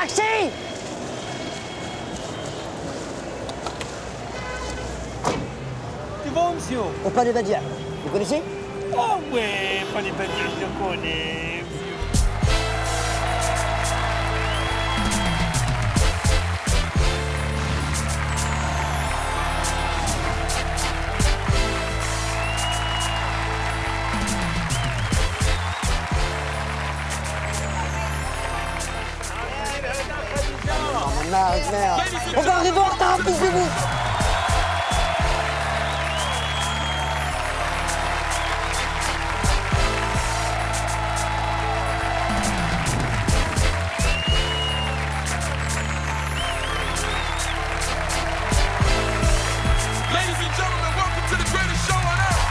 taxi! Tu vas, monsieur? Au Palais Badia. Vous connaissez? Oh ouais, Palais Badia, je le connais. Merde. On va arriver en retard, fils de vous! Ladies and gentlemen, welcome to the greatest show on earth.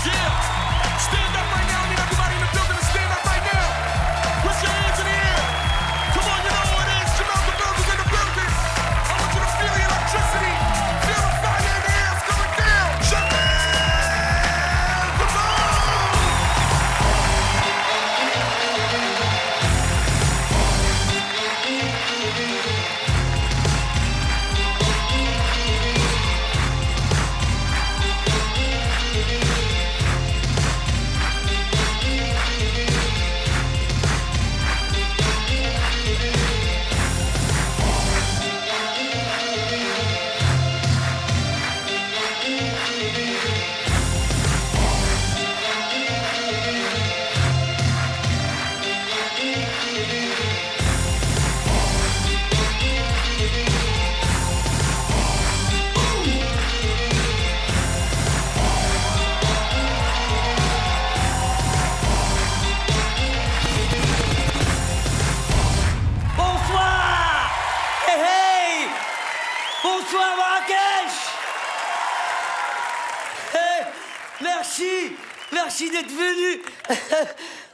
Yeah, stand up right now. I need everybody in the building to stand up right now. Put your hands in the air. Come on, you know who it is. Jamel the Builder's in the building. I want you to feel the electricity. Feel the fire in the air. It's going down. Jamel, come on. Bonsoir! Hey hey! Bonsoir Marrakech! Hey, merci d'être venu.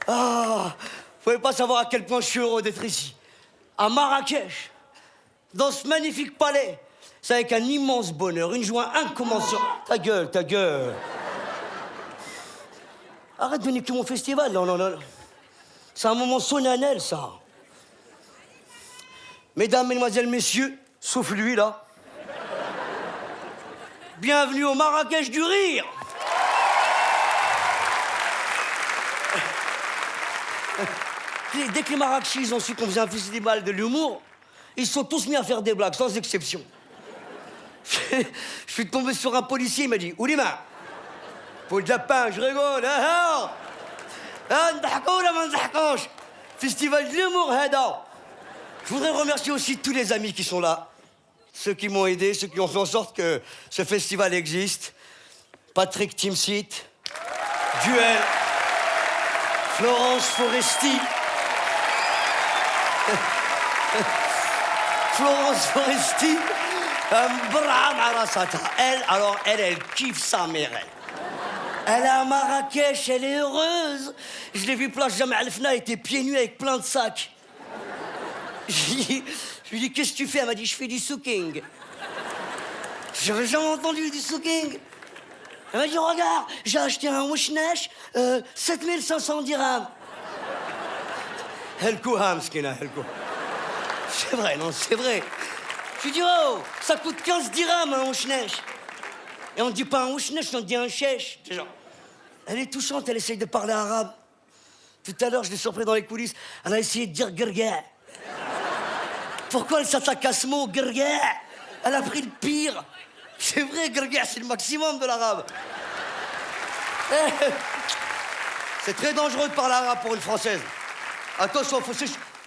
Vous pouvez pas savoir à quel point je suis heureux d'être ici. À Marrakech, dans ce magnifique palais. C'est avec un immense bonheur, une joie incommensurable. Ta gueule. Arrête de niquer mon festival, non. C'est un moment solennel, ça. Mesdames, mesdemoiselles, messieurs, sauf lui, là. Bienvenue au Marrakech du rire. Dès que les Marrakechis ont su qu'on faisait un festival de l'humour, ils se sont tous mis à faire des blagues, sans exception. Je suis tombé sur un policier, il m'a dit « Oulima, pour de la pain, je rigole, hein, Festival de l'humour, hada. Je voudrais remercier aussi tous les amis qui sont là. Ceux qui m'ont aidé, ceux qui ont fait en sorte que ce festival existe. Patrick Timsit, Duel, Florence Foresti. Florence Foresti, Braham Arasata. Elle kiffe sa mère, elle. Elle est à Marrakech, elle est heureuse. Je l'ai vue place Jamal Al-Fna, elle était pieds nus avec plein de sacs. Je lui dis, qu'est-ce que tu fais? Elle m'a dit, je fais du sooking. J'avais jamais entendu du sooking. Elle m'a dit, regarde, j'ai acheté un wishnesh, 7500 dirhams. Elle couham, skina, elle couham. C'est vrai, non, c'est vrai. Je lui dis, oh, ça coûte 15 dirhams un wishnesh. Et on ne dit pas un wishnesh, on dit un chèche. Genre. Elle est touchante, elle essaye de parler arabe. Tout à l'heure, je l'ai surpris dans les coulisses, elle a essayé de dire grga. Pourquoi elle s'attaque à ce mot, grga? Elle a pris le pire. C'est vrai, grga, c'est le maximum de l'arabe. C'est très dangereux de parler arabe pour une Française. Attention,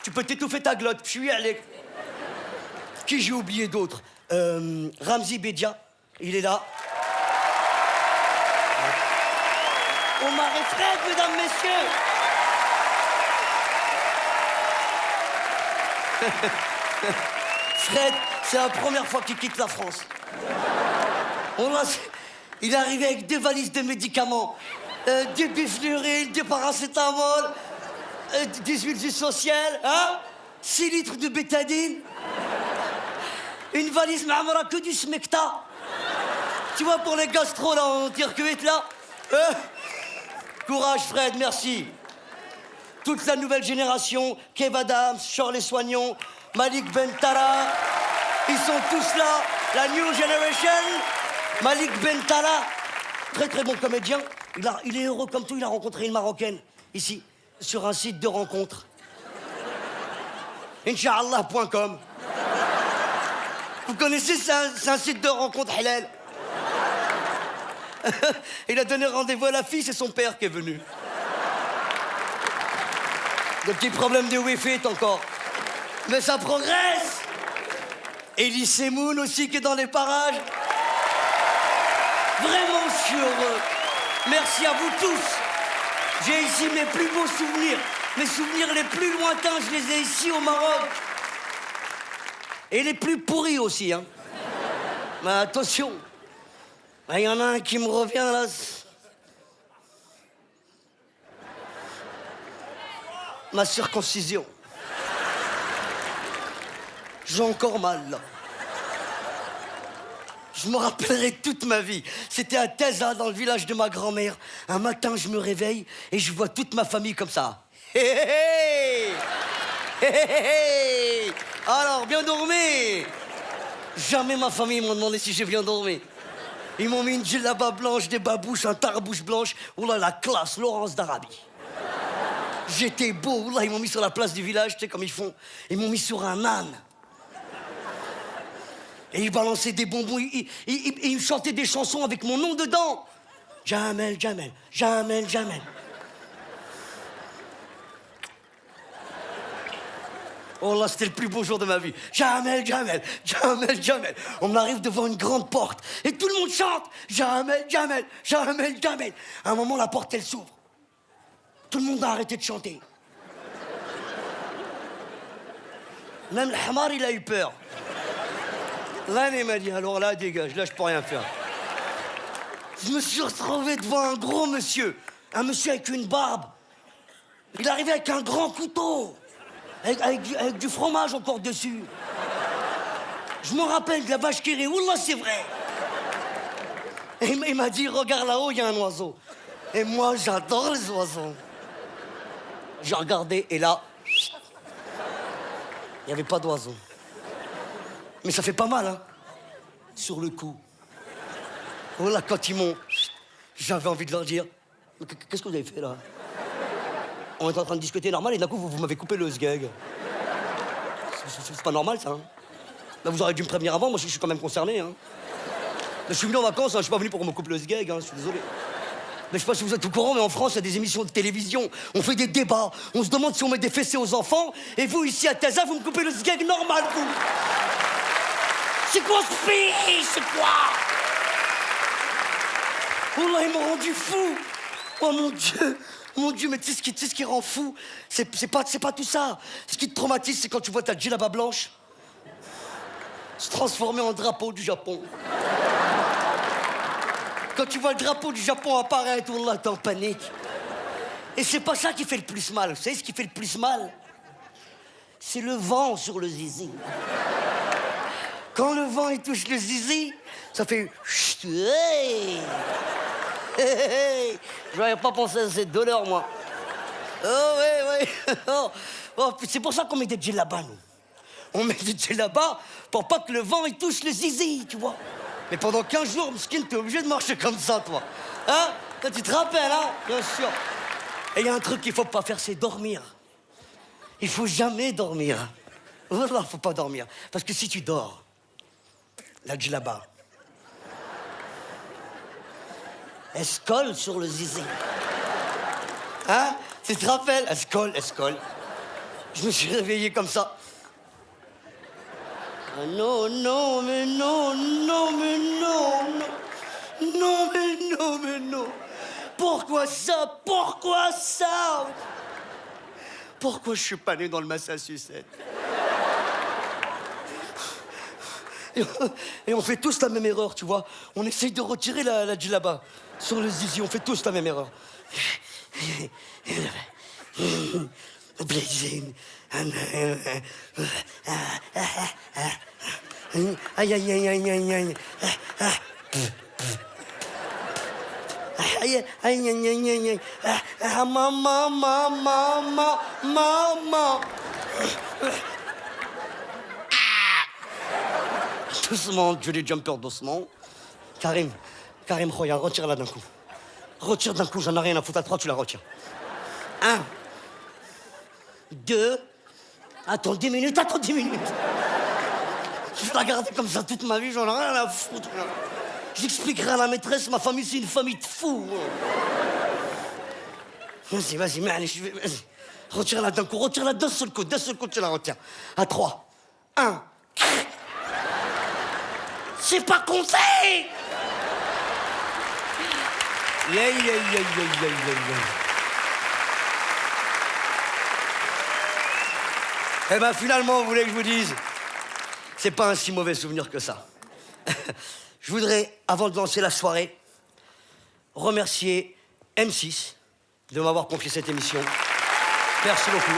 tu peux t'étouffer ta glotte. Je suis allé. Qui j'ai oublié d'autre? Ramzi Bedia, il est là. Omar et Fred, mesdames, messieurs. Fred, c'est la première fois qu'il quitte la France. Il est arrivé avec 2 valises de médicaments. Des bifluril, des paracétamol, des huiles essentielles, hein? 6 litres de bétadine. Une valise ma'amara que du smecta. Tu vois, pour les gastros, là, en Turquie, là. Courage, Fred, merci. Toute la nouvelle génération, Kev Adams, Shirley Soignon, Malik Bentala, ils sont tous là. La New Generation, Malik Bentala, très très bon comédien. Il est heureux comme tout, il a rencontré une Marocaine, ici, sur un site de rencontre. Inch'Allah.com. Vous connaissez, c'est un site de rencontre halal. Il a donné rendez-vous à la fille, c'est son père qui est venu. Des petits problèmes de Wi-Fi encore. Mais ça progresse. Elie Semoun aussi qui est dans les parages. Vraiment, je suis heureux. Merci à vous tous. J'ai ici mes plus beaux souvenirs. Mes souvenirs les plus lointains, je les ai ici au Maroc. Et les plus pourris aussi, hein. Mais attention. Il y en a un qui me revient là. Ma circoncision. J'ai encore mal, là. Je me rappellerai toute ma vie. C'était à Teza, dans le village de ma grand-mère. Un matin, je me réveille et je vois toute ma famille comme ça. Hé, hé, hé! Hé, hé, hé! Alors, bien dormi? Jamais ma famille m'a demandé si j'ai bien dormi. Ils m'ont mis une djellaba blanche, des babouches, un tarbouche blanche. Oula, la classe, Laurence d'Arabie. J'étais beau, là, ils m'ont mis sur la place du village, tu sais comme ils font. Ils m'ont mis sur un âne. Et ils balançaient des bonbons, ils chantaient des chansons avec mon nom dedans. Jamel, Jamel, Jamel, Jamel. Oh là, c'était le plus beau jour de ma vie. Jamel, Jamel, Jamel, Jamel. On arrive devant une grande porte et tout le monde chante. Jamel, Jamel, Jamel, Jamel. À un moment, la porte, elle s'ouvre. Tout le monde a arrêté de chanter. Même le hamar, il a eu peur. Là, il m'a dit, alors là, dégage, là, je peux rien faire. Je me suis retrouvé devant un gros monsieur. Un monsieur avec une barbe. Il arrivait avec un grand couteau. Avec du fromage encore dessus. Je me rappelle de la vache qui rit. Oula, c'est vrai. Et il m'a dit, regarde là-haut, il y a un oiseau. Et moi, j'adore les oiseaux. J'ai regardé et là, il n'y avait pas d'oiseau. Mais ça fait pas mal, hein, sur le coup. Oh là, quand ils m'ont... J'avais envie de leur dire, qu'est-ce que vous avez fait, là? On est en train de discuter normal et d'un coup, vous m'avez coupé le sgeg. C'est pas normal, ça, hein. Là, vous auriez dû me prévenir avant, moi, je suis quand même concerné, hein. Là, je suis venu en vacances, hein, je suis pas venu pour qu'on me coupe le sgeg, hein, je suis désolé. Mais je sais pas si vous êtes au courant, mais en France, il y a des émissions de télévision. On fait des débats. On se demande si on met des fessées aux enfants. Et vous, ici, à Taza, vous me coupez le sgeg normal, vous. C'est quoi ce pays? C'est quoi? Oh là, ils m'ont rendu fou. Oh mon Dieu, mais tu sais ce qui rend fou? C'est pas tout ça. Ce qui te traumatise, c'est quand tu vois ta djellaba blanche se transformer en drapeau du Japon. Quand tu vois le drapeau du Japon apparaître, wallah, t'es en panique. Et c'est pas ça qui fait le plus mal. Vous savez ce qui fait le plus mal? C'est le vent sur le zizi. Quand le vent il touche le zizi, ça fait... Hey, hey, hey. Je n'aurais pas pensé à cette douleur, moi. Oh, ouais. Oh, c'est pour ça qu'on met des djellabas, nous. On met des djellabas pour pas que le vent il touche le zizi, tu vois. Mais pendant 15 jours, Mskin, t'es obligé de marcher comme ça, toi. Hein? Toi, tu te rappelles, hein? Bien sûr. Et il y a un truc qu'il faut pas faire, c'est dormir. Il faut jamais dormir. Voilà, faut pas dormir. Parce que si tu dors, la djellaba, elle se colle sur le zizi. Hein? Tu te rappelles? Elle se colle. Je me suis réveillé comme ça. Ah non, mais non. Pourquoi ça? Pourquoi je suis pas né dans le Massachusetts? Et on fait tous la même erreur, tu vois. On essaye de retirer la djellaba sur le zizi. On fait tous la même erreur. Blazing. Aïe. Maman. Doucement, Julie Jumper, doucement. Karim, regarde, retire-la d'un coup. Retire d'un coup, j'en ai rien à foutre. À 3, tu la retires. 1, 2. Attends 10 minutes. Je vais la garder comme ça toute ma vie, j'en ai rien à foutre. J'expliquerai à la maîtresse, ma famille, c'est une famille de fous. Vas-y, vas-y. Retire-la d'un coup, retire-la d'un seul coup, tu la retires. À 3. 1. C'est pas compté. Yeah. Eh ben finalement, vous voulez que je vous dise, c'est pas un si mauvais souvenir que ça. Je voudrais, avant de lancer la soirée, remercier M6 de m'avoir confié cette émission. Merci beaucoup.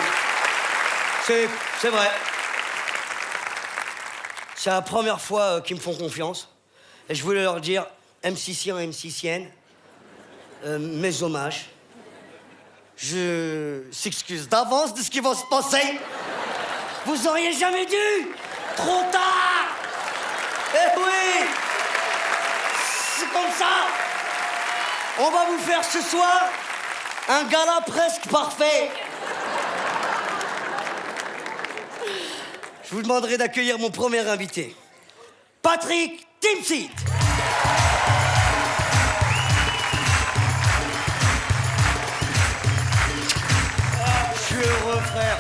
C'est vrai. C'est la première fois qu'ils me font confiance. Et je voulais leur dire, M6iens et M6iennes, mes hommages. Je s'excuse d'avance de ce qui va se passer. Vous auriez jamais dû. Trop tard. Eh oui. C'est comme ça. On va vous faire ce soir un gala presque parfait. Je vous demanderai d'accueillir mon premier invité, Patrick Timsit. Je suis heureux, frère.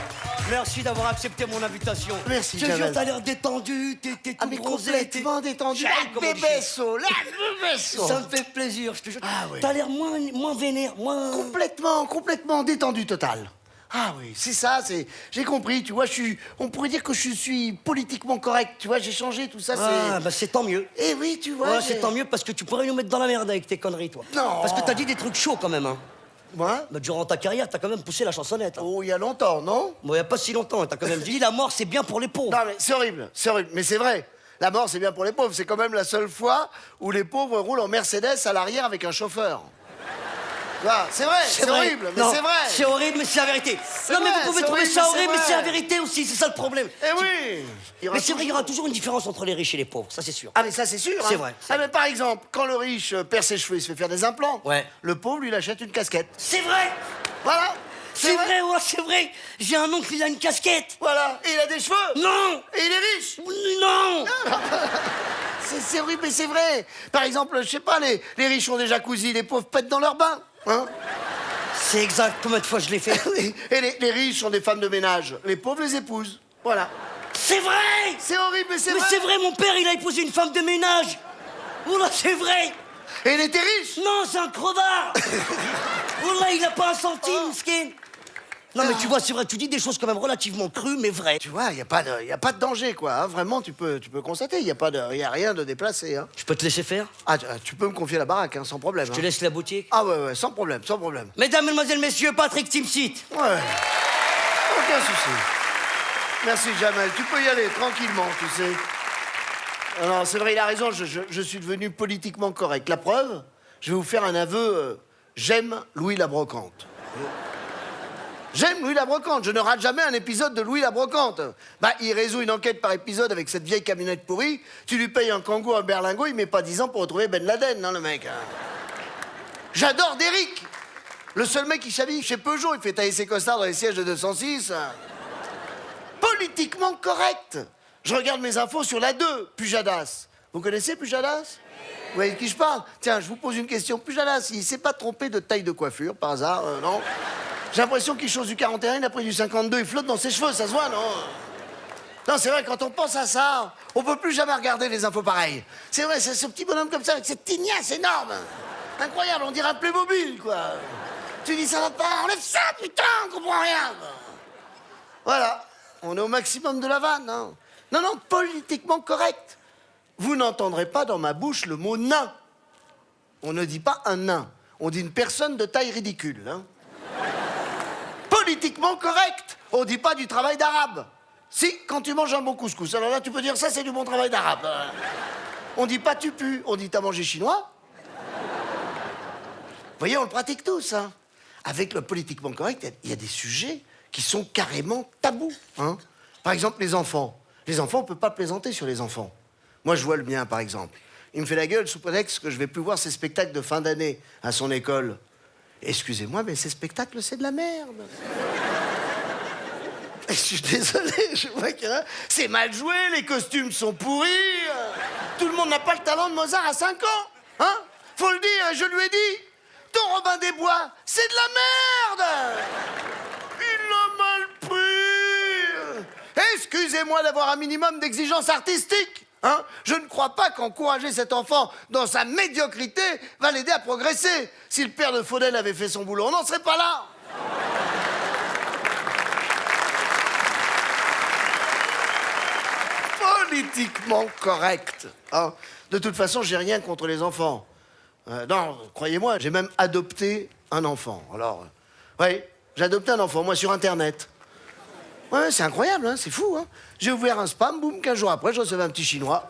Merci d'avoir accepté mon invitation. Merci, Je te jure, Jamel. t'as l'air détendu, t'es tout mais bronzé. complètement détendu. J'aime La comment tu bébé-so, la bébé-so. Ça me fait plaisir, je te jure. Ah oui. T'as l'air moins vénère, moins... Complètement détendu total. Ah oui, c'est ça, j'ai compris, tu vois, on pourrait dire que je suis politiquement correct, tu vois, j'ai changé, tout ça, Ah, bah c'est tant mieux. Eh oui, tu vois, Ouais, c'est tant mieux parce que tu pourrais nous mettre dans la merde avec tes conneries, toi. Non. Parce que t'as dit des trucs chauds quand même, hein. Moi? Bah, durant ta carrière, t'as quand même poussé la chansonnette. Hein. Oh, il y a longtemps, non? Bon, il y a pas si longtemps, t'as quand même dit la mort, c'est bien pour les pauvres. Non, mais c'est horrible, mais c'est vrai. La mort, c'est bien pour les pauvres, c'est quand même la seule fois où les pauvres roulent en Mercedes à l'arrière avec un chauffeur. Voilà, c'est vrai, c'est vrai. horrible, mais Non, c'est vrai. C'est horrible, mais c'est la vérité. Non, mais vrai, vous pouvez c'est trouver horrible, ça mais horrible, c'est mais c'est la vrai. vérité aussi, c'est ça le problème. Eh oui. Mais c'est vrai, il y aura toujours une différence entre les riches et les pauvres, ça c'est sûr. Ah mais ça c'est sûr. C'est hein. vrai, c'est Ah mais par exemple, quand le riche perd ses cheveux, il se fait faire des implants. Ouais. Le pauvre lui il achète une casquette. C'est vrai. Voilà. C'est vrai, ouais, c'est vrai. J'ai un oncle, il a une casquette. Voilà. Et il a des cheveux. Non. Et il est riche. Non. C'est horrible mais c'est vrai. Par exemple, je sais pas, les riches ont des jacuzzis, les pauvres pètent dans leur bain. Hein. C'est exact, combien de fois je l'ai fait. Et les riches ont des femmes de ménage, les pauvres les épousent. Voilà. C'est vrai. C'est horrible mais c'est Mais vrai. c'est vrai, mon père, il a épousé une femme de ménage. Oula, c'est vrai. Et il était riche. Non, c'est un crevard. Oula, il a pas un centime, skin. Non, mais tu vois, c'est vrai, tu dis des choses quand même relativement crues, mais vraies. Tu vois, il y a pas de danger quoi. Hein. Vraiment, tu peux constater, il y a rien de déplacé. Hein. Je peux te laisser faire? Ah, tu peux me confier la baraque, hein, sans problème. Je te hein. laisse la boutique. Ah ouais, sans problème. Mesdames, mesdemoiselles, messieurs, Patrick Timsit. Ouais, aucun souci. Merci Jamel, tu peux y aller tranquillement, tu sais. Non, c'est vrai, il a raison, je suis devenu politiquement correct. La preuve, je vais vous faire un aveu, j'aime Louis la Brocante. J'aime Louis la Brocante, je ne rate jamais un épisode de Louis la Brocante. Bah, il résout une enquête par épisode avec cette vieille camionnette pourrie, tu lui payes un Kangoo, un berlingot, il met pas 10 ans pour retrouver Ben Laden, non le mec. Hein. J'adore Derrick, le seul mec qui s'habille chez Peugeot, il fait tailler ses costards dans les sièges de 206. Politiquement correct. Je regarde mes infos sur la 2, Pujadas. Vous connaissez Pujadas? Vous voyez de qui je parle? Tiens, je vous pose une question. Pujadas, il s'est pas trompé de taille de coiffure, par hasard, non? J'ai l'impression qu'il chose du 41, il a pris du 52, il flotte dans ses cheveux, ça se voit, non? Non, c'est vrai, quand on pense à ça, on peut plus jamais regarder les infos pareilles. C'est vrai, c'est ce petit bonhomme comme ça, avec cette tignasse énorme. Incroyable, on dirait un Playmobil, quoi. Tu dis, ça va pas, enlève ça, putain, on comprend rien. Voilà, on est au maximum de la vanne, hein. Non, politiquement correct. Vous n'entendrez pas dans ma bouche le mot nain. On ne dit pas un nain, on dit une personne de taille ridicule, hein. Politiquement correct, on dit pas du travail d'arabe. Si, quand tu manges un bon couscous, alors là tu peux dire ça c'est du bon travail d'arabe. On dit pas tu pues, on dit t'as mangé chinois. voyez, on le pratique tous, hein. Avec le politiquement correct, il y a des sujets qui sont carrément tabous, hein. Par exemple, les enfants. Les enfants, on peut pas plaisanter sur les enfants. Moi, je vois le mien, par exemple. Il me fait la gueule sous prétexte que je vais plus voir ses spectacles de fin d'année à son école. Excusez-moi, mais ces spectacles, c'est de la merde. Je suis désolé, je vois que c'est mal joué, les costumes sont pourris. Tout le monde n'a pas le talent de Mozart à 5 ans, hein. Faut le dire, je lui ai dit. Ton Robin des Bois, c'est de la merde. Il l'a mal pris. Excusez-moi d'avoir un minimum d'exigence artistique. Hein, je ne crois pas qu'encourager cet enfant dans sa médiocrité va l'aider à progresser. Si le père de Faudel avait fait son boulot, on n'en serait pas là. Politiquement correct. Hein. De toute façon, j'ai rien contre les enfants. Non, croyez-moi, j'ai même adopté un enfant. Alors, oui, j'ai adopté un enfant, moi, sur Internet. Ouais, c'est incroyable, hein, c'est fou. Hein. J'ai ouvert un spam, boum, 15 jours après, je recevais un petit Chinois.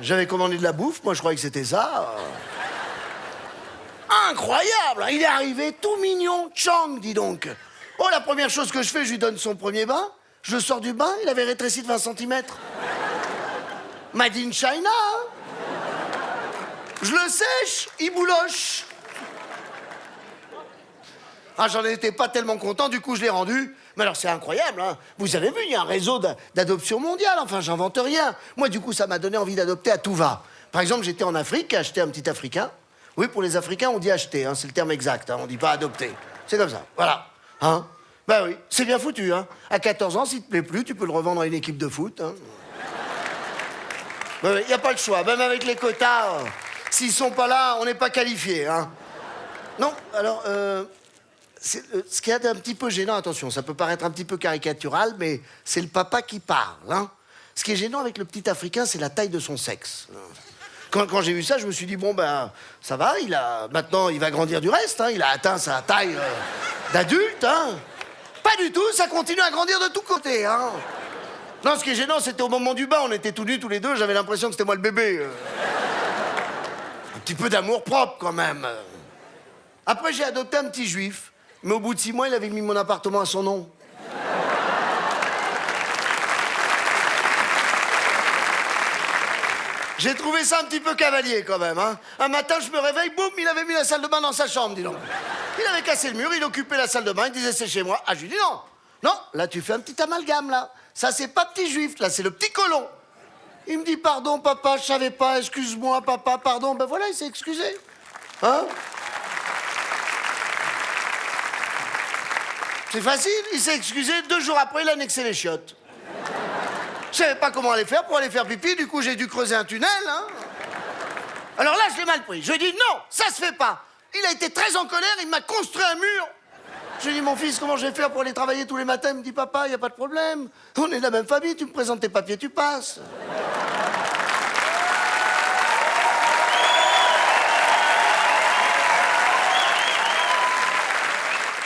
J'avais commandé de la bouffe, moi je croyais que c'était ça. Incroyable, hein, il est arrivé tout mignon, Chang, dis donc. Oh, la première chose que je fais, je lui donne son premier bain. Je sors du bain, il avait rétréci de 20 cm. Made in China, hein. Je le sèche, il bouloche. Ah, j'en étais pas tellement content, du coup je l'ai rendu. Mais alors c'est incroyable, hein. Vous avez vu, il y a un réseau d'adoption mondiale, enfin j'invente rien. Moi du coup ça m'a donné envie d'adopter à tout va. Par exemple j'étais en Afrique, acheté un petit Africain. Oui, pour les Africains on dit acheter, hein, c'est le terme exact, hein, on dit pas adopter. C'est comme ça, voilà. Hein. Bah oui, c'est bien foutu, hein. À 14 ans, s'il te plaît plus, tu peux le revendre à une équipe de foot. Hein. Bah oui, y a pas le choix, même avec les quotas, s'ils sont pas là, on n'est pas qualifiés, hein. Non, alors, ce qui est un petit peu gênant, attention, ça peut paraître un petit peu caricatural, mais c'est le papa qui parle, hein. Ce qui est gênant avec le petit Africain, c'est la taille de son sexe. Quand j'ai vu ça, je me suis dit, bon, ben, ça va, maintenant, il va grandir du reste, hein. Il a atteint sa taille d'adulte, hein. Pas du tout, ça continue à grandir de tous côtés, hein. Non, ce qui est gênant, c'était au moment du bain, on était tout nus tous les deux, j'avais l'impression que c'était moi le bébé. Un petit peu d'amour propre, quand même. Après, j'ai adopté un petit juif. Mais au bout de 6 mois, il avait mis mon appartement à son nom. J'ai trouvé ça un petit peu cavalier, quand même, hein. Un matin, je me réveille, boum, il avait mis la salle de bain dans sa chambre, dis donc. Il avait cassé le mur, il occupait la salle de bain, il disait c'est chez moi. Ah, je lui dis non. Non, là, tu fais un petit amalgame, là. Ça, c'est pas petit juif, là, c'est le petit colon. Il me dit pardon, papa, je savais pas, excuse-moi, papa, pardon. Ben voilà, il s'est excusé. Hein? C'est facile, il s'est excusé, 2 jours après, il a annexé les chiottes. Je savais pas comment aller faire pour aller faire pipi, du coup j'ai dû creuser un tunnel, hein. Alors là, je l'ai mal pris. Je lui ai dit non, ça se fait pas. Il a été très en colère, il m'a construit un mur. Je lui ai dit, mon fils, comment je vais faire pour aller travailler tous les matins? Il me dit, papa, y a pas de problème. On est de la même famille, tu me présentes tes papiers, tu passes.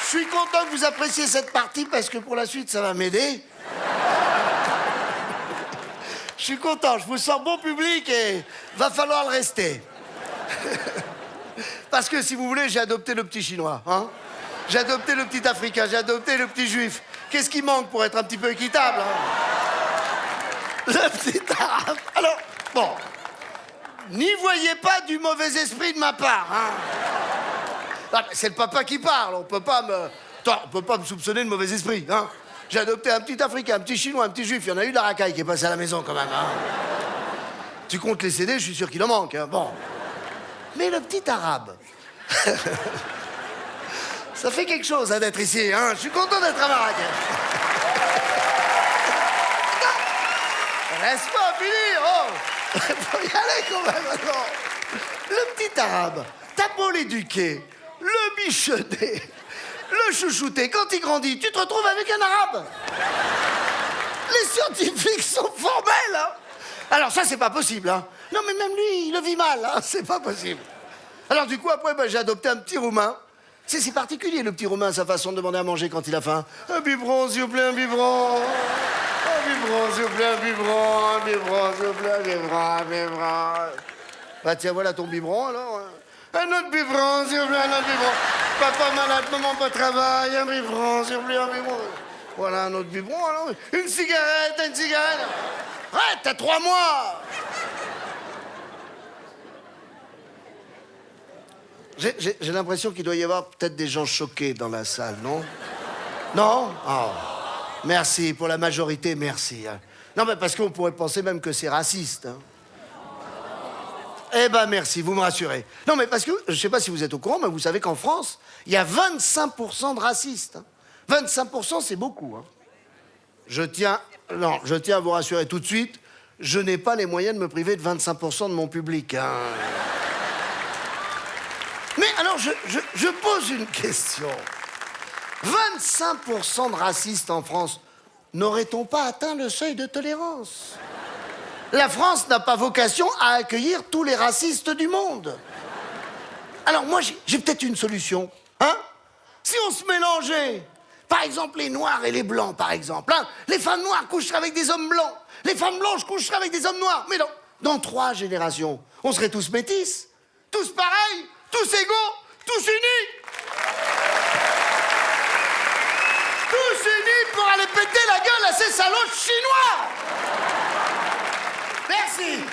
Je suis content que vous appréciez cette partie parce que pour la suite, ça va m'aider. Je suis content, je vous sens bon public et va falloir le rester. Parce que si vous voulez, j'ai adopté le petit Chinois, hein. J'ai adopté le petit Africain, j'ai adopté le petit Juif. Qu'est-ce qui manque pour être un petit peu équitable, hein? Le petit Arabe. Alors, bon, n'y voyez pas du mauvais esprit de ma part, hein. Non, mais c'est le papa qui parle, on peut pas me soupçonner de mauvais esprit, hein. J'ai adopté un petit Africain, un petit Chinois, un petit Juif, il y en a eu de la racaille qui est passée à la maison quand même, hein. Tu comptes les CD, je suis sûr qu'il en manque, hein. Bon. Mais le petit Arabe, ça fait quelque chose hein, d'être ici, hein. Je suis content d'être à Marrakech. Laisse-moi finir, oh. Faut y aller quand même, maintenant. Le petit Arabe, t'as beau l'éduquer, le bichonner, le chouchouter, quand il grandit, tu te retrouves avec un Arabe. Les scientifiques sont formels, hein. Alors ça, c'est pas possible, hein. Non, mais même lui, il le vit mal, hein. C'est pas possible. Alors du coup, après, j'ai adopté un petit Roumain. C'est particulier, le petit Roumain, sa façon de demander à manger quand il a faim. Un biberon, s'il vous plaît, un biberon. Un biberon, s'il vous plaît, un biberon. Un biberon, s'il vous plaît, un biberon, un biberon. Bah tiens, voilà ton biberon, alors. Un autre biberon, s'il vous plaît, un autre biberon. Papa malade, maman pas travail, un biberon, s'il vous plaît, un biberon. Voilà un autre biberon, alors. Une cigarette, une cigarette. Ouais, t'as 3 mois. J'ai l'impression qu'il doit y avoir peut-être des gens choqués dans la salle, non? Non? Oh. Merci, pour la majorité, merci. Non, mais parce qu'on pourrait penser même que c'est raciste. Hein. Eh ben merci, vous me rassurez. Non, mais parce que, je sais pas si vous êtes au courant, mais vous savez qu'en France, il y a 25% de racistes. Hein. 25%, c'est beaucoup. Hein. Je tiens à vous rassurer tout de suite, je n'ai pas les moyens de me priver de 25% de mon public. Hein. Mais alors, je pose une question. 25% de racistes en France, n'aurait-on pas atteint le seuil de tolérance? La France n'a pas vocation à accueillir tous les racistes du monde. Alors moi, j'ai peut-être une solution. Hein? Si on se mélangeait, par exemple les noirs et les blancs, par exemple. Hein? Les femmes noires coucheraient avec des hommes blancs. Les femmes blanches coucheraient avec des hommes noirs. Mais dans 3 générations, on serait tous métis. Tous pareils, tous égaux, tous unis. Tous unis pour aller péter la gueule à ces salauds chinois. Merci.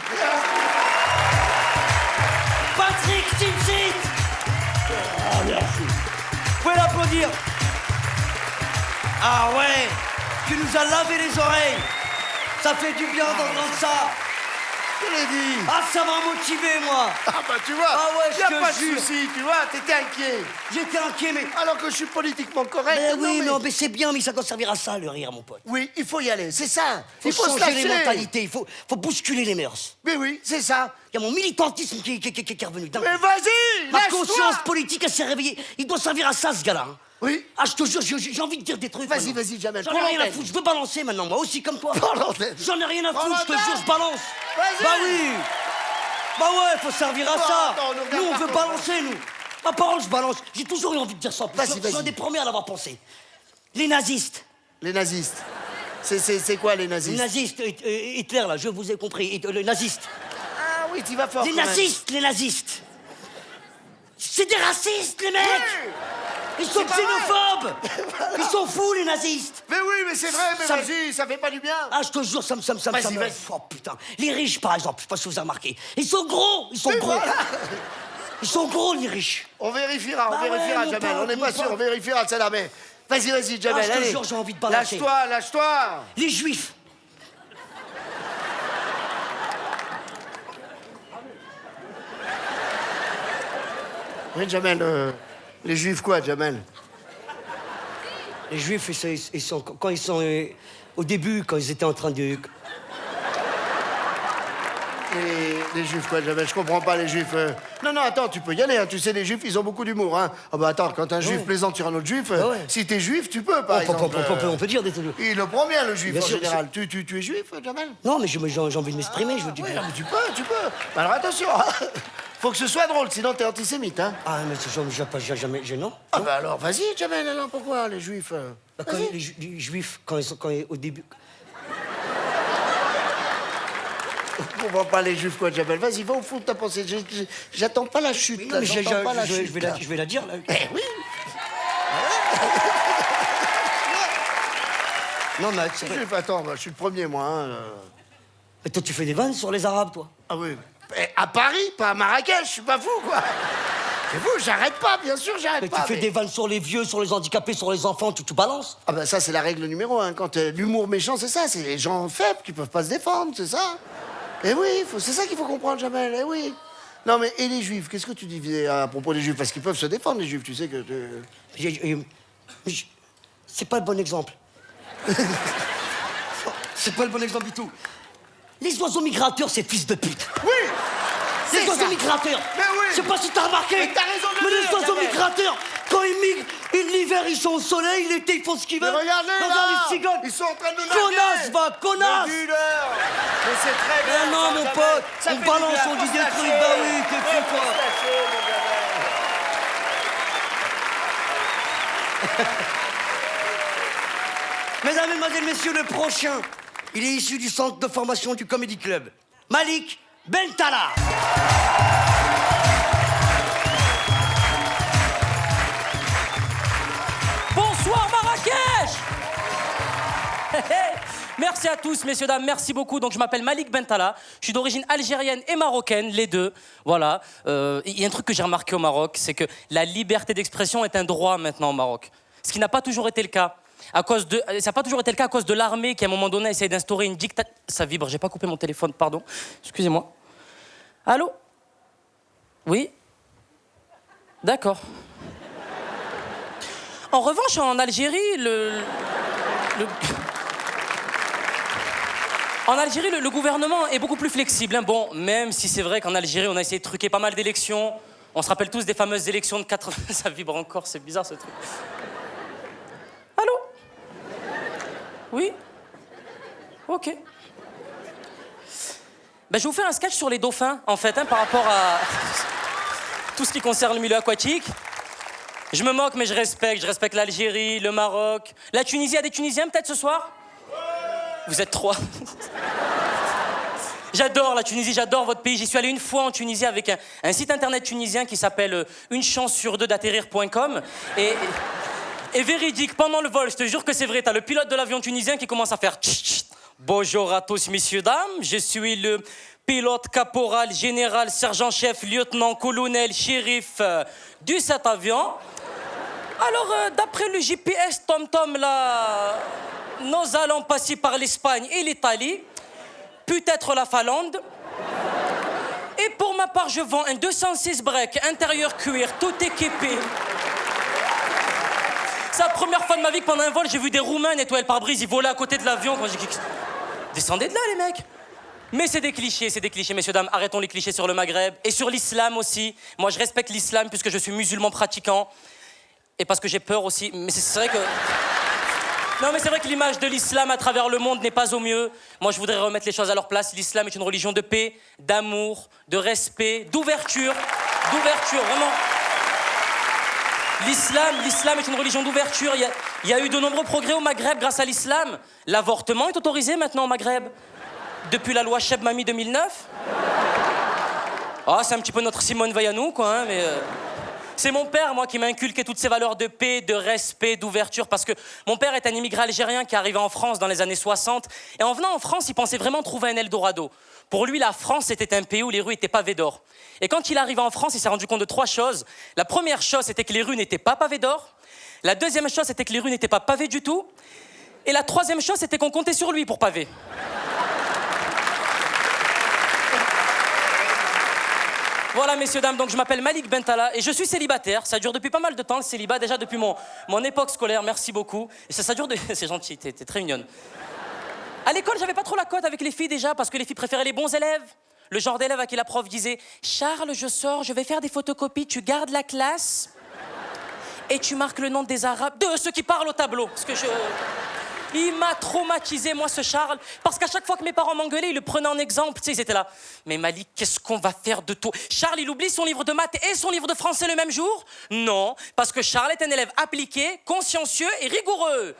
Patrick Timsit. Ah, merci. Vous pouvez l'applaudir. Ah ouais, tu nous as lavé les oreilles. Ça fait du bien d'entendre ça. Je l'ai dit. Ah, ça m'a motivé, moi. Ah bah tu vois, Ah ouais, je y a te pas de jure. souci, tu vois, t'étais inquiet. J'étais inquiet, mais... Alors que je suis politiquement correct. Mais oui, non, mais c'est bien, mais ça doit servir à ça, le rire, mon pote. Oui, il faut y aller, c'est ça. Il faut se changer les lâcher. mentalités, il faut bousculer les mœurs. Mais oui, c'est ça. Il y a mon militantisme qui est revenu. Dingue. Mais vas-y, Ma lâche-toi. conscience politique, elle s'est réveillée. Il doit servir à ça, ce gars-là. Hein. Oui. Ah, je te jure, j'ai envie de dire des trucs. Vas-y, maintenant. vas-y, Jamel, J'en ai prends rien à l'antenne. foutre. Je veux balancer maintenant, moi aussi, comme toi. Prends l'antenne. J'en ai rien à Prends foutre, je te l'antenne. jure, je balance. Vas-y. Bah oui. Bah ouais, faut servir à Non, ça. attends, nous regarde Nous, on pas veut comme balancer, nous. Ma parole, je balance. J'ai toujours eu envie de dire ça. Vas-y, Je suis vas-y. un des premiers à l'avoir pensé. Les nazistes. Les nazistes. C'est quoi les Les nazistes? nazistes, Hitler, là, je vous ai compris. Le naziste. Ah oui, t'y vas fort. Les quand même. nazistes, les nazistes. C'est des racistes, les mecs. Oui. Ils sont C'est pas xénophobes. Ils sont fous, les nazistes. Mais oui, mais c'est vrai, mais Ça- vas-y, ça fait pas du bien. Ah, je te jure, ça me... Vas-y, vas-y. Oh, putain. Les riches, par exemple, je sais pas si vous avez remarqué. Ils sont gros. Ils sont Mais gros. voilà. Ils sont gros, les riches. On vérifiera, Bah ouais, Jamel. mon pote, On n'est pas mon sûr, pote. on vérifiera celle-là, mais... Vas-y, Jamel, je te allez. jure, j'ai envie de balancer. Lâche-toi, lâche-toi. Les juifs. Oui, Jamel, les juifs quoi, Jamel? Les juifs, ils sont... Quand ils sont... au début, quand ils étaient en train de... Les juifs quoi, Jamel? Je comprends pas, les juifs. Non, attends, tu peux y aller, hein. Tu sais, les juifs, ils ont beaucoup d'humour, hein. Ah bah attends, quand un juif plaisante sur un autre juif, ouais. si t'es juif, tu peux, par exemple. On peut dire des trucs. Il le prend bien, le juif, Bien en sûr, général. Tu es juif, Jamel? Non, mais j'ai envie de m'exprimer, je veux dire. Oui, mais tu peux. Bah alors attention, faut que ce soit drôle, sinon t'es antisémite, hein. Ah, mais c'est jamais gênant. Ah bah alors, vas-y, Jamel, alors pourquoi, les juifs Bah, quand les juifs, quand au début... Je comprends pas les juifs quoi, Jamel. Vas-y, va au fond de ta pensée. J'attends pas la chute, Non, là. mais J'entends pas la je chute. là. vais la dire, là. Eh oui. Non, mais c'est vrai. Juif, attends, bah, je suis le premier, moi. Hein. Mais toi, tu fais des vannes sur les Arabes, toi. Ah oui. Eh, à Paris, pas à Marrakech, je suis pas fou, quoi. C'est fou, j'arrête pas, bien sûr, Mais j'arrête tu pas. fais des vannes sur les vieux, sur les handicapés, sur les enfants, tu balances. Ah bah ça, c'est la règle numéro 1. Quand l'humour méchant, c'est ça. C'est les gens faibles qui peuvent pas se défendre, c'est ça. Eh oui, c'est ça qu'il faut comprendre, Jamel, eh oui. Non, mais et les juifs, qu'est-ce que tu disais à propos des juifs? Parce qu'ils peuvent se défendre, les juifs, tu sais que... C'est pas le bon exemple. C'est pas le bon exemple du tout. Les oiseaux migrateurs, c'est fils de pute. Oui. Les c'est oiseaux ça. migrateurs. Mais oui. Je sais pas si t'as remarqué. Mais t'as raison de Mais le les dire, oiseaux Jamel. migrateurs, quand ils migrent, l'hiver ils sont au soleil, l'été ils font ce qu'ils Mais veulent. regardez, Regarde là. les cigognes. Ils sont en train de nous narguer. Connasse, va, connasse. Le dealer. Mais c'est très bien. Mais non, ça, mon Jamel. pote, Ça on fait du balance, bien, on faut dit se des lâcher. trucs, bah oui, t'es fou, Ouais, faut toi. se lâcher, mon Jamel. Mesdames, Mesdemoiselles, Messieurs, le prochain, il est issu du centre de formation du Comedy Club. Malik Bentala. Merci à tous, messieurs, dames, merci beaucoup. Donc, je m'appelle Malik Bentala, je suis d'origine algérienne et marocaine, les deux. Voilà. Il y a un truc que j'ai remarqué au Maroc, c'est que la liberté d'expression est un droit maintenant au Maroc. Ce qui n'a pas toujours été le cas. Ça n'a pas toujours été le cas à cause de l'armée qui, à un moment donné, a essayé d'instaurer une dictature. Ça vibre, j'ai pas coupé mon téléphone, pardon. Excusez-moi. Allô? Oui? D'accord. En revanche, en Algérie, En Algérie, le gouvernement est beaucoup plus flexible. Hein. Bon, même si c'est vrai qu'en Algérie, on a essayé de truquer pas mal d'élections. On se rappelle tous des fameuses élections de 80... Ça vibre encore, c'est bizarre ce truc. Allô? Oui? Ok. Ben, je vais vous faire un sketch sur les dauphins, en fait, hein, par rapport à tout ce qui concerne le milieu aquatique. Je me moque, mais je respecte l'Algérie, le Maroc. La Tunisie, il y a des Tunisiens peut-être ce soir? Vous êtes 3. J'adore la Tunisie, j'adore votre pays. J'y suis allé une fois en Tunisie avec un site internet tunisien qui s'appelle une chance sur deux d'atterrir.com. Et véridique, pendant le vol, je te jure que c'est vrai, t'as le pilote de l'avion tunisien qui commence à faire tch, tch. Bonjour à tous, messieurs, dames. Je suis le pilote caporal, général, sergent-chef, lieutenant, colonel, shérif du cet avion. Alors, d'après le GPS TomTom, là, nous allons passer par l'Espagne et l'Italie, peut-être la Finlande. Et pour ma part, je vends un 206 break, intérieur cuir, tout équipé. C'est la première fois de ma vie que pendant un vol, j'ai vu des Roumains nettoyer le pare-brise, ils volaient à côté de l'avion. Quand j'ai dit, descendez de là, les mecs. Mais c'est des clichés, messieurs, dames. Arrêtons les clichés sur le Maghreb et sur l'islam aussi. Moi, je respecte l'islam puisque je suis musulman pratiquant. Et parce que j'ai peur aussi. Mais c'est vrai que... Non, mais c'est vrai que l'image de l'islam à travers le monde n'est pas au mieux. Moi, je voudrais remettre les choses à leur place. L'islam est une religion de paix, d'amour, de respect, d'ouverture. D'ouverture, vraiment. L'islam est une religion d'ouverture. Il y a eu de nombreux progrès au Maghreb grâce à l'islam. L'avortement est autorisé maintenant au Maghreb. Depuis la loi Cheb Mami 2009. Ah, c'est un petit peu notre Simone Veil à nous, quoi, hein, mais... C'est mon père, moi, qui m'a inculqué toutes ces valeurs de paix, de respect, d'ouverture, parce que mon père est un immigré algérien qui est arrivé en France dans les années 60. Et en venant en France, il pensait vraiment trouver un Eldorado. Pour lui, la France, c'était un pays où les rues étaient pavées d'or. Et quand il est arrivé en France, il s'est rendu compte de 3 choses. La première chose, c'était que les rues n'étaient pas pavées d'or. La deuxième chose, c'était que les rues n'étaient pas pavées du tout. Et la troisième chose, c'était qu'on comptait sur lui pour paver. Voilà, messieurs, dames, donc je m'appelle Malik Bentala et je suis célibataire. Ça dure depuis pas mal de temps, le célibat, déjà depuis mon époque scolaire, merci beaucoup. Et ça dure de... C'est gentil, t'es très mignonne. À l'école, j'avais pas trop la cote avec les filles déjà, parce que les filles préféraient les bons élèves. Le genre d'élève à qui la prof disait « Charles, je sors, je vais faire des photocopies, tu gardes la classe et tu marques le nom des Arabes, de ceux qui parlent au tableau. » Parce que il m'a traumatisé, moi, ce Charles, parce qu'à chaque fois que mes parents m'engueulaient, ils le prenaient en exemple. Tu sais, ils étaient là. Mais Malik, qu'est-ce qu'on va faire de toi? Charles, il oublie son livre de maths et son livre de français le même jour? Non, parce que Charles est un élève appliqué, consciencieux et rigoureux.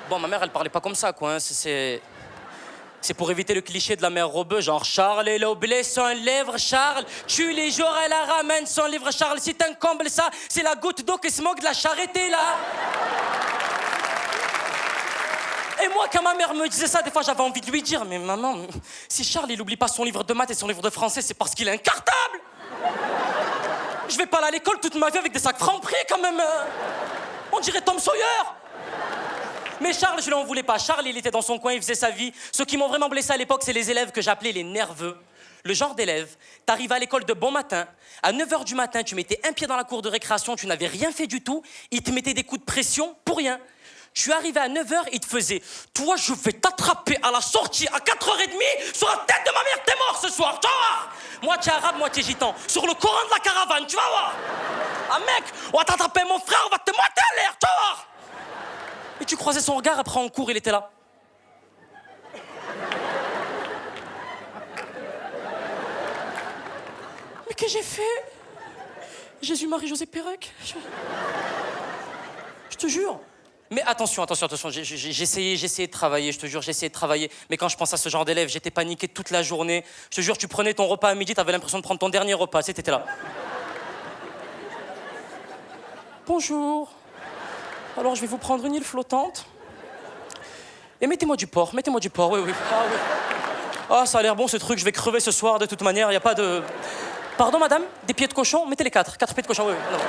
Bon, ma mère, elle parlait pas comme ça, quoi. Hein. C'est pour éviter le cliché de la mère Robeux, genre Charles, il a oublié son livre, Charles, tue les jours, elle la ramène son livre, Charles, c'est un comble, ça, c'est la goutte d'eau qui se moque de la charité, là. Et moi, quand ma mère me disait ça, des fois, j'avais envie de lui dire « Mais maman, si Charles, il oublie pas son livre de maths et son livre de français, c'est parce qu'il est incartable. Je vais pas aller à l'école toute ma vie avec des sacs Franprix, quand même. On dirait Tom Sawyer. » Mais Charles, je lui en voulais pas. Charles, il était dans son coin, il faisait sa vie. Ceux qui m'ont vraiment blessé à l'époque, c'est les élèves que j'appelais les nerveux. Le genre d'élève, t'arrives à l'école de bon matin, à 9h du matin, tu mettais un pied dans la cour de récréation, tu n'avais rien fait du tout, ils te mettaient des coups de pression pour rien. Tu arrivais à 9h, il te faisait « Toi, je vais t'attraper à la sortie à 4h30 sur la tête de ma mère, t'es mort ce soir, tu vas voir !» Moitié arabe, moitié gitan. Sur le Coran de la caravane, tu vas voir. Ah mec, on va t'attraper mon frère, on va te moiter à l'air, tu vas voir. Et tu croisais son regard, après en cours, il était là. Mais qu'est-ce que j'ai fait? Jésus, Marie, José, Pérec. Je te jure. Mais attention, j'ai essayé de travailler, je te jure, j'ai essayé de travailler. Mais quand je pense à ce genre d'élève, j'étais paniqué toute la journée. Je te jure, tu prenais ton repas à midi, t'avais l'impression de prendre ton dernier repas, t'étais là. Bonjour. Alors, je vais vous prendre une île flottante. Et mettez-moi du porc, oui, oui. Ah, oui. Ah, ça a l'air bon ce truc, je vais crever ce soir de toute manière, il n'y a pas de... Pardon, madame, des pieds de cochon? Mettez les 4 pieds de cochon, oui, oui. Non.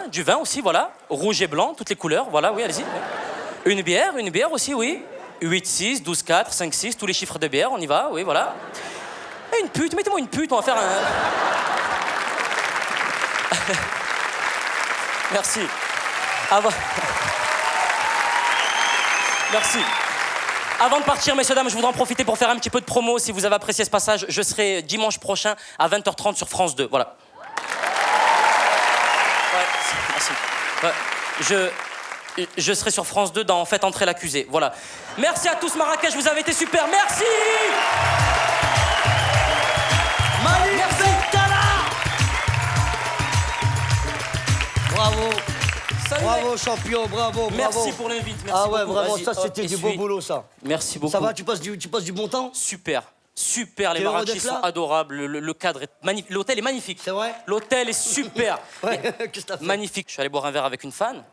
Du vin aussi, voilà. Rouge et blanc, toutes les couleurs, voilà, oui, allez-y. Une bière aussi, oui. 8, 6, 12, 4, 5, 6, tous les chiffres de bière, on y va, oui, voilà. Et une pute, mettez-moi une pute, on va faire un... Merci. Merci. Avant de partir, messieurs, dames, je voudrais en profiter pour faire un petit peu de promo. Si vous avez apprécié ce passage, je serai dimanche prochain à 20h30 sur France 2. Voilà. Ouais, merci. Ouais, je serai sur France 2 dans Faites entrer l'accusé. Voilà. Merci à tous, Marrakech, vous avez été super. Merci. Malik Bentala. Bravo. Salut, Bravo, mec. champion, bravo. Merci pour l'invite. Merci Ah ouais, beaucoup. vraiment, Vas-y, ça, hop, c'était du beau essuie. boulot, ça. Merci beaucoup. Ça va, tu passes du bon temps? Super. Super, les T'es heureux marachis d'être sont là adorables, le cadre est magnifique, l'hôtel est magnifique. C'est vrai? L'hôtel est super. Ouais, qu'est-ce que t'as fait? Magnifique. Je suis allé boire un verre avec une fan.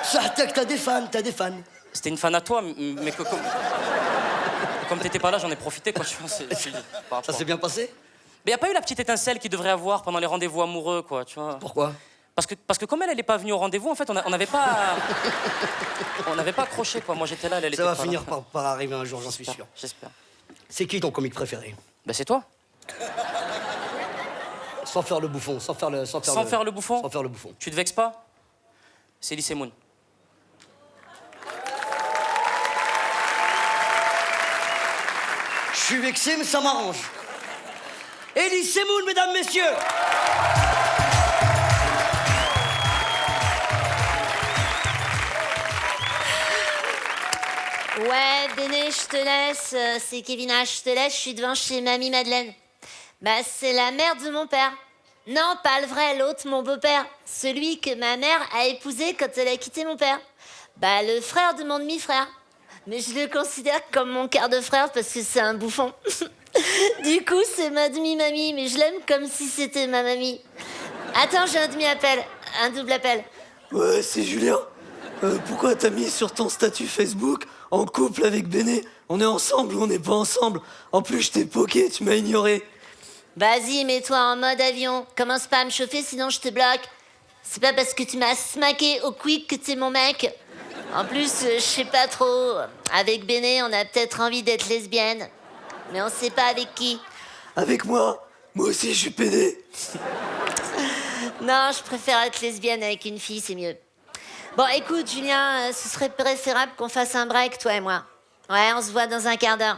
Sartek, t'as des fans. C'était une fan à toi, mais comme t'étais pas là, j'en ai profité, quoi. Tu vois, par Ça rapport. s'est bien passé? Mais y a pas eu la petite étincelle qu'il devrait avoir pendant les rendez-vous amoureux, quoi, tu vois. Pourquoi? Parce que comme elle est pas venue au rendez-vous, en fait, on n'avait pas... on n'avait pas accroché, quoi. Moi, j'étais là, elle était Ça va pas finir là. par arriver un jour, j'en suis sûr. J'espère. C'est qui ton comique préféré? Ben, c'est toi. Sans faire le bouffon, sans faire le bouffon. Sans faire le bouffon. Tu te vexes pas? C'est Elise Moon. Je suis vexé, mais ça m'arrange. Elie Semoun, mesdames, messieurs. Ouais, Béné, je te laisse. C'est Kevin H, je te laisse. Je suis devant chez Mamie Madeleine. Bah, c'est la mère de mon père. Non, pas le vrai, l'autre, mon beau-père. Celui que ma mère a épousé quand elle a quitté mon père. Bah, le frère de mon demi-frère. Mais je le considère comme mon quart de frère parce que c'est un bouffon. Du coup, c'est ma demi-mamie, mais je l'aime comme si c'était ma mamie. Attends, j'ai un demi-appel, un double appel. Ouais, c'est Julien. Pourquoi t'as mis sur ton statut Facebook en couple avec Béné? On est ensemble ou on n'est pas ensemble? En plus, je t'ai poké, tu m'as ignoré. Vas-y, mets-toi en mode avion. Commence pas à me chauffer, sinon je te bloque. C'est pas parce que tu m'as smacké au quick que t'es mon mec. En plus, je sais pas trop. Avec Béné, on a peut-être envie d'être lesbienne. Mais on sait pas avec qui. Avec moi? Moi aussi, je suis pédé. Non, je préfère être lesbienne avec une fille, c'est mieux. Bon, écoute, Julien, ce serait préférable qu'on fasse un break, toi et moi. Ouais, on se voit dans un quart d'heure.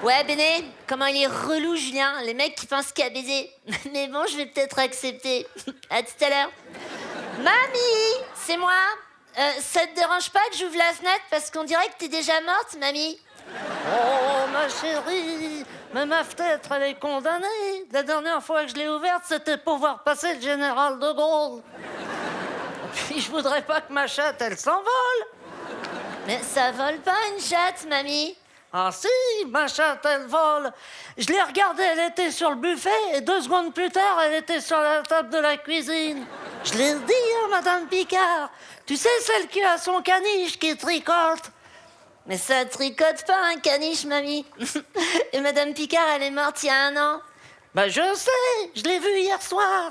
Ouais, Béné, comment il est relou, Julien. Les mecs qui pensent qu'à baiser. Mais bon, je vais peut-être accepter. À tout à l'heure. Mamie, c'est moi. Ça te dérange pas que j'ouvre la fenêtre parce qu'on dirait que t'es déjà morte, mamie? Oh, ma chérie, mais ma fenêtre, elle est condamnée. La dernière fois que je l'ai ouverte, c'était pour voir passer le général de Gaulle. Puis je voudrais pas que ma chatte, elle s'envole. Mais ça vole pas une chatte, mamie. Ah si, ma chatte, elle vole. Je l'ai regardée, elle était sur le buffet, et 2 secondes plus tard, elle était sur la table de la cuisine. Je l'ai dit, hein, Madame Picard. Tu sais, celle qui a son caniche qui tricote. Mais ça tricote pas un caniche, mamie. Et Madame Picard, elle est morte il y a 1 an. Ben je sais, je l'ai vue hier soir.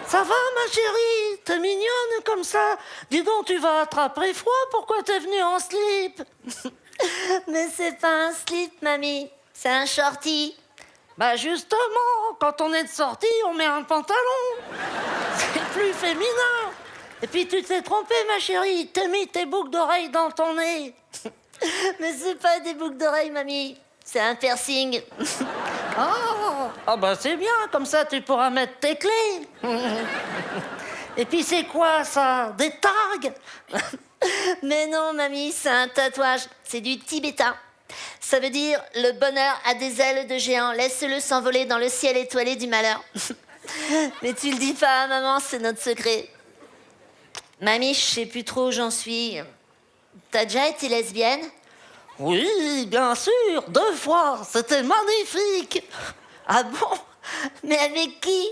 Ça va, ma chérie? T'es mignonne comme ça. Dis donc, tu vas attraper froid. Pourquoi t'es venue en slip? Mais c'est pas un slip, mamie. C'est un shorty. Bah justement, quand on est de sortie, on met un pantalon. C'est plus féminin. Et puis tu t'es trompée, ma chérie. T'as mis tes boucles d'oreilles dans ton nez. Mais c'est pas des boucles d'oreilles, mamie. C'est un piercing. Ah bah c'est bien, comme ça tu pourras mettre tes clés. Et puis c'est quoi ça? Des tags? Mais non, mamie, c'est un tatouage. C'est du tibétain. Ça veut dire le bonheur a des ailes de géant. Laisse-le s'envoler dans le ciel étoilé du malheur. Mais tu le dis pas à maman, c'est notre secret. Mamie, je sais plus trop où j'en suis. T'as déjà été lesbienne? Oui, bien sûr, 2 fois. C'était magnifique. Ah bon? Mais avec qui?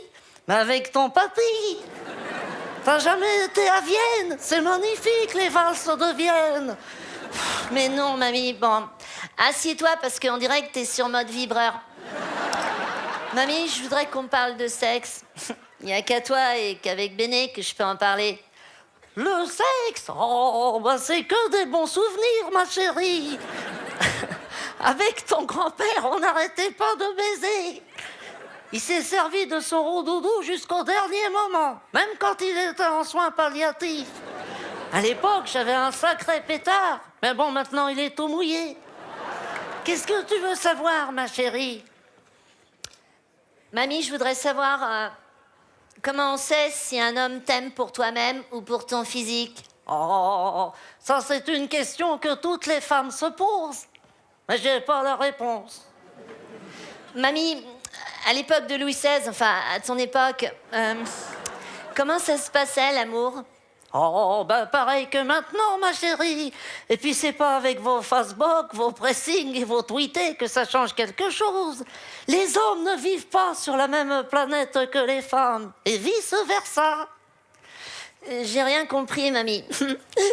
Mais avec ton papy. T'as jamais été à Vienne? C'est magnifique, les valses de Vienne. Mais non, mamie, bon. Assieds-toi parce qu'on dirait que t'es sur mode vibreur. Mamie, je voudrais qu'on parle de sexe. Il n'y a qu'à toi et qu'avec Béné que je peux en parler. Le sexe? Oh, bah c'est que des bons souvenirs, ma chérie. Avec ton grand-père, on n'arrêtait pas de baiser. Il s'est servi de son roux-doudou jusqu'au dernier moment, même quand il était en soins palliatifs. À l'époque, j'avais un sacré pétard, mais bon, maintenant il est tout mouillé. Qu'est-ce que tu veux savoir, ma chérie? Mamie, je voudrais savoir comment on sait si un homme t'aime pour toi-même ou pour ton physique. Oh, ça c'est une question que toutes les femmes se posent. Mais j'ai pas la réponse. Mamie, à l'époque de Louis XVI, enfin à ton époque, comment ça se passait l'amour? Oh, ben pareil que maintenant, ma chérie. Et puis c'est pas avec vos Facebook, vos pressings et vos tweetés que ça change quelque chose. Les hommes ne vivent pas sur la même planète que les femmes, et vice-versa. J'ai rien compris, mamie.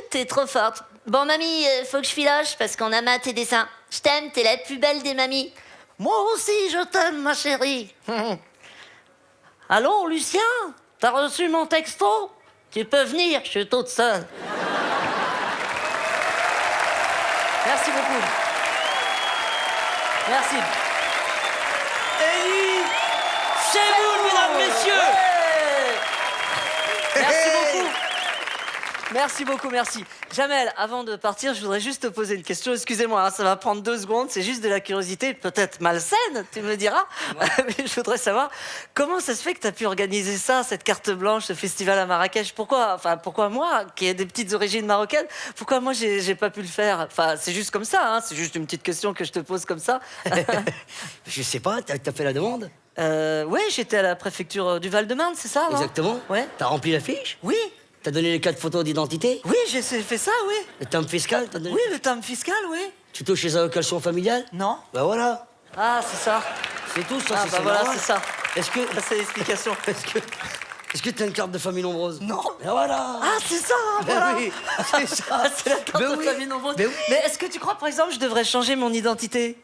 T'es trop forte. Bon, mamie, faut que je filoche parce qu'on a tes dessins. Je t'aime, t'es la plus belle des mamies. Moi aussi, je t'aime, ma chérie. Allô, Lucien? T'as reçu mon texto? Tu peux venir, je suis toute seule. Merci beaucoup. Merci. Elie Semoun, mesdames, messieurs. Merci beaucoup. Merci beaucoup, merci. Jamel, avant de partir, je voudrais juste te poser une question. Excusez-moi, hein, ça va prendre 2 secondes. C'est juste de la curiosité, peut-être malsaine, tu me diras. Mais je voudrais savoir comment ça se fait que tu as pu organiser ça, cette carte blanche, ce festival à Marrakech. Pourquoi moi, qui ai des petites origines marocaines, pourquoi moi j'ai pas pu le faire? Enfin, c'est juste comme ça, hein, c'est juste une petite question que je te pose comme ça. Je sais pas, t'as fait la demande? Ouais, j'étais à la préfecture du Val-de-Marne, c'est ça, non? Exactement. Ouais. T'as rempli la fiche? Oui. T'as donné les 4 photos d'identité? Oui, j'ai fait ça, oui. Le timbre fiscal, t'as donné? Oui, le timbre fiscal, oui. Tu touches les allocations familiales? Non. Bah voilà. Ah, c'est ça. C'est tout, ça, Ah, c'est bah voilà, normal. c'est ça. Est-ce que... Ça, c'est l'explication. Est-ce que t'as une carte de famille nombreuse? Non. Ben voilà. Ah, c'est ça, Ben voilà. oui, c'est ça. Ah, c'est la carte Ben de oui. famille nombreuse. Ben oui. Mais est-ce que tu crois, par exemple, je devrais changer mon identité?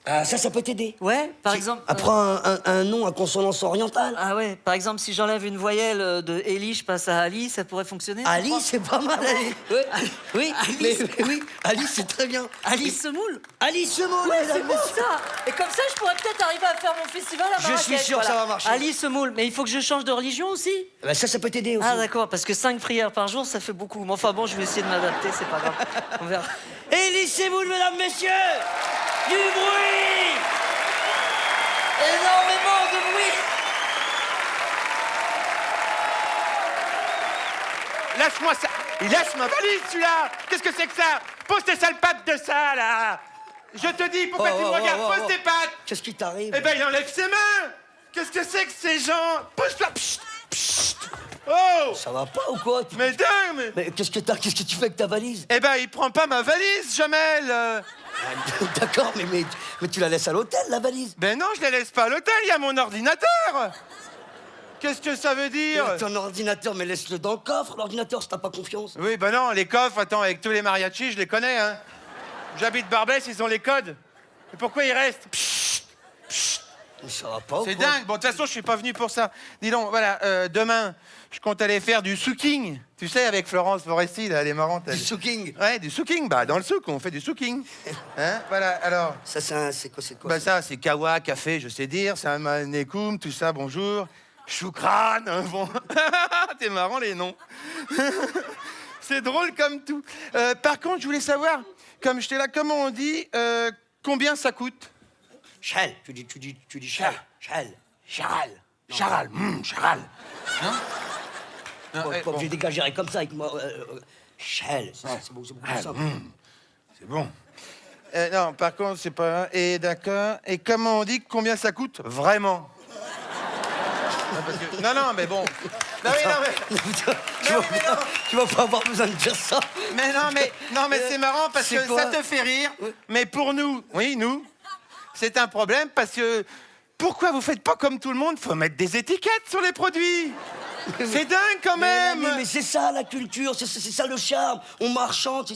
Ah, ça peut t'aider. Ouais, par exemple. Apprends un nom à consonance orientale. Ah ouais, par exemple, si j'enlève une voyelle de Eli, je passe à Ali, ça pourrait fonctionner? tu Ali, crois? c'est pas mal, Ali. Oui, oui, Ali, mais, c'est- oui, Ali, c'est très bien. Ali Semoul. Ali Semoul, Ouais, c'est mesdames, bon messieurs. ça. Et comme ça, je pourrais peut-être arriver à faire mon festival à Je Marrakech. suis sûr que ça va marcher. Ali Semoul, mais il faut que je change de religion aussi? Ben, ça peut t'aider aussi. Ah d'accord, parce que 5 prières par jour, ça fait beaucoup. Mais enfin bon, je vais essayer de m'adapter, c'est pas grave. On verra. Elie Semoul, mesdames, messieurs. Du bruit. Énormément de bruit. Lâche-moi ça. Il lâche ma valise, celui-là. Qu'est-ce que c'est que ça? Pose tes sales pattes de ça, là. Je te dis, pourquoi tu me regardes? Pose tes pattes. Qu'est-ce qui t'arrive? Eh ben, il enlève ses mains. Qu'est-ce que c'est que ces gens? Pose-toi. Psst, psst. Oh. Ça va pas ou quoi? Mais dingue. Mais qu'est-ce que tu fais avec ta valise? Eh ben, il prend pas ma valise, Jamel. D'accord, mais tu la laisses à l'hôtel, la valise. Ben non, je la laisse pas à l'hôtel, il y a mon ordinateur. Qu'est-ce que ça veut dire? Ton ordinateur, mais laisse-le dans le coffre, l'ordinateur, si t'as pas confiance. Oui, ben non, les coffres, attends, avec tous les mariachis, je les connais, hein. J'habite Barbès, ils ont les codes. Et pourquoi ils restent? Psst, psst. Mais ça va pas ou C'est quoi? dingue. Bon, de toute façon, je suis pas venu pour ça. Dis donc, voilà, demain, je compte aller faire du souking. Tu sais, avec Florence Foresti, là, elle est marrante. Du elle. souking. Ouais, du souking. Bah, dans le souk, on fait du souking. Hein, voilà, alors. Ça, c'est quoi? Bah, ça, c'est kawa, café, je sais dire. C'est un manekoum, tout ça, bonjour. Choukran, hein, bon. T'es marrant, les noms. C'est drôle comme tout. Par contre, je voulais savoir, comme j'étais là, comment on dit, combien ça coûte? Chal, tu dis chal. Chal. Charal. Charal. Charal. Hein? Pas obligé d'exagérer comme ça avec moi. Chal, c'est beaucoup plus simple. C'est bon. Non, par contre, c'est pas... Et d'accord. Et comment on dit combien ça coûte vraiment? Non, mais bon. Non, oui, non, mais... Tu vas pas avoir besoin de dire ça. Mais non, mais c'est marrant parce C'est que quoi? ça te fait rire. Mais pour nous, oui, nous, c'est un problème parce que... Pourquoi vous faites pas comme tout le monde? Faut mettre des étiquettes sur les produits. C'est dingue quand même. Mais c'est ça la culture, c'est ça le charme. On marchande,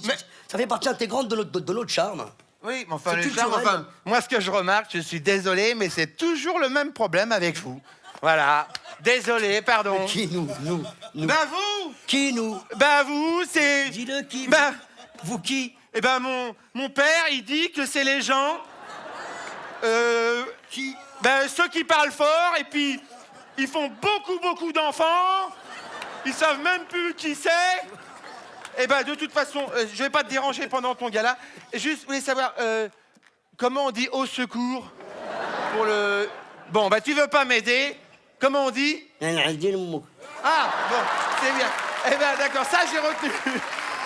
ça fait partie intégrante de notre charme. Oui, mais enfin, C'est le charme, culturel. enfin, moi, ce que je remarque, je suis désolé, mais c'est toujours le même problème avec vous. Voilà. Désolé, pardon. Qui nous Ben vous Qui nous Ben vous, c'est... Dis-le qui Ben, Vous qui eh ben, mon père, il dit que c'est les gens... Qui Ben, ceux qui parlent fort, et puis, ils font beaucoup d'enfants. Ils savent même plus qui c'est. Eh ben, de toute façon, je vais pas te déranger pendant ton gala. Juste, je voulais savoir, comment on dit au secours pour le... Bon, bah, tu veux pas m'aider? Comment on dit? Dis le mot. Ah, bon, c'est bien. Eh ben, d'accord, ça, j'ai retenu.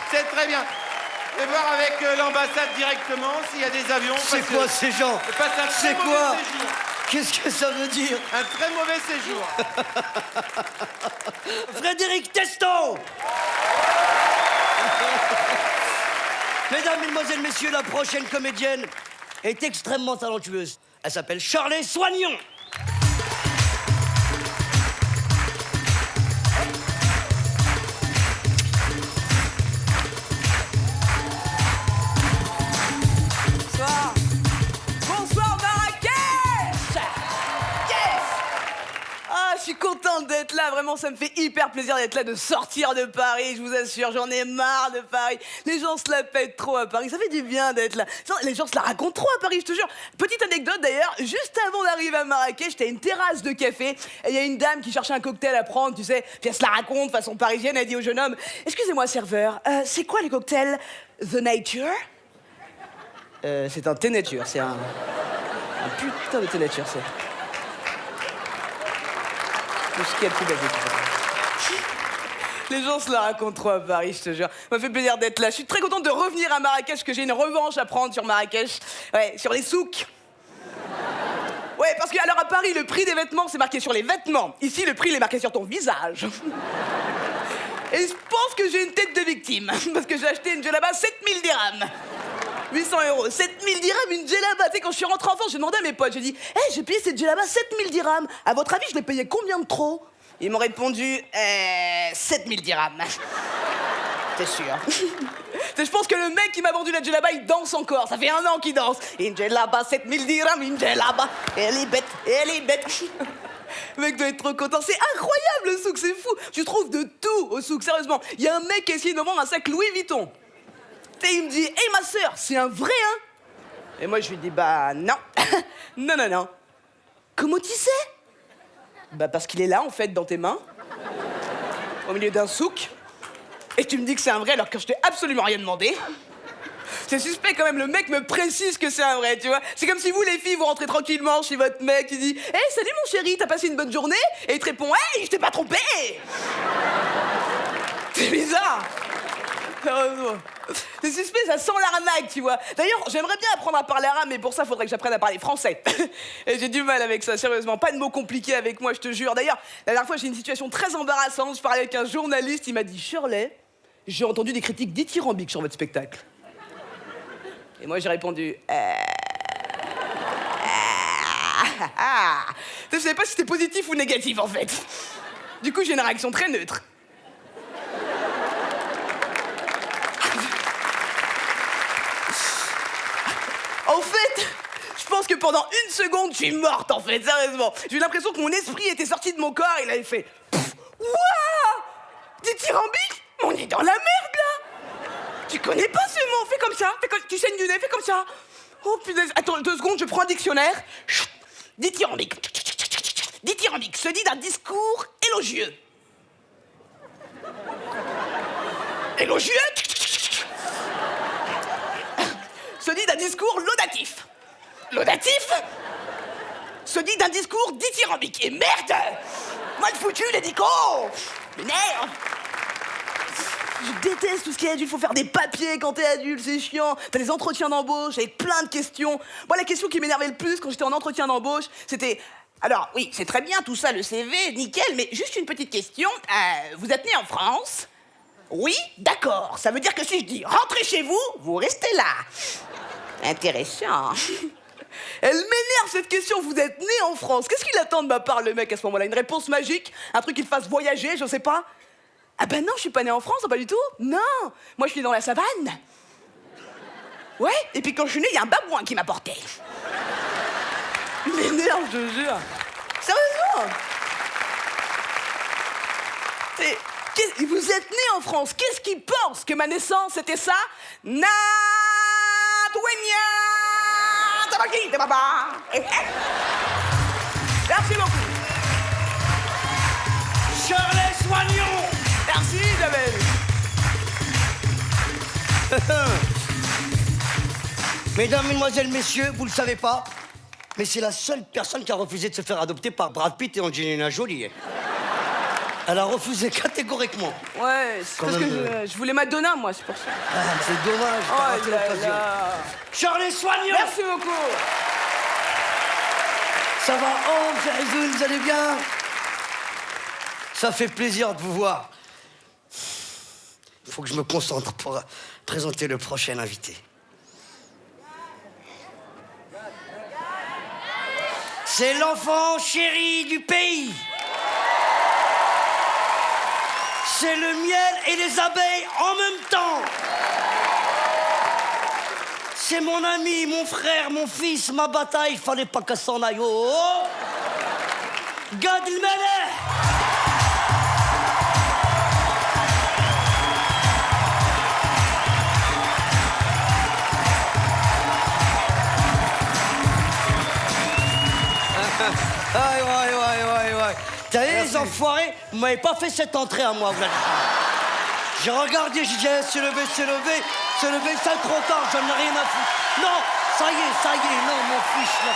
C'est très bien. Je vais voir avec l'ambassade directement s'il y a des avions. C'est parce quoi que ces gens je passe un très C'est mauvais quoi séjour. Qu'est-ce que ça veut dire Un très mauvais séjour. Frédéric Teston Mesdames, Mesdemoiselles, Messieurs, la prochaine comédienne est extrêmement talentueuse. Elle s'appelle Shirley Soignon. Bonsoir. Bonsoir Marrakech. Yes. Ah, je suis contente d'être là. Vraiment, ça me fait hyper plaisir d'être là, de sortir de Paris. Je vous assure, j'en ai marre de Paris. Les gens se la pètent trop à Paris. Ça fait du bien d'être là. Les gens se la racontent trop à Paris, je te jure. Petite anecdote d'ailleurs, juste avant d'arriver à Marrakech, j'étais à une terrasse de café et il y a une dame qui cherchait un cocktail à prendre, tu sais. Puis elle se la raconte façon parisienne. Elle dit au jeune homme: excusez-moi, serveur, c'est quoi les cocktails The Nature? C'est un thé nature, c'est un putain de thé nature, c'est tout ce qu'il y a de plus basique. Les gens se la racontent trop à Paris, je te jure. Ça m'a fait plaisir d'être là. Je suis très contente de revenir à Marrakech, que j'ai une revanche à prendre sur Marrakech. Ouais, sur les souks. Ouais, parce que alors à Paris, le prix des vêtements, c'est marqué sur les vêtements. Ici, le prix, il est marqué sur ton visage. Et je pense que j'ai une tête de victime, parce que j'ai acheté une djellaba 7000 dirhams. 800 €, 7000 dirhams, une djellaba. Tu sais, quand je suis rentrée en France, j'ai demandé à mes potes, j'ai dit: hey, j'ai payé cette djellaba 7000 dirhams. À votre avis, je l'ai payé combien de trop? Ils m'ont répondu 7000 dirhams. T'es sûr? Je pense que le mec qui m'a vendu la djellaba, il danse encore. Ça fait 1 an qu'il danse. Une djellaba, 7000 dirhams, une djellaba. Elle est bête, elle est bête. Le mec doit être trop content. C'est incroyable le souk, c'est fou. Tu trouves de tout au souk, sérieusement. Il y a un mec qui a essayé de me vendre un sac Louis Vuitton. Et il me dit: hey ma sœur, c'est un vrai, hein? Et moi je lui dis: bah non. Non. Comment tu sais? Bah parce qu'il est là en fait dans tes mains, au milieu d'un souk. Et tu me dis que c'est un vrai alors que je t'ai absolument rien demandé. C'est suspect quand même, le mec me précise que c'est un vrai, tu vois. C'est comme si vous les filles, vous rentrez tranquillement chez votre mec, il dit: hey salut mon chéri, t'as passé une bonne journée? Et il te répond: hey, je t'ai pas trompé. C'est bizarre. C'est suspect, ça sent l'arnaque, tu vois. D'ailleurs, j'aimerais bien apprendre à parler arabe, mais pour ça, faudrait que j'apprenne à parler français. Et j'ai du mal avec ça, sérieusement. Pas de mots compliqués avec moi, je te jure. D'ailleurs, la dernière fois, j'ai une situation très embarrassante. Je parlais avec un journaliste, il m'a dit: Shirley, j'ai entendu des critiques dithyrambiques sur votre spectacle. Et moi, j'ai répondu: Je savais pas si c'était positif ou négatif, en fait. Du coup, j'ai une réaction très neutre. En fait, je pense que pendant 1 seconde, je suis morte, en fait, sérieusement. J'ai eu l'impression que mon esprit était sorti de mon corps et il avait fait: Wouah! Dithyrambique? On est dans la merde, là! Tu connais pas ce mot? Fais comme ça. Tu saignes du nez, fais comme ça. Oh, punaise. Attends, 2 secondes, je prends un dictionnaire. Chut. Dithyrambique. Dithyrambique se dit d'un discours élogieux. Élogieux? Se dit d'un discours laudatif. Laudatif se dit d'un discours dithyrambique. Et merde! Mal foutu, les dicos! Merde! Je déteste tout ce qui est adulte. Faut faire des papiers quand t'es adulte, c'est chiant. T'as des entretiens d'embauche avec plein de questions. Moi, la question qui m'énervait le plus quand j'étais en entretien d'embauche, c'était: alors, oui, c'est très bien tout ça, le CV, nickel, mais juste une petite question. Vous êtes né en France? Oui, d'accord. Ça veut dire que si je dis rentrez chez vous, vous restez là. Intéressant. Elle m'énerve cette question, vous êtes né en France. Qu'est-ce qu'il attend de ma part, le mec, à ce moment-là? Une réponse magique? Un truc qui le fasse voyager, je sais pas? Ah ben non, je suis pas né en France, pas du tout. Non, moi je suis né dans la savane. Ouais, et puis quand je suis né, il y a un babouin qui m'a porté. Il m'énerve, je te jure. Sérieusement. Vous êtes né en France, qu'est-ce qu'il pense? Que ma naissance, c'était ça? Merci beaucoup. Shirley Soignon. Merci, Isabelle. Mesdames, mesdemoiselles, messieurs, vous le savez pas, mais c'est la seule personne qui a refusé de se faire adopter par Brad Pitt et Angelina Jolie. Elle a refusé catégoriquement. Ouais, c'est Quand parce que même, je voulais Madonna, moi, c'est pour ça. Ah, c'est dommage, t'as raté Oh là l'occasion. là. Shirley Soignon. Merci beaucoup. Ça va, Ange, vous allez bien? Ça fait plaisir de vous voir. Il faut que je me concentre pour présenter le prochain invité. C'est l'enfant chéri du pays. C'est le miel et les abeilles en même temps. C'est mon ami, mon frère, mon fils, ma bataille. Fallait pas qu'elle s'en aille. Oh, oh. Gad Elmaleh. Ouais. T'as vu, les enfoirés, vous m'avez pas fait cette entrée à moi, Vladimir. J'ai regardé, j'ai dit, c'est levé, c'est trop tard, j'en ai rien à foutre. Non, ça y est, non, mon fils, non.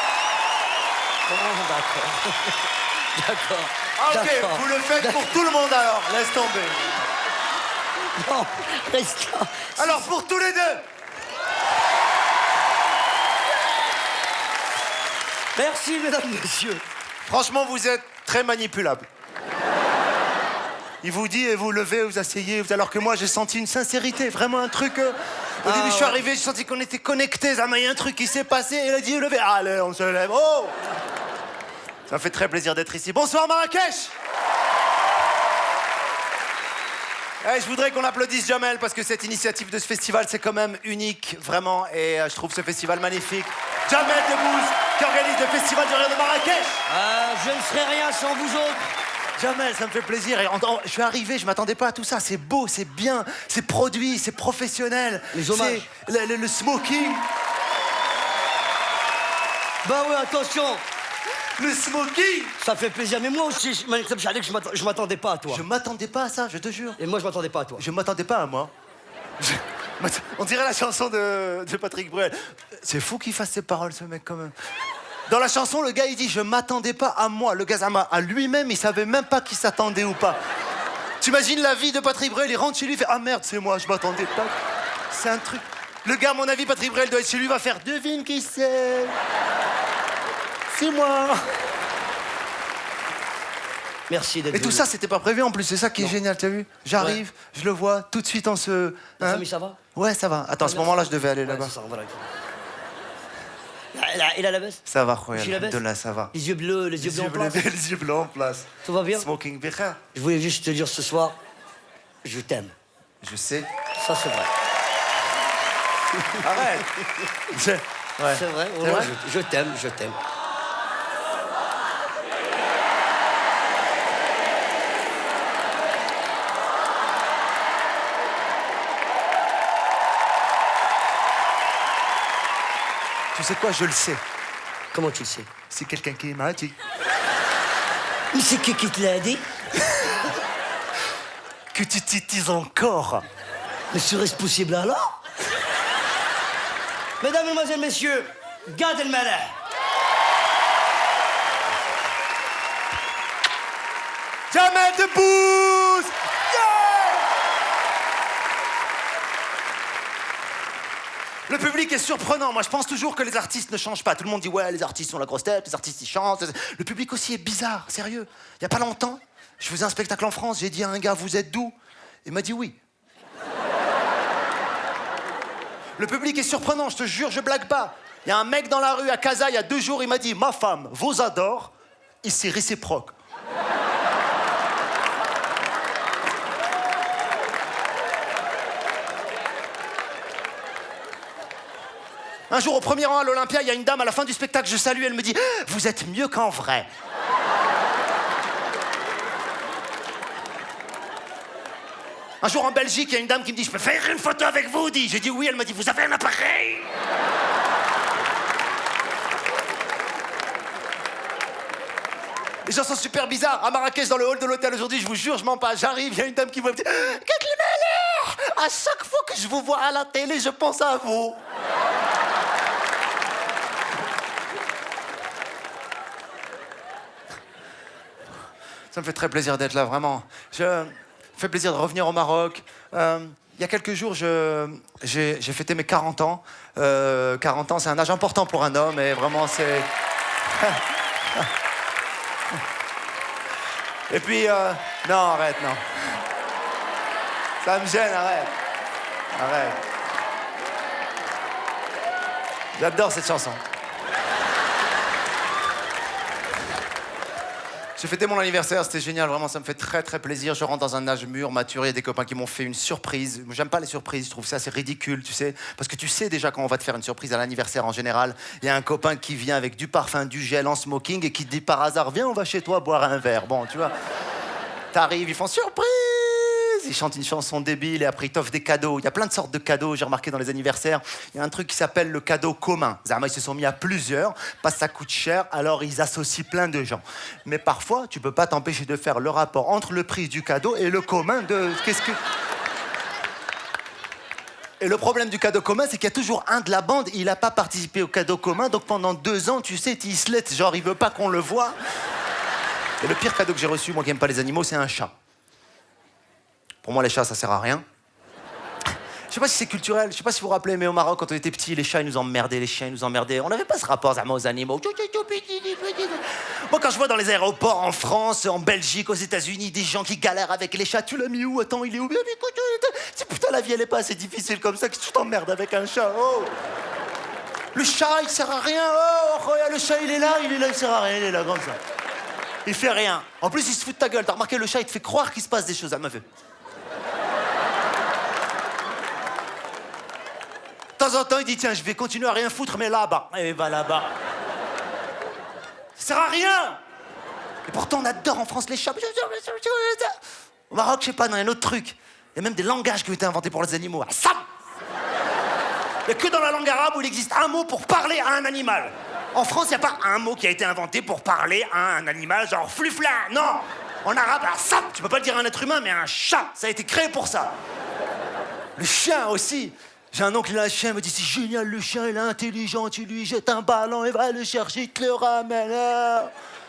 Oh, d'accord. Ah, ok, D'accord. vous le faites pour tout le monde alors, laisse tomber. Non, reste là. Alors pour tous les deux. Merci, mesdames, messieurs. Franchement, vous êtes très manipulable. Il vous dit et vous levez, vous asseyez, alors que moi j'ai senti une sincérité, vraiment un truc. Au début, je suis arrivé, j'ai senti qu'on était connectés, ça m'a y a un truc qui s'est passé, et il a dit levez. Allez, on se lève. Oh, ça me fait très plaisir d'être ici. Bonsoir Marrakech. Je voudrais qu'on applaudisse Jamel parce que cette initiative de ce festival, c'est quand même unique, vraiment, et je trouve ce festival magnifique. Jamel Debbouze qui organise le festival du rire de Marrakech. Je ne serais rien sans vous autres. Jamel, ça me fait plaisir. Et je suis arrivé, je m'attendais pas à tout ça. C'est beau, c'est bien, c'est produit, c'est professionnel. Les hommages. C'est le smoking. Bah oui, attention. Le smoking. Ça fait plaisir, mais moi aussi, je m'attendais pas à toi. Je m'attendais pas à ça, je te jure. Et moi, je m'attendais pas à toi. Je m'attendais pas à moi. On dirait la chanson de Patrick Bruel. C'est fou qu'il fasse ces paroles, ce mec, quand même. Dans la chanson, le gars, il dit « Je m'attendais pas à moi ». Le gars, à lui-même, il savait même pas qu'il s'attendait ou pas. T'imagines la vie de Patrick Bruel, il rentre chez lui, il fait « Ah merde, c'est moi, je m'attendais pas ». C'est un truc... Le gars, à mon avis, Patrick Bruel doit être chez lui, va faire « Devine qui c'est ». C'est moi. Merci d'être Et tout venu. ça, c'était pas prévu en plus, c'est ça qui est génial, t'as vu? J'arrive, je le vois, tout de suite on se... La famille, ça va? Ouais, ça va. Attends, à ce moment-là, je devais aller là-bas. Ouais, c'est ça, voilà. Il a la baisse? Ça va, Royal. J'ai la baisse. De là, ça va. Les yeux bleus, les yeux blancs en place. Les yeux blancs en place. Tout va bien? Smoking Becher. Je voulais juste te dire ce soir, je t'aime. Je sais. Ça, c'est vrai. Arrête. Ouais. C'est vrai, C'est ouais, vrai je t'aime, je t'aime. Tu sais quoi, je le sais. Comment tu le sais? C'est quelqu'un qui m'a dit. Mais c'est qui te l'a dit? Que tu t'utilises encore. Mais serait-ce possible alors? Mesdames, mesdemoiselles, messieurs, Gad Elmaleh. Jamel Debbouze. Le public est surprenant. Moi, je pense toujours que les artistes ne changent pas. Tout le monde dit, ouais, les artistes sont la grosse tête, les artistes, ils chantent. Le public aussi est bizarre, sérieux. Il y a pas longtemps, je faisais un spectacle en France, j'ai dit à un gars, vous êtes d'où? Il m'a dit oui. Le public est surprenant, je te jure, je blague pas. Il y a un mec dans la rue à Casa, il y a 2 jours, il m'a dit « Ma femme vous adore, et c'est réciproque. » Un jour, au premier rang à l'Olympia, il y a une dame, à la fin du spectacle, je salue, elle me dit « Vous êtes mieux qu'en vrai. » Un jour, en Belgique, il y a une dame qui me dit « Je peux faire une photo avec vous, dit. » J'ai dit « Oui », elle m'a dit « Vous avez un appareil ?» Les gens sont super bizarres. À Marrakech, dans le hall de l'hôtel aujourd'hui, je vous jure, je mens pas. J'arrive, il y a une dame qui me dit « À chaque fois que je vous vois à la télé, je pense à vous. » Ça me fait très plaisir d'être là, vraiment. Ça me fait plaisir de revenir au Maroc. Il y a quelques jours, j'ai fêté mes 40 ans. 40 ans, c'est un âge important pour un homme, et vraiment, c'est... Et puis, non, arrête, non. Ça me gêne, arrête. Arrête. J'adore cette chanson. J'ai fêté mon anniversaire, c'était génial, vraiment, ça me fait très très plaisir. Je rentre dans un âge mûr, mature, il y a des copains qui m'ont fait une surprise. J'aime pas les surprises, je trouve ça assez ridicule, tu sais. Parce que tu sais déjà quand on va te faire une surprise à l'anniversaire en général, il y a un copain qui vient avec du parfum, du gel en smoking et qui te dit par hasard, viens, on va chez toi boire un verre. Bon, tu vois, t'arrives, ils font surprise. Ils chantent une chanson débile et après ils t'offrent des cadeaux. Il y a plein de sortes de cadeaux, j'ai remarqué dans les anniversaires. Il y a un truc qui s'appelle le cadeau commun. Zama, ils se sont mis à plusieurs, parce que ça coûte cher, alors ils associent plein de gens. Mais parfois, tu peux pas t'empêcher de faire le rapport entre le prix du cadeau et le commun de... Et le problème du cadeau commun, c'est qu'il y a toujours un de la bande, il a pas participé au cadeau commun, donc pendant 2 ans, tu sais, il se lette, genre il veut pas qu'on le voie. Et le pire cadeau que j'ai reçu, moi qui aime pas les animaux, c'est un chat. Pour moi, les chats, ça sert à rien. Je sais pas si c'est culturel, je sais pas si vous vous rappelez, mais au Maroc, quand on était petits, les chats, ils nous emmerdaient, les chiens, ils nous emmerdaient. On n'avait pas ce rapport aux animaux. Moi, quand je vois dans les aéroports, en France, en Belgique, aux États-Unis, des gens qui galèrent avec les chats, tu l'as mis où? Attends, il est où? Putain, la vie, elle est pas assez difficile comme ça que tu t'emmerdes avec un chat. Oh. Le chat, il sert à rien. Oh, le chat, il est là, il sert à rien, il est là, comme ça. Il fait rien. En plus, il se fout de ta gueule. T'as remarqué, le chat, il te fait croire qu'il se passe des choses. Elle m'a fait. De temps en temps, il dit, tiens, je vais continuer à rien foutre, mais là-bas. Et il va là-bas. Ça sert à rien. Et pourtant, on adore en France les chats. Au Maroc, je sais pas, non, il y a un autre truc. Il y a même des langages qui ont été inventés pour les animaux. Assam. Il n'y a que dans la langue arabe où il existe un mot pour parler à un animal. En France, il n'y a pas un mot qui a été inventé pour parler à un animal, genre flufla. Non. En arabe, assam. Tu peux pas le dire à un être humain, mais à un chat. Ça a été créé pour ça. Le chien aussi. J'ai un oncle, il a un chien, il me dit, c'est génial, le chien, il est intelligent, tu lui jettes un ballon, il va le chercher, il te le ramène.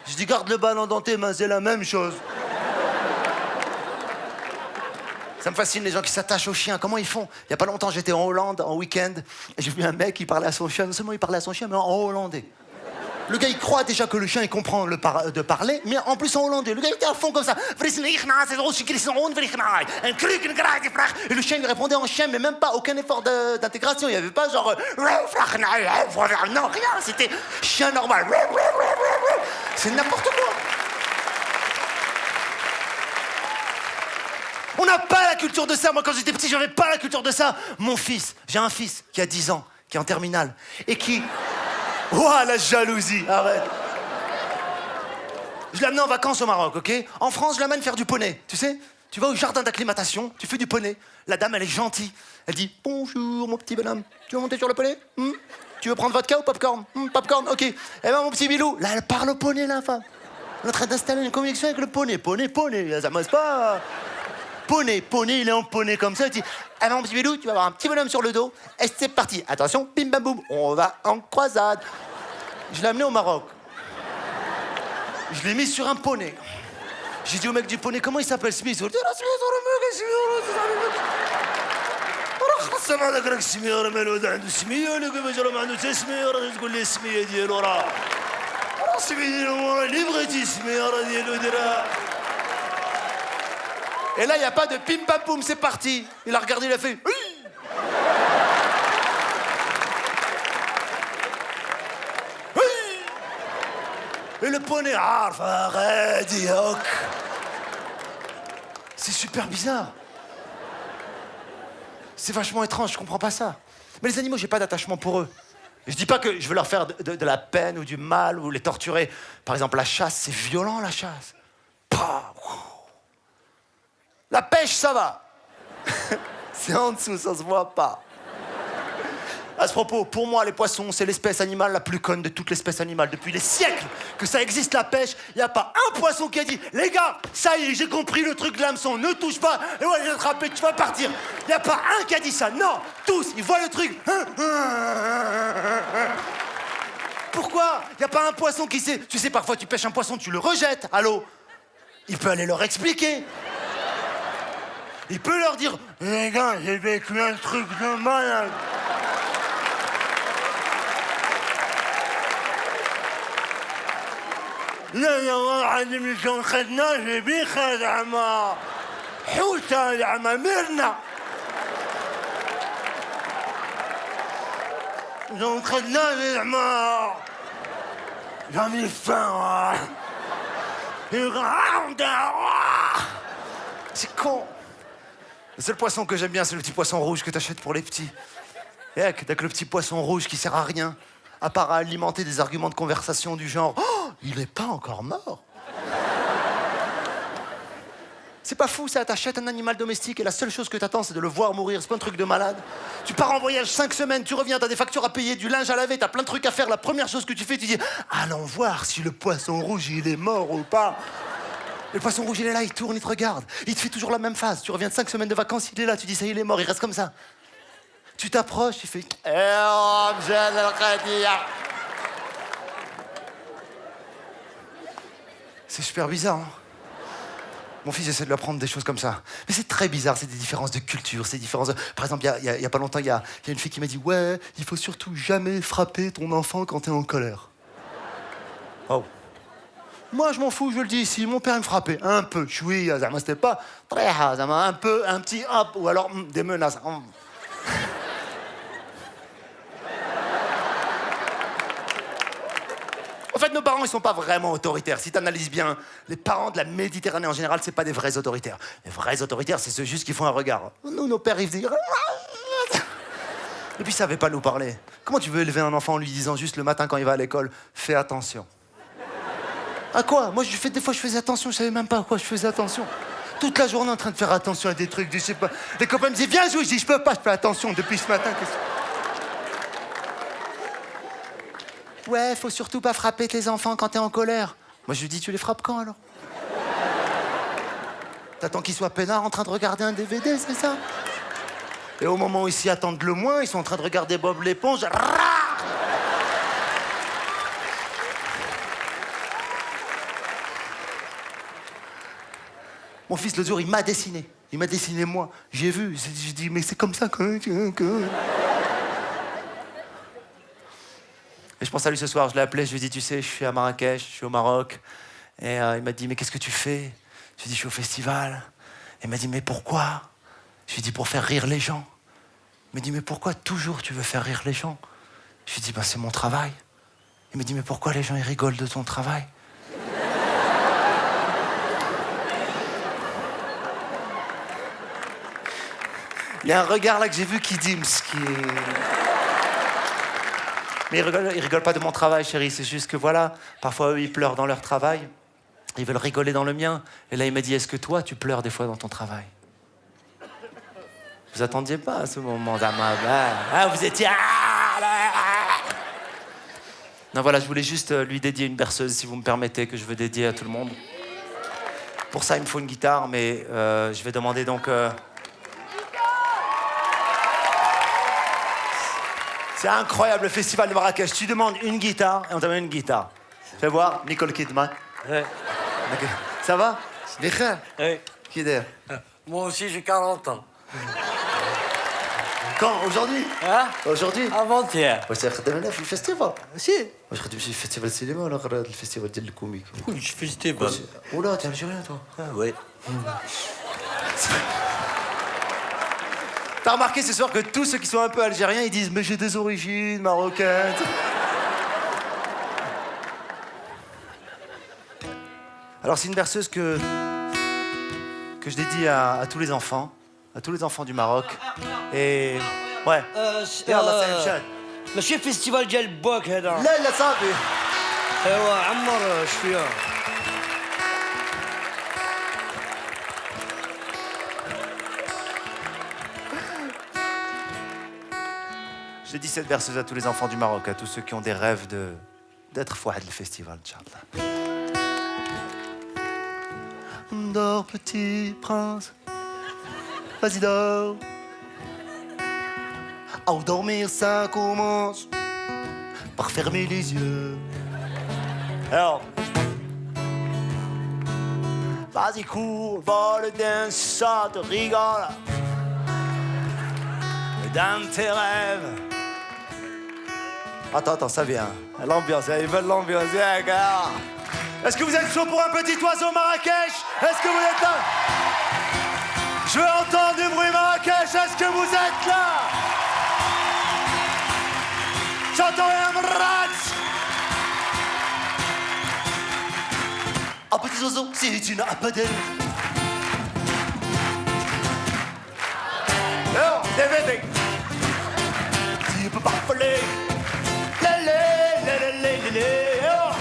Je dis, garde le ballon dans tes mains, c'est la même chose. Ça me fascine, les gens qui s'attachent aux chiens, comment ils font? Il y a pas longtemps, j'étais en Hollande, en week-end, et j'ai vu un mec qui parlait à son chien, non seulement il parlait à son chien, mais en hollandais. Le gars, il croit déjà que le chien, il comprend de parler, mais en plus en hollandais. Le gars, il était à fond comme ça. Et le chien, il répondait en chien, mais même pas aucun effort d'intégration. Il n'y avait pas genre... Non, rien, c'était chien normal. C'est n'importe quoi. On n'a pas la culture de ça. Moi, quand j'étais petit, j'avais pas la culture de ça. Mon fils, j'ai un fils qui a 10 ans, qui est en terminale, et qui... Ouah, la jalousie, arrête. Je l'ai amené en vacances au Maroc, ok? En France, je l'amène faire du poney, tu sais? Tu vas au jardin d'acclimatation, tu fais du poney. La dame, elle est gentille. Elle dit, bonjour, mon petit bonhomme. Tu veux monter sur le poney? Tu veux prendre vodka ou popcorn? Popcorn, ok. Eh ben, mon petit bilou, là, elle parle au poney, la femme. On est en train d'installer une connexion avec le poney. Poney, ça m'ose pas... Poney, il est en poney comme ça, il dit « Ah mon petit bilou, tu vas avoir un petit bonhomme sur le dos, et c'est parti, attention, bim bam boum, on va en croisade. » Je l'ai amené au Maroc. Je l'ai mis sur un poney. J'ai dit au mec du poney, comment il s'appelle Smith? Il dit « Et là, il n'y a pas de pim pam poum, c'est parti. Il a regardé, il a fait... Et le poney, arrête, c'est super bizarre. C'est vachement étrange, je comprends pas ça. Mais les animaux, j'ai pas d'attachement pour eux. Je dis pas que je veux leur faire de la peine ou du mal ou les torturer. Par exemple, la chasse, c'est violent, la chasse. La pêche, ça va. C'est en dessous, ça se voit pas. À ce propos, pour moi, les poissons, c'est l'espèce animale la plus conne de toutes les espèces animales. Depuis les siècles que ça existe, la pêche, il n'y a pas un poisson qui a dit « Les gars, ça y est, j'ai compris le truc de l'hameçon, ne touche pas, et ouais, je vais te attraper, tu vas partir. » Il n'y a pas un qui a dit ça. Non, tous, ils voient le truc. Pourquoi il n'y a pas un poisson qui sait? Tu sais, parfois, tu pêches un poisson, tu le rejettes à l'eau. Il peut aller leur expliquer. Il peut leur dire « Les gars, j'ai vécu un truc de malade. » لا يا واحد من شون خدناه في بيخة زعما حوتة زعما ميرنا شون خدناه زعما j'avais faim. C'est con. Le seul poisson que j'aime bien, c'est le petit poisson rouge que t'achètes pour les petits. Et avec le petit poisson rouge qui sert à rien, à part à alimenter des arguments de conversation du genre oh, il n'est pas encore mort. C'est pas fou, ça, t'achètes un animal domestique et la seule chose que t'attends, c'est de le voir mourir. C'est pas un truc de malade. Tu pars en voyage 5 semaines, tu reviens, t'as des factures à payer, du linge à laver, t'as plein de trucs à faire. La première chose que tu fais, tu dis allons voir si le poisson rouge, il est mort ou pas. Le poisson rouge, il est là, il tourne, il te regarde. Il te fait toujours la même phase. Tu reviens de 5 semaines de vacances, il est là, tu dis ça, il est mort, il reste comme ça. Tu t'approches, il fait c'est super bizarre, hein. Mon fils essaie de lui apprendre des choses comme ça. Mais c'est très bizarre, c'est des différences de culture, c'est des différences... Par exemple, il y a pas longtemps, il y a une fille qui m'a dit « Ouais, il faut surtout jamais frapper ton enfant quand t'es en colère. » Oh. Moi, je m'en fous, je le dis ici. Mon père, il me frappait un peu. Chouïa, c'était pas très un peu, un petit hop, ou alors des menaces. En fait, nos parents, ils sont pas vraiment autoritaires. Si t'analyses bien, les parents de la Méditerranée en général, c'est pas des vrais autoritaires. Les vrais autoritaires, c'est ceux juste qui font un regard. Nous, nos pères, ils faisaient... Et puis, ils savaient pas nous parler. Comment tu veux élever un enfant en lui disant juste le matin quand il va à l'école, fais attention? À quoi? Moi, des fois, je faisais attention, je savais même pas à quoi je faisais attention. Toute la journée en train de faire attention à des trucs, je sais pas. Les copains me disaient, viens jouer, je dis, je peux pas, je fais attention depuis ce matin. Ouais, faut surtout pas frapper tes enfants quand t'es en colère. Moi, je lui dis, tu les frappes quand, alors? T'attends qu'ils soient peinards en train de regarder un DVD, c'est ça? Et au moment où ils s'y attendent le moins, ils sont en train de regarder Bob l'éponge. Mon fils, l'autre jour, il m'a dessiné. Il m'a dessiné moi. J'ai vu. J'ai dit, mais c'est comme ça quand même. Et je pense à lui ce soir, je l'ai appelé, je lui ai dit, tu sais, je suis à Marrakech, je suis au Maroc. Et il m'a dit, mais qu'est-ce que tu fais? Je lui ai dit, je suis au festival. Et il m'a dit, mais pourquoi? Je lui ai dit, pour faire rire les gens. Il m'a dit, mais pourquoi toujours tu veux faire rire les gens? Je lui ai dit, ben, c'est mon travail. Il m'a dit, mais pourquoi les gens ils rigolent de ton travail? Il y a un regard là que j'ai vu qui dit Mski. Mais ils rigolent pas de mon travail, chérie. C'est juste que voilà, parfois eux ils pleurent dans leur travail. Ils veulent rigoler dans le mien. Et là il m'a dit, est-ce que toi tu pleures des fois dans ton travail? Vous attendiez pas à ce moment, ah, vous étiez... Non voilà, je voulais juste lui dédier une berceuse, si vous me permettez, que je veux dédier à tout le monde. Pour ça il me faut une guitare, mais je vais demander donc... C'est incroyable, le festival de Marrakech. Tu demandes une guitare et on te met une guitare. Fais voir, Nicole Kidman. Ouais. Okay. Ça va? Bikhair? Ouais. Qui est? Moi aussi, j'ai 40 ans. Quand? Aujourd'hui? Hein? Aujourd'hui? Avant-hier. واش تخدم هنا في الفيستيفال؟ Si. واش خدم شي فيستيفال السينما ولا غير الفيستيفال ديال الكوميك؟ Oui, je festival. ولا t'es algérien toi? Ah ouais. T'as remarqué ce soir que tous ceux qui sont un peu algériens, ils disent mais j'ai des origines marocaines. Alors c'est une berceuse que je dédie à tous les enfants du Maroc. Et ouais. يلا سعيد مشاد. ماشي فيستيفال ديال باك هذا. لا لا صافي. ايوا عمر شويه. Je dédie cette berceuse à tous les enfants du Maroc, à tous ceux qui ont des rêves d'être fouad le festival, Inch'Allah. Dors, petit prince. Vas-y, dors. Oh, dormir, ça commence par fermer les yeux. Alors, vas-y, cours, vole d'un ça te rigole. Dans tes rêves. Attends, ça vient. L'ambiance, ils veulent l'ambiance, gars. Est-ce que vous êtes chaud pour un petit oiseau Marrakech? Est-ce que vous êtes là? Je veux entendre du bruit Marrakech, est-ce que vous êtes là? J'entends un bratch. Un petit oiseau, si tu n'as pas d'aile. Non, DVD. Tu peux pas voler. Oh.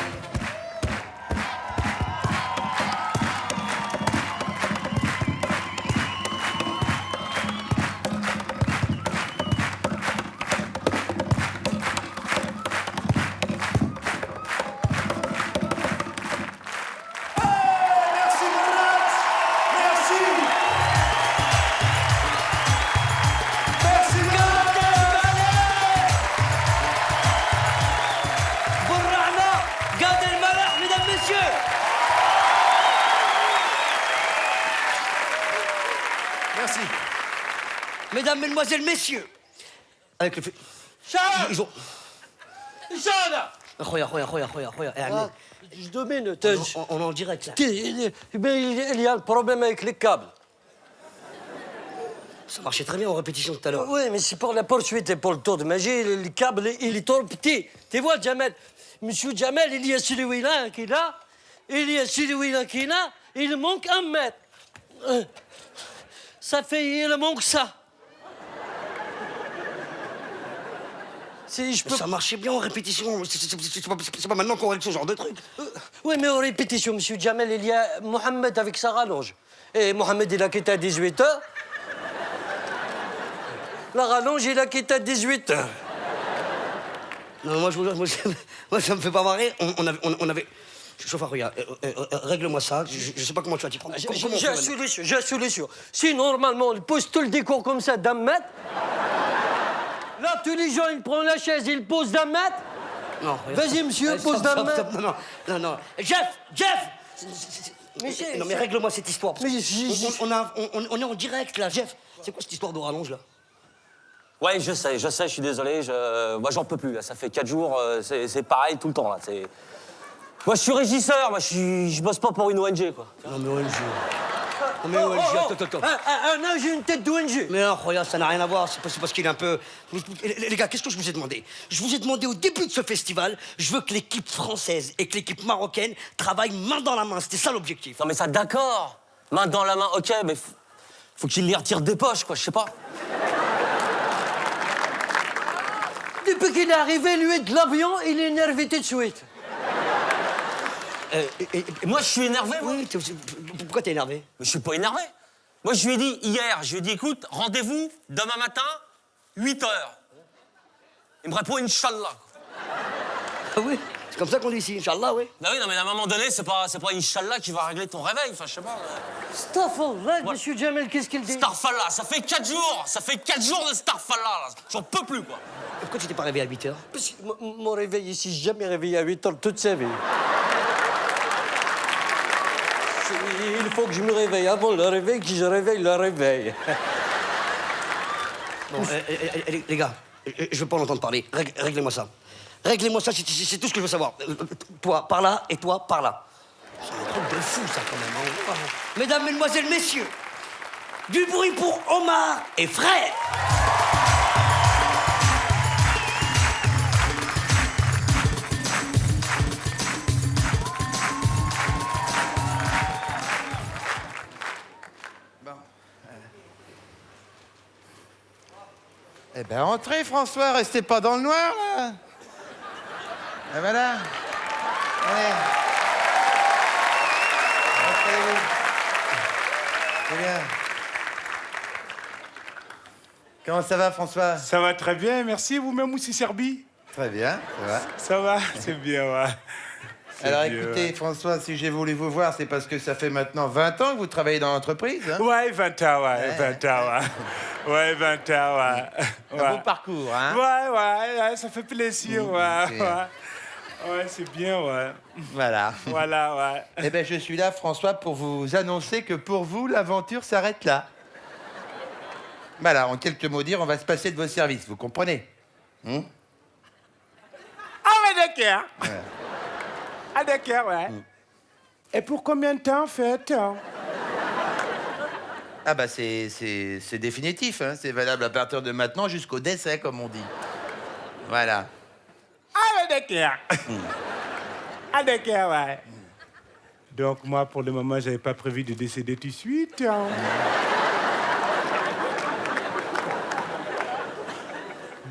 Merci. Mesdames, mesdemoiselles, messieurs. Avec le... Ils ont... خويا يعني Je domine. on est en direct là. Il y a un problème avec les câbles. Ça marchait très bien en répétition tout à l'heure. Oui, mais c'est pour la poursuite et pour le tour de magie, le câble, il est trop petit. Tu vois, Jamel, Monsieur Jamel, il y a celui-là qui est là, il y a celui-là qui est là, il manque 1 mètre. Ça fait, il manque ça. Si je peux... Ça marchait bien en répétition. C'est pas maintenant qu'on règle ce genre de truc. Oui, mais en répétition, Monsieur Jamel, il y a Mohamed avec sa rallonge. Et Mohamed, il a quitté à 18h. La rallonge, il a quitté à 18h. Non, moi, ça me fait pas marrer. On avait... Chauffeur, regarde, règle-moi ça. Je sais pas comment tu vas t'y prendre. J'ai la solution. Si normalement, on pose tout le décor comme ça d'1 mètre, là, tous les gens, ils prennent la chaise, ils posent d'1 mètre. Non, vas-y, monsieur, pose d'1 mètre. Non. Jeff Non, mais règle-moi cette histoire. On est en direct, là, Jeff. C'est quoi cette histoire de rallonge, là? Ouais, je sais, je suis désolé. Moi, j'en peux plus, là. Ça fait 4 jours, c'est pareil tout le temps, là. Moi, je suis régisseur, moi, je bosse pas pour une ONG, quoi. Non, mais ONG... Non, mais ONG, attends. Un âge et une tête d'ONG. Mais non, regarde, ça n'a rien à voir. C'est parce qu'il est un peu... Les gars, qu'est-ce que je vous ai demandé? Je vous ai demandé au début de ce festival, je veux que l'équipe française et que l'équipe marocaine travaillent main dans la main. C'était ça l'objectif. Non, mais ça, d'accord. Main dans la main, ok, mais faut qu'il les retire des poches, quoi, je sais pas. Depuis qu'il est arrivé, lui, de l'avion, il est énervé tout de suite. Et moi, je suis énervé, moi. Oui, pourquoi t'es énervé? Mais je suis pas énervé. Moi, je lui ai dit hier, écoute, rendez-vous demain matin, 8h. Il me répond Inch'Allah. Ah oui, c'est comme ça qu'on dit ici, Inch'Allah, oui. Bah oui, non, mais à un moment donné, c'est pas Inch'Allah qui va régler ton réveil, enfin, je sais pas. Starfallah, monsieur Jamel, qu'est-ce qu'il dit? Starfallah, ça fait 4 jours. Ça fait 4 jours de Starfallah, là. J'en peux plus, quoi. Pourquoi tu t'es pas réveillé à 8h? Parce que mon réveil ici, j'ai jamais réveillé à 8h toute sa vie. Il faut que je me réveille avant le réveil, que je réveille le réveil. Bon, les gars, je veux pas en entendre parler. Réglez-moi ça. Réglez-moi ça, c'est tout ce que je veux savoir. Toi, par là, et toi, par là. C'est un truc de fou, ça, quand même. Hein. Mesdames, mesdemoiselles, messieurs, du bruit pour Omar et Frère. Bon. Eh ben, entrez, François, restez pas dans le noir, là. Et voilà. Allez. Installez-vous. C'est bien. Comment ça va, François? Ça va très bien, merci. Vous-même aussi, Serbie? Très bien, ça va. Ça va, c'est bien, ouais. Alors bien, écoutez, ouais. François, si j'ai voulu vous voir, c'est parce que ça fait maintenant 20 ans que vous travaillez dans l'entreprise. Hein? Ouais, 20 ans, ouais, 20 ans, ouais. Ouais, 20 ans, ouais. Un beau parcours, hein? Ouais, ça fait plaisir, ouais, ok. ouais. Ouais, c'est bien, ouais. Voilà. Voilà, ouais. Eh bien, je suis là, François, pour vous annoncer que pour vous, l'aventure s'arrête là. Voilà, en quelques mots dire, on va se passer de vos services, vous comprenez? Ah ouais, d'accord. Ouais. Ah d'accord, ouais. Et pour combien de temps, en fait? Ah bah c'est définitif, hein. C'est valable à partir de maintenant jusqu'au décès, comme on dit. Voilà. Ah ouais, d'accord. Ah d'accord, ouais. Donc moi, pour le moment, j'avais pas prévu de décéder tout de suite. Hein.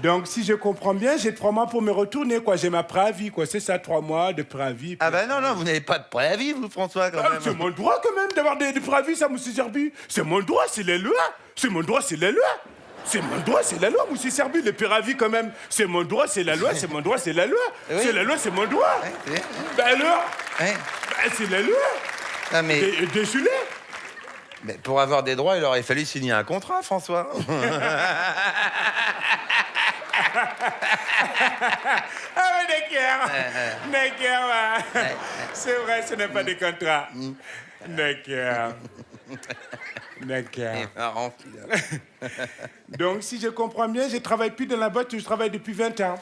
Donc, si je comprends bien, j'ai 3 mois pour me retourner, quoi. J'ai ma préavis, quoi. C'est ça, 3 mois de préavis. Ah bah non, vous n'avez pas de préavis, vous, François, quand même. C'est mon droit, quand même, d'avoir des préavis, ça, monsieur Serbi. C'est mon droit, c'est les lois. C'est mon droit, c'est les lois. C'est mon droit, c'est la loi, monsieur Serbi. Les préavis, quand même. C'est mon droit, c'est la loi. C'est mon droit, c'est la loi. Oui. C'est la loi, c'est mon droit. Ouais. Ben alors Ouais. Ben, c'est la loi. Ah, mais Désolé. pour avoir des droits, il aurait fallu signer un contrat, François. Ah oui, d'accord. D'accord, ouais. C'est vrai, ce n'est pas des contrats. D'accord. D'accord. C'est marrant, celui-là. Donc, si je comprends bien, je ne travaille plus dans la boîte où je travaille depuis 20 ans.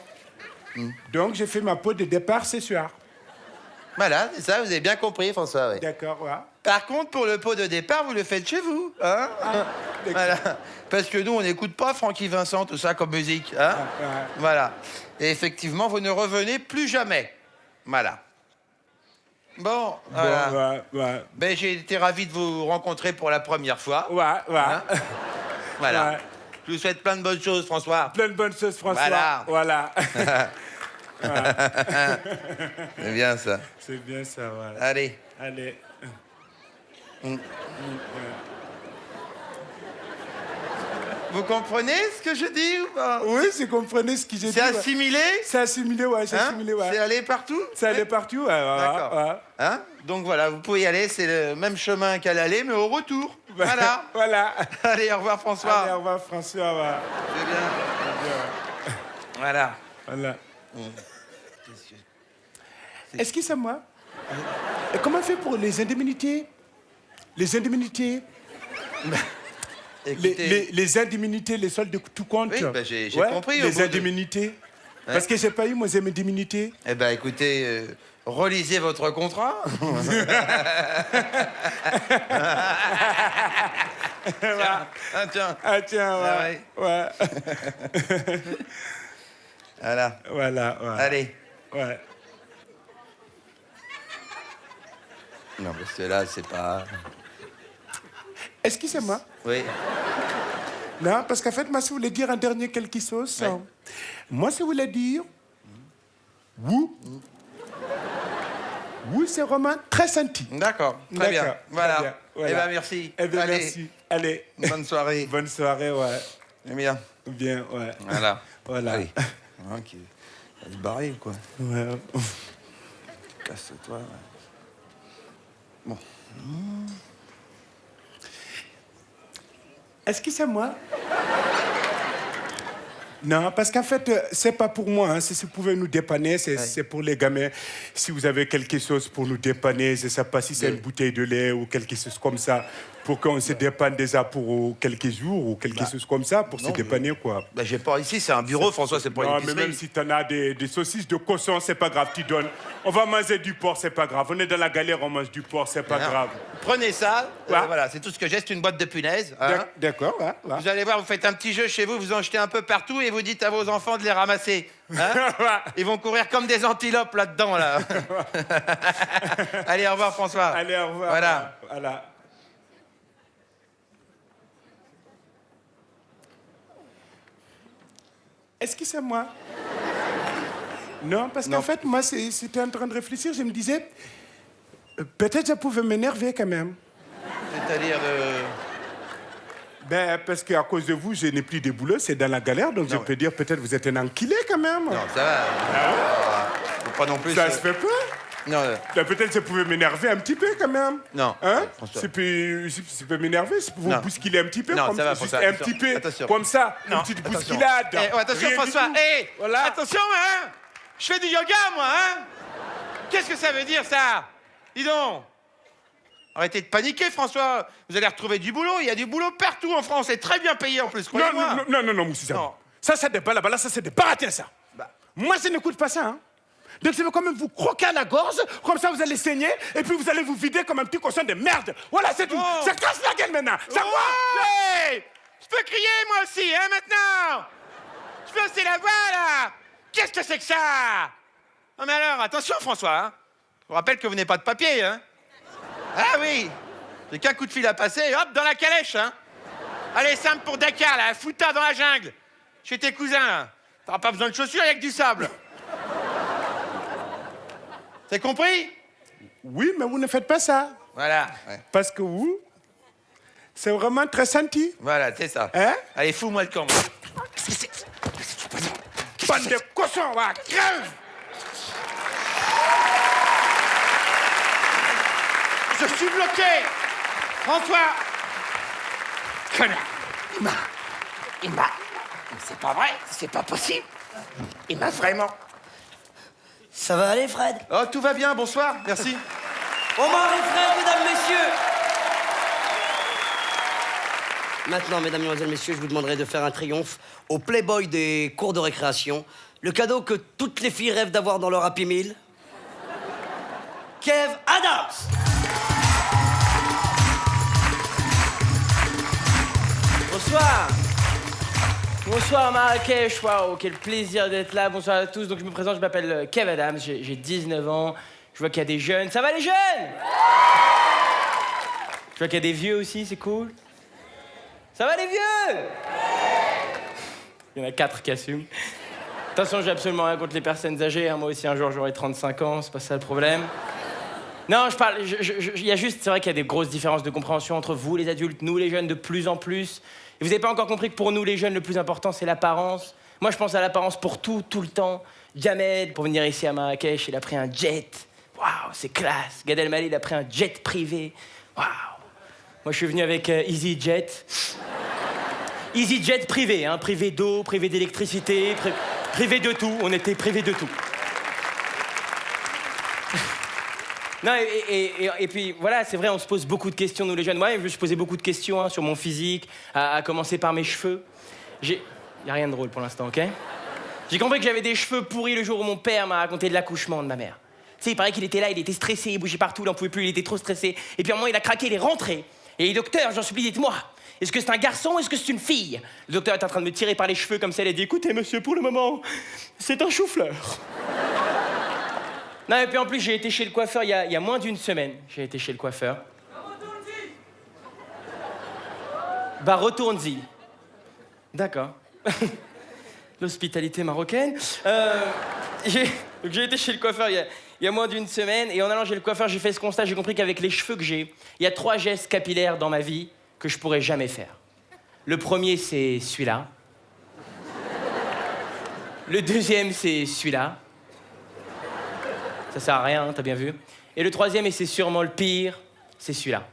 Donc, j'ai fait ma peau de départ ce soir. Voilà, c'est ça, vous avez bien compris, François, oui. D'accord, ouais. Par contre, pour le pot de départ, vous le faites chez vous, hein? Voilà. Parce que nous, on n'écoute pas Francky Vincent, tout ça, comme musique, hein? Voilà. Et effectivement, vous ne revenez plus jamais. Voilà. Bon, voilà. Bon, ouais. Ben, j'ai été ravi de vous rencontrer pour la première fois. Ouais. Hein? Voilà. Ouais. Je vous souhaite plein de bonnes choses, François. Plein de bonnes choses, François. Voilà. Voilà. C'est bien, ça. C'est bien ça, voilà. Allez. Allez. Vous comprenez ce que je dis ou pas? Oui, je comprenez ce que j'ai dit. C'est ouais. assimilé? C'est assimilé, ouais, c'est Hein? assimilé, ouais. C'est allé partout? C'est allé partout, ouais. D'accord. Ouais. Hein? Donc voilà, vous pouvez y aller, c'est le même chemin qu'à l'aller, mais au retour. Voilà. Voilà. Allez, au revoir, François. Allez, au revoir, François, ouais. C'est bien. Voilà. Voilà. Est-ce que c'est moi? Et comment on fait pour les indemnités? Les indemnités? Écoutez, Les indemnités, les soldes de tout compte. Oui, bah, j'ai Ouais, compris, au Les bout de- indemnités. Parce que j'ai pas eu mes indemnités. eh ben, écoutez, relisez votre contrat. Tiens. Ah, tiens. Ah tiens, Ah ouais. Ouais. Voilà. Voilà, ouais. Allez. Ouais. Non, parce que là, c'est pas... Est-ce que c'est moi? Oui. Non, parce qu'en fait, moi, ça voulait dire un dernier quelque chose. Ouais. Moi, ça voulait dire... Wou. Wou, c'est vraiment très senti. D'accord. Très bien. D'accord, Voilà. très bien, voilà. Eh ben, merci. Eh bien, Allez. merci. Allez. Bonne soirée. Bonne soirée, ouais. C'est bien. Bien, ouais. Voilà. Voilà. Allez. Hein, qui va se barrer ou quoi? Ouais. Casse-toi. Ouais. Bon. Est-ce que c'est moi? Non, parce qu'en fait, c'est pas pour moi. Hein. Si vous pouvez nous dépanner, c'est pour les gamins. Si vous avez quelque chose pour nous dépanner, je sais pas si c'est une bouteille de lait ou quelque chose comme ça, pour qu'on se dépanne déjà pour quelques jours ou quelque chose comme ça, pour se dépanner, quoi. Bah, j'ai pas ici, c'est un bureau, François, c'est pas une Non, mais épicerie. même si t'en as des saucisses de cochon, c'est pas grave, tu donnes. On va manger du porc, c'est pas grave. On est dans la galère, on mange du porc, c'est pas Non. grave. Prenez ça, Ouais. voilà, c'est tout ce que j'ai, c'est une boîte de punaises. Hein. D'accord, ouais. Vous allez voir, vous faites un petit jeu chez vous, vous en jetez un peu partout et vous dites à vos enfants de les ramasser. Hein. Ils vont courir comme des antilopes là-dedans, là. Allez, au revoir, François. Allez, au revoir. Voilà. Voilà. excusez-moi. Non, parce qu'en fait, moi, c'était en train de réfléchir, je me disais, peut-être je pouvais m'énerver quand même. C'est-à-dire de... Ben, parce qu'à cause de vous, je n'ai plus de boulot, c'est dans la galère, donc je peux dire peut-être vous êtes un enculé quand même. Non, ça va. Faut pas non plus... Ça se fait pas. Non, Ben, peut-être je pouvais m'énerver un petit peu quand même. Non. Hein? François. Ça peut m'énerver, c'est pour vous Non. bousculer un petit peu. Non, comme ça va, juste François, un attention. petit peu, Attention. comme ça, Non, une petite attention. bousculade. Attention, Rien du François. tout. Hé, Voilà. attention, hein. Je fais du yoga, moi, hein. Qu'est-ce que ça veut dire, ça? Dis donc. Arrêtez de paniquer, François. Vous allez retrouver du boulot. Il y a du boulot partout en France. Et très bien payé, en plus, croyez-moi. Non, Moussa. Non. Ça, c'est des balles là-bas, ça, c'est des baratin, ça. Bah. Moi, ça n'écoute pas ça, hein. Donc, je vais quand même vous croquer à la gorge, comme ça, vous allez saigner, et puis vous allez vous vider comme un petit cochon de merde. Voilà, c'est tout. Oh. Ça casse la gueule maintenant. Ça va? Hey, je peux crier, moi aussi, hein, maintenant. Je peux hausser la voix, là. Qu'est-ce que c'est que ça? Non, mais alors, attention, François, hein. Je vous rappelle que vous n'avez pas de papier, hein. Ah oui. J'ai qu'un coup de fil à passer, et hop, dans la calèche, hein. Allez, simple pour Dakar, là, fouta dans la jungle. Chez tes cousins, là. T'auras pas besoin de chaussures, il y a que du sable. T'as compris? Oui, mais vous ne faites pas ça. Voilà. Ouais. Parce que vous, c'est vraiment très senti. Voilà, c'est ça. Hein? Allez, fous-moi le camp. Bande de cochons, va, crève! Je suis bloqué! François! Connard! Il m'a... C'est pas vrai, c'est pas possible. Il m'a vraiment... Ça va aller, Fred? Oh, tout va bien, bonsoir, merci. Omar et Fred, mesdames, messieurs! Maintenant, mesdames, mesdemoiselles, messieurs, je vous demanderai de faire un triomphe au playboy des cours de récréation. Le cadeau que toutes les filles rêvent d'avoir dans leur Happy Meal. Kev Adams! Bonsoir. Bonsoir Marrakech, waouh, quel plaisir d'être là, bonsoir à tous. Donc je me présente, je m'appelle Kev Adams, j'ai 19 ans, je vois qu'il y a des jeunes. Ça va les jeunes? Je vois qu'il y a des vieux aussi, c'est cool. Ça va les vieux? Il y en a 4 qui assument. Attention, j'ai absolument rien contre les personnes âgées, hein. Moi aussi un jour j'aurai 35 ans, c'est pas ça le problème. Non, je parle, il y a juste, c'est vrai qu'il y a des grosses différences de compréhension entre vous les adultes, nous les jeunes de plus en plus. Et vous n'avez pas encore compris que pour nous, les jeunes, le plus important, c'est l'apparence. Moi, je pense à l'apparence pour tout le temps. Jamel, pour venir ici à Marrakech, il a pris un jet. Waouh, c'est classe. Gad Elmaleh, il a pris un jet privé. Waouh. Moi, je suis venu avec EasyJet. EasyJet privé, hein. Privé d'eau, privé d'électricité, privé de tout. On était privé de tout. Non, et puis voilà, c'est vrai, on se pose beaucoup de questions, nous les jeunes. Moi, je me suis posé beaucoup de questions hein, sur mon physique, à commencer par mes cheveux. Y a rien de drôle pour l'instant, ok? J'ai compris que j'avais des cheveux pourris le jour où mon père m'a raconté de l'accouchement de ma mère. Tu sais, il paraît qu'il était là, il était stressé, il bougeait partout, il n'en pouvait plus, il était trop stressé. Et puis à un moment, il a craqué, il est rentré. Et docteur, j'en supplie, dites-moi, est-ce que c'est un garçon ou est-ce que c'est une fille? Le docteur est en train de me tirer par les cheveux comme ça, il a dit, écoutez, monsieur, pour le moment, c'est un chou-fleur. Non, et puis en plus, j'ai été chez le coiffeur il y a moins d'une semaine. J'ai été chez le coiffeur. Bah, retourne-y. D'accord. L'hospitalité marocaine. J'ai été chez le coiffeur il y a moins d'une semaine, et en allant chez le coiffeur, j'ai fait ce constat, j'ai compris qu'avec les cheveux que j'ai, il y a 3 gestes capillaires dans ma vie que je pourrais jamais faire. Le premier, c'est celui-là. Le deuxième, c'est celui-là. Ça sert à rien, hein, t'as bien vu. Et le troisième, et c'est sûrement le pire, c'est celui-là.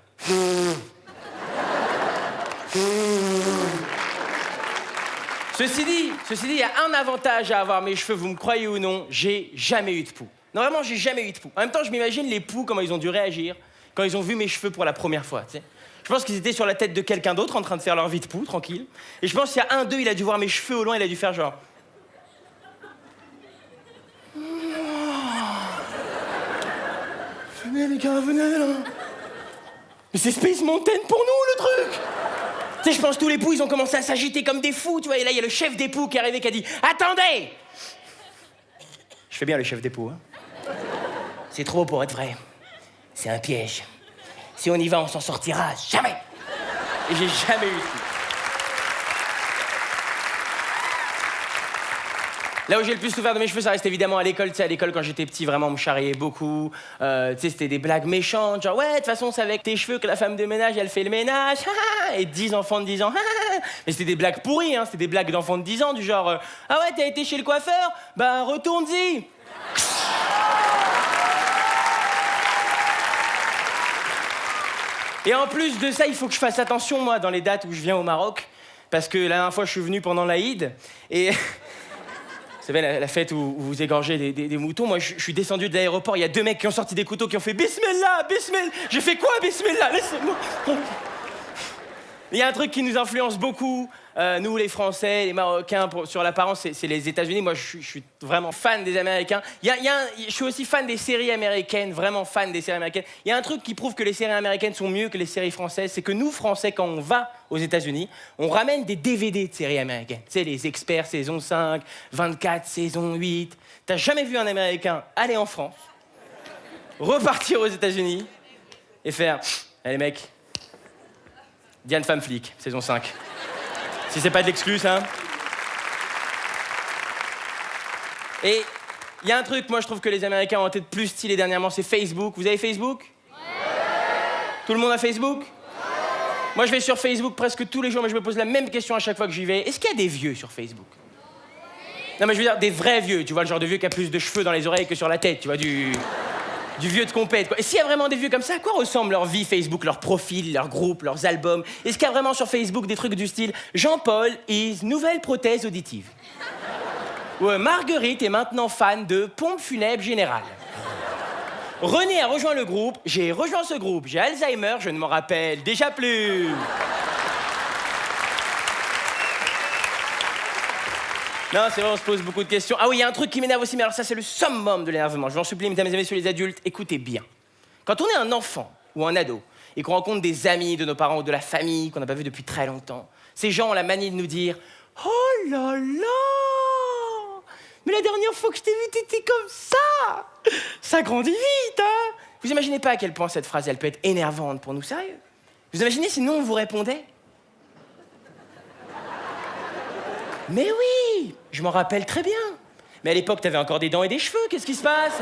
Ceci dit, il y a un avantage à avoir mes cheveux, vous me croyez ou non, j'ai jamais eu de poux. Non, vraiment, j'ai jamais eu de poux. En même temps, je m'imagine les poux, comment ils ont dû réagir quand ils ont vu mes cheveux pour la première fois, tu sais. Je pense qu'ils étaient sur la tête de quelqu'un d'autre en train de faire leur vie de poux, tranquille. Et je pense qu'il y a un d'eux, il a dû voir mes cheveux au loin, il a dû faire genre... Venez les gars, venez là. Mais c'est Space Mountain pour nous le truc. Tu sais, je pense que tous les poux, ils ont commencé à s'agiter comme des fous, tu vois. Et là, il y a le chef des poux qui est arrivé qui a dit « Attendez !» Je fais bien le chef des poux, hein. C'est trop beau pour être vrai. C'est un piège. Si on y va, on s'en sortira jamais. Et j'ai jamais eu de poux. Là où j'ai le plus souffert de mes cheveux, ça reste évidemment à l'école. Tu sais, à l'école, quand j'étais petit, vraiment, on me charriait beaucoup. Tu sais, c'était des blagues méchantes. Genre, ouais, de toute façon, c'est avec tes cheveux que la femme de ménage, elle fait le ménage. Et 10 enfants de 10 ans. Mais c'était des blagues pourries, hein. C'était des blagues d'enfants de 10 ans, du genre, ah ouais, t'as été chez le coiffeur? Bah, retourne-y. Et en plus de ça, il faut que je fasse attention, moi, dans les dates où je viens au Maroc. Parce que la dernière fois, je suis venu pendant l'Aïd. Et... Vous savez, la fête où vous égorgez des moutons, moi, je suis descendu de l'aéroport, il y a 2 mecs qui ont sorti des couteaux, qui ont fait « Bismillah, Bismillah !» J'ai fait quoi, Bismillah? Laissez-moi. Il y a un truc qui nous influence beaucoup, nous les Français, les Marocains, sur l'apparence, c'est les États-Unis. Moi, je suis vraiment fan des Américains. Je suis aussi fan des séries américaines, vraiment fan des séries américaines. Il y a un truc qui prouve que les séries américaines sont mieux que les séries françaises, c'est que nous, Français, quand on va aux États-Unis, on ramène des DVD de séries américaines. Tu sais, les Experts, saison 5, 24, saison 8. T'as jamais vu un Américain aller en France, repartir aux États-Unis et faire « Allez, mec, Diane femme flic, saison 5. » Si c'est pas de l'exclu, ça. Et il y a un truc, moi je trouve que les Américains ont été de plus stylé dernièrement, c'est Facebook. Vous avez Facebook? Ouais. Tout le monde a Facebook? Ouais. Moi je vais sur Facebook presque tous les jours, mais je me pose la même question à chaque fois que j'y vais. Est-ce qu'il y a des vieux sur Facebook? Non mais je veux dire des vrais vieux, tu vois, le genre de vieux qui a plus de cheveux dans les oreilles que sur la tête, tu vois, du vieux de compète, quoi. Et s'il y a vraiment des vieux comme ça, à quoi ressemble leur vie Facebook, leur profil, leur groupe, leurs albums? Est-ce qu'il y a vraiment sur Facebook des trucs du style Jean-Paul is nouvelle prothèse auditive? Ou Marguerite est maintenant fan de pompe funèbre générale. René a rejoint le groupe, j'ai rejoint ce groupe, j'ai Alzheimer, je ne m'en rappelle déjà plus. Non, c'est vrai, on se pose beaucoup de questions. Ah oui, il y a un truc qui m'énerve aussi, mais alors ça, c'est le summum de l'énervement. Je vous en supplie, mesdames et messieurs les adultes, écoutez bien. Quand on est un enfant ou un ado et qu'on rencontre des amis de nos parents ou de la famille qu'on n'a pas vu depuis très longtemps, ces gens ont la manie de nous dire « Oh là là! Mais la dernière fois que je t'ai vu, t'étais comme ça! Ça grandit vite, hein !» Vous imaginez pas à quel point cette phrase, elle peut être énervante pour nous, sérieux? Vous imaginez si nous, on vous répondait? Mais oui, je m'en rappelle très bien. Mais à l'époque, t'avais encore des dents et des cheveux, qu'est-ce qui se passe?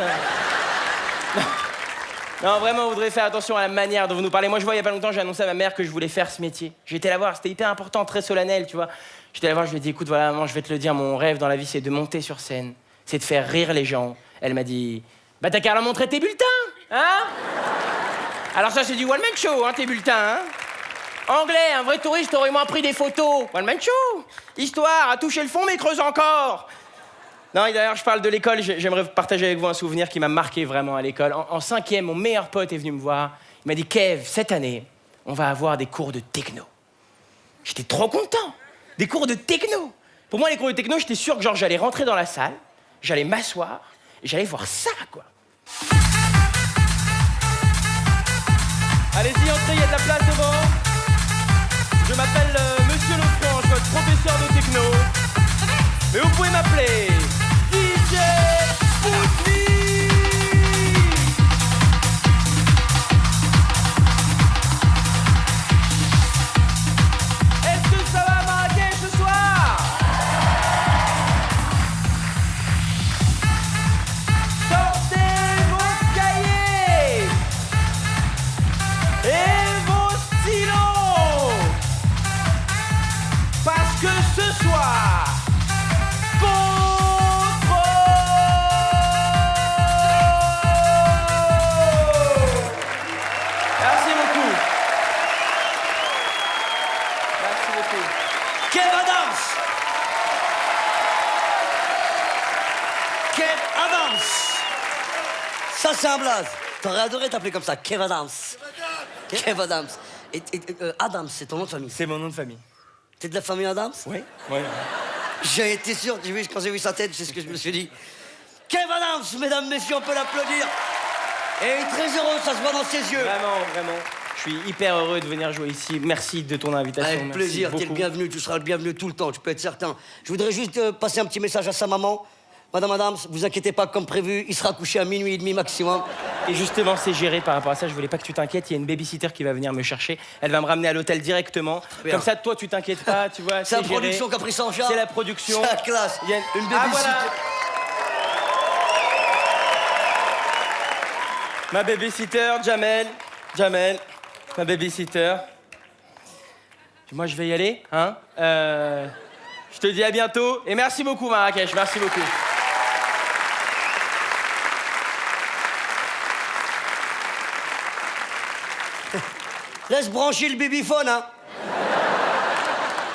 Non, vraiment, vous devrez faire attention à la manière dont vous nous parlez. Moi, je vois, il y a pas longtemps, j'ai annoncé à ma mère que je voulais faire ce métier. J'ai été la voir, c'était hyper important, très solennel, tu vois. J'étais la voir, je lui ai dit, écoute, voilà, maman, je vais te le dire, mon rêve dans la vie, c'est de monter sur scène, c'est de faire rire les gens. Elle m'a dit, bah t'as qu'à leur montrer tes bulletins, hein? Alors ça, c'est du one-man show, hein, tes bulletins, hein? Anglais, un vrai touriste aurait moins pris des photos. One-man show. Histoire, à toucher le fond, mais creuse encore. Non, et d'ailleurs, je parle de l'école. J'aimerais partager avec vous un souvenir qui m'a marqué vraiment à l'école. En 5e, mon meilleur pote est venu me voir. Il m'a dit, Kev, cette année, on va avoir des cours de techno. J'étais trop content. Des cours de techno. Pour moi, les cours de techno, j'étais sûr que genre, j'allais rentrer dans la salle, j'allais m'asseoir, et j'allais voir ça, quoi. Allez-y, entrez, il y a de la place devant. Je m'appelle Monsieur Lefranche, votre professeur de techno. Mais vous pouvez m'appeler DJ Spoutnik. Est-ce que ça va à Marrakech ce soir? Sortez vos cahiers et vos stylos, parce que ce soir, merci beaucoup. Merci beaucoup. Kev Adams. Kev Adams. Ça, c'est un blaze. T'aurais adoré t'appeler comme ça, Kev Adams. Kev Adams. Et Adams, c'est ton nom de famille? C'est mon nom de famille. T'es de la famille Adams? Oui. Oui. J'ai été sûr, quand j'ai vu sa tête, c'est ce que je me suis dit. Kev Adams, mesdames, messieurs, on peut l'applaudir. Et très heureux, ça se voit dans ses yeux. Vraiment, vraiment. Je suis hyper heureux de venir jouer ici. Merci de ton invitation. Avec plaisir, t'es le bienvenu, tu seras le bienvenu tout le temps, tu peux être certain. Je voudrais juste passer un petit message à sa maman. Madame, vous inquiétez pas, comme prévu, il sera couché à minuit et demi maximum. Et justement, c'est géré par rapport à ça. Je voulais pas que tu t'inquiètes. Il y a une babysitter qui va venir me chercher. Elle va me ramener à l'hôtel directement. Bien. Comme ça, toi, tu t'inquiètes pas, tu vois. C'est la géré. production qui a pris ça en charge. C'est la production. C'est la classe. Il y a Une Ah, babysitter. voilà. Ma babysitter, Jamel. Jamel, ma babysitter. Moi, je vais y aller, hein. Je te dis à bientôt. Et merci beaucoup, Marrakech. Merci beaucoup. Laisse brancher le babyphone, hein.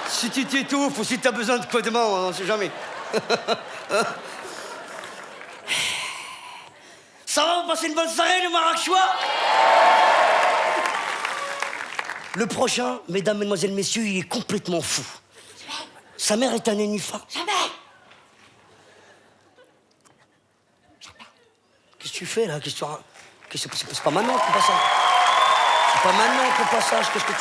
Si tu t'étouffes ou si t'as besoin de codement, on sait jamais. Ça va, vous passez une bonne soirée, les Marrakchois? Le prochain, mesdames, mesdemoiselles, messieurs, il est complètement fou. Sa mère est un nénuphar. Jamais. Qu'est-ce que tu fais, là? C'est pas maintenant qu'on passe ça. C'est pas maintenant qu'on passe ça. Qu'est-ce que tu...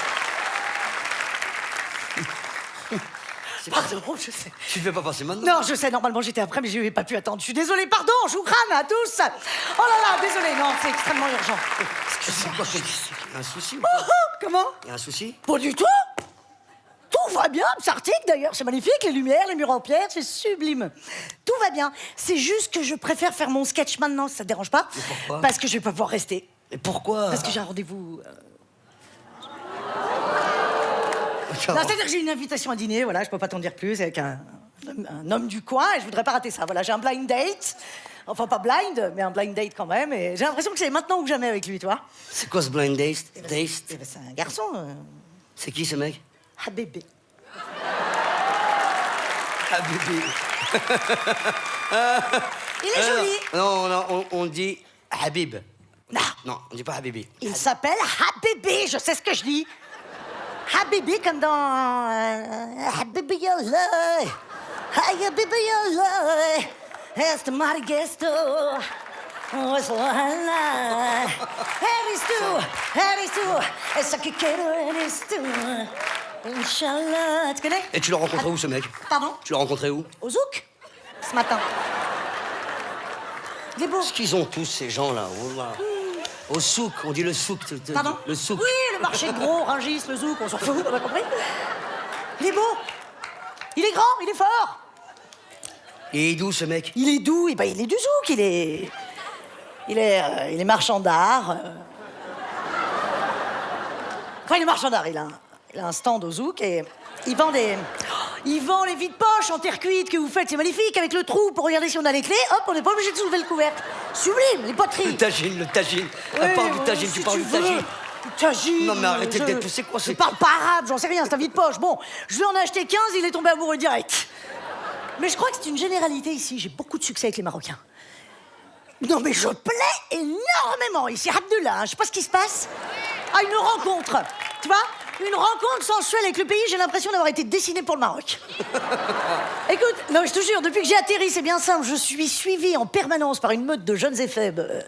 Pardon, je sais. Tu ne fais pas passer maintenant? Non, je sais, normalement j'étais après, mais je n'ai pas pu attendre. Je suis désolée, pardon, je vous crâne à tous. Oh là là, désolée, non, c'est extrêmement urgent. Excusez-moi, il y a un souci ou Oh, pas? oh, comment? Il y a un souci? Pas du tout. Tout va bien, c'est arctique d'ailleurs, c'est magnifique, les lumières, les murs en pierre, c'est sublime. Tout va bien, c'est juste que je préfère faire mon sketch maintenant, ça te dérange pas? Et pourquoi? Parce que je vais pas pouvoir rester. Et pourquoi? Parce que j'ai un rendez-vous... Non, c'est-à-dire que j'ai une invitation à dîner, voilà, je peux pas t'en dire plus, avec un homme du coin, et je voudrais pas rater ça. Voilà, j'ai un blind date, enfin pas blind, mais un blind date quand même, et j'ai l'impression que c'est maintenant ou jamais avec lui, toi. C'est quoi ce blind date? C'est un garçon. C'est qui ce mec? Ah bébé. Ah bébé. Il est joli. Non, on dit Habib. Non. Non, on dit pas Habibi. Il s'appelle Habibi, je sais ce que je dis. Habibi comme dans Habibi Allah. Habibi Allah. Est Marigesto. Inch'Allah. Tu connais? Et tu l'as rencontré où ce mec? Pardon? Tu l'as rencontré où? Au Zouk, ce matin. Il est beau. Qu'est-ce qu'ils ont tous ces gens-là? Oh là. Au souk, on dit le souk. Pardon? Le souk. Oui, le marché de gros, Rungis, le Zouk, on s'en fout, on a compris? Il est beau. Il est grand, il est fort. Et il est d'où ce mec? Il est doux, et ben il est du Zouk, il est marchand d'art. Enfin, il est marchand d'art, il a un stand au Zouk et il vend les vides poches en terre cuite que vous faites, c'est magnifique, avec le trou pour regarder si on a les clés, hop, on n'est pas obligé de soulever le couvercle. Sublime, les poteries. Le tagine. Oui, Parle du tagine, si tu parles du veux. tagine. Tagine. Non, mais arrêtez d'être... C'est quoi, Je c'est... parle pas arabe, j'en sais rien, c'est un vide poche. Bon, je lui en ai acheté 15, il est tombé amoureux direct. Mais je crois que c'est une généralité ici, j'ai beaucoup de succès avec les Marocains. Non, mais je plais énormément ici, Abdullah, je sais pas ce qui se passe. Ah, une rencontre, tu vois? Une rencontre sensuelle avec le pays, j'ai l'impression d'avoir été dessiné pour le Maroc. Écoute, non, je te jure, depuis que j'ai atterri, c'est bien simple, je suis suivie en permanence par une meute de jeunes et faibles.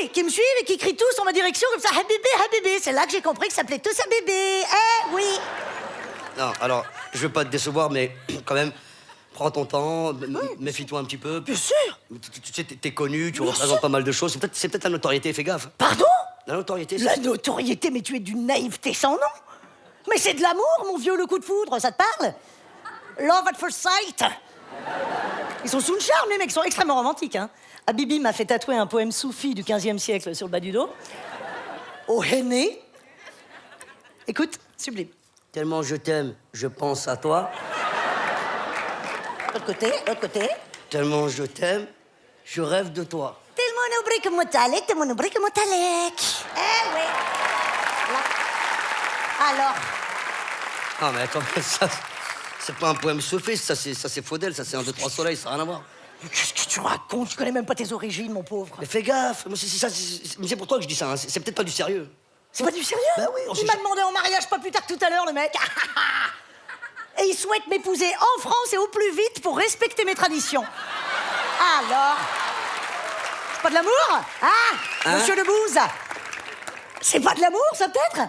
Oui, qui me suivent et qui crient tous en ma direction comme ça, Habibi, Habibi. C'est là que j'ai compris que ça s'appelait tous Habibi. Oui. Non, alors, je veux pas te décevoir, mais quand même, prends ton temps, méfie-toi un petit peu. Bien sûr. Tu sais, t'es connu, tu représentes pas mal de choses. C'est peut-être la notoriété, fais gaffe. Pardon? La notoriété, La notoriété, mais tu es d'une naïveté sans nom. Mais c'est de l'amour, mon vieux, le coup de foudre, ça te parle? Love at first sight. Ils sont sous le charme, les mecs, ils sont extrêmement romantiques, hein. Habibi m'a fait tatouer un poème soufi du 15e siècle sur le bas du dos. Au henné. Écoute, sublime. Tellement je t'aime, je pense à toi. L'autre côté. Tellement je t'aime, je rêve de toi. Tellement نبريك متعلق Eh oui. Là. Alors, Ah, mais attends, ça, c'est pas un poème sophiste, ça c'est Faudel, ça c'est 1, 2, 3 soleils, ça n'a rien à voir. qu'est-ce que tu racontes? Tu connais même pas tes origines, mon pauvre. Mais fais gaffe, mais c'est pour toi que je dis ça, hein. C'est peut-être pas du sérieux. C'est pas du sérieux? Bah oui, on Il sait m'a jamais. demandé en mariage pas plus tard que tout à l'heure, le mec. Et il souhaite m'épouser en France et au plus vite pour respecter mes traditions. Alors, c'est pas de l'amour? Ah, Hein? monsieur Lebouze, c'est pas de l'amour, ça peut-être?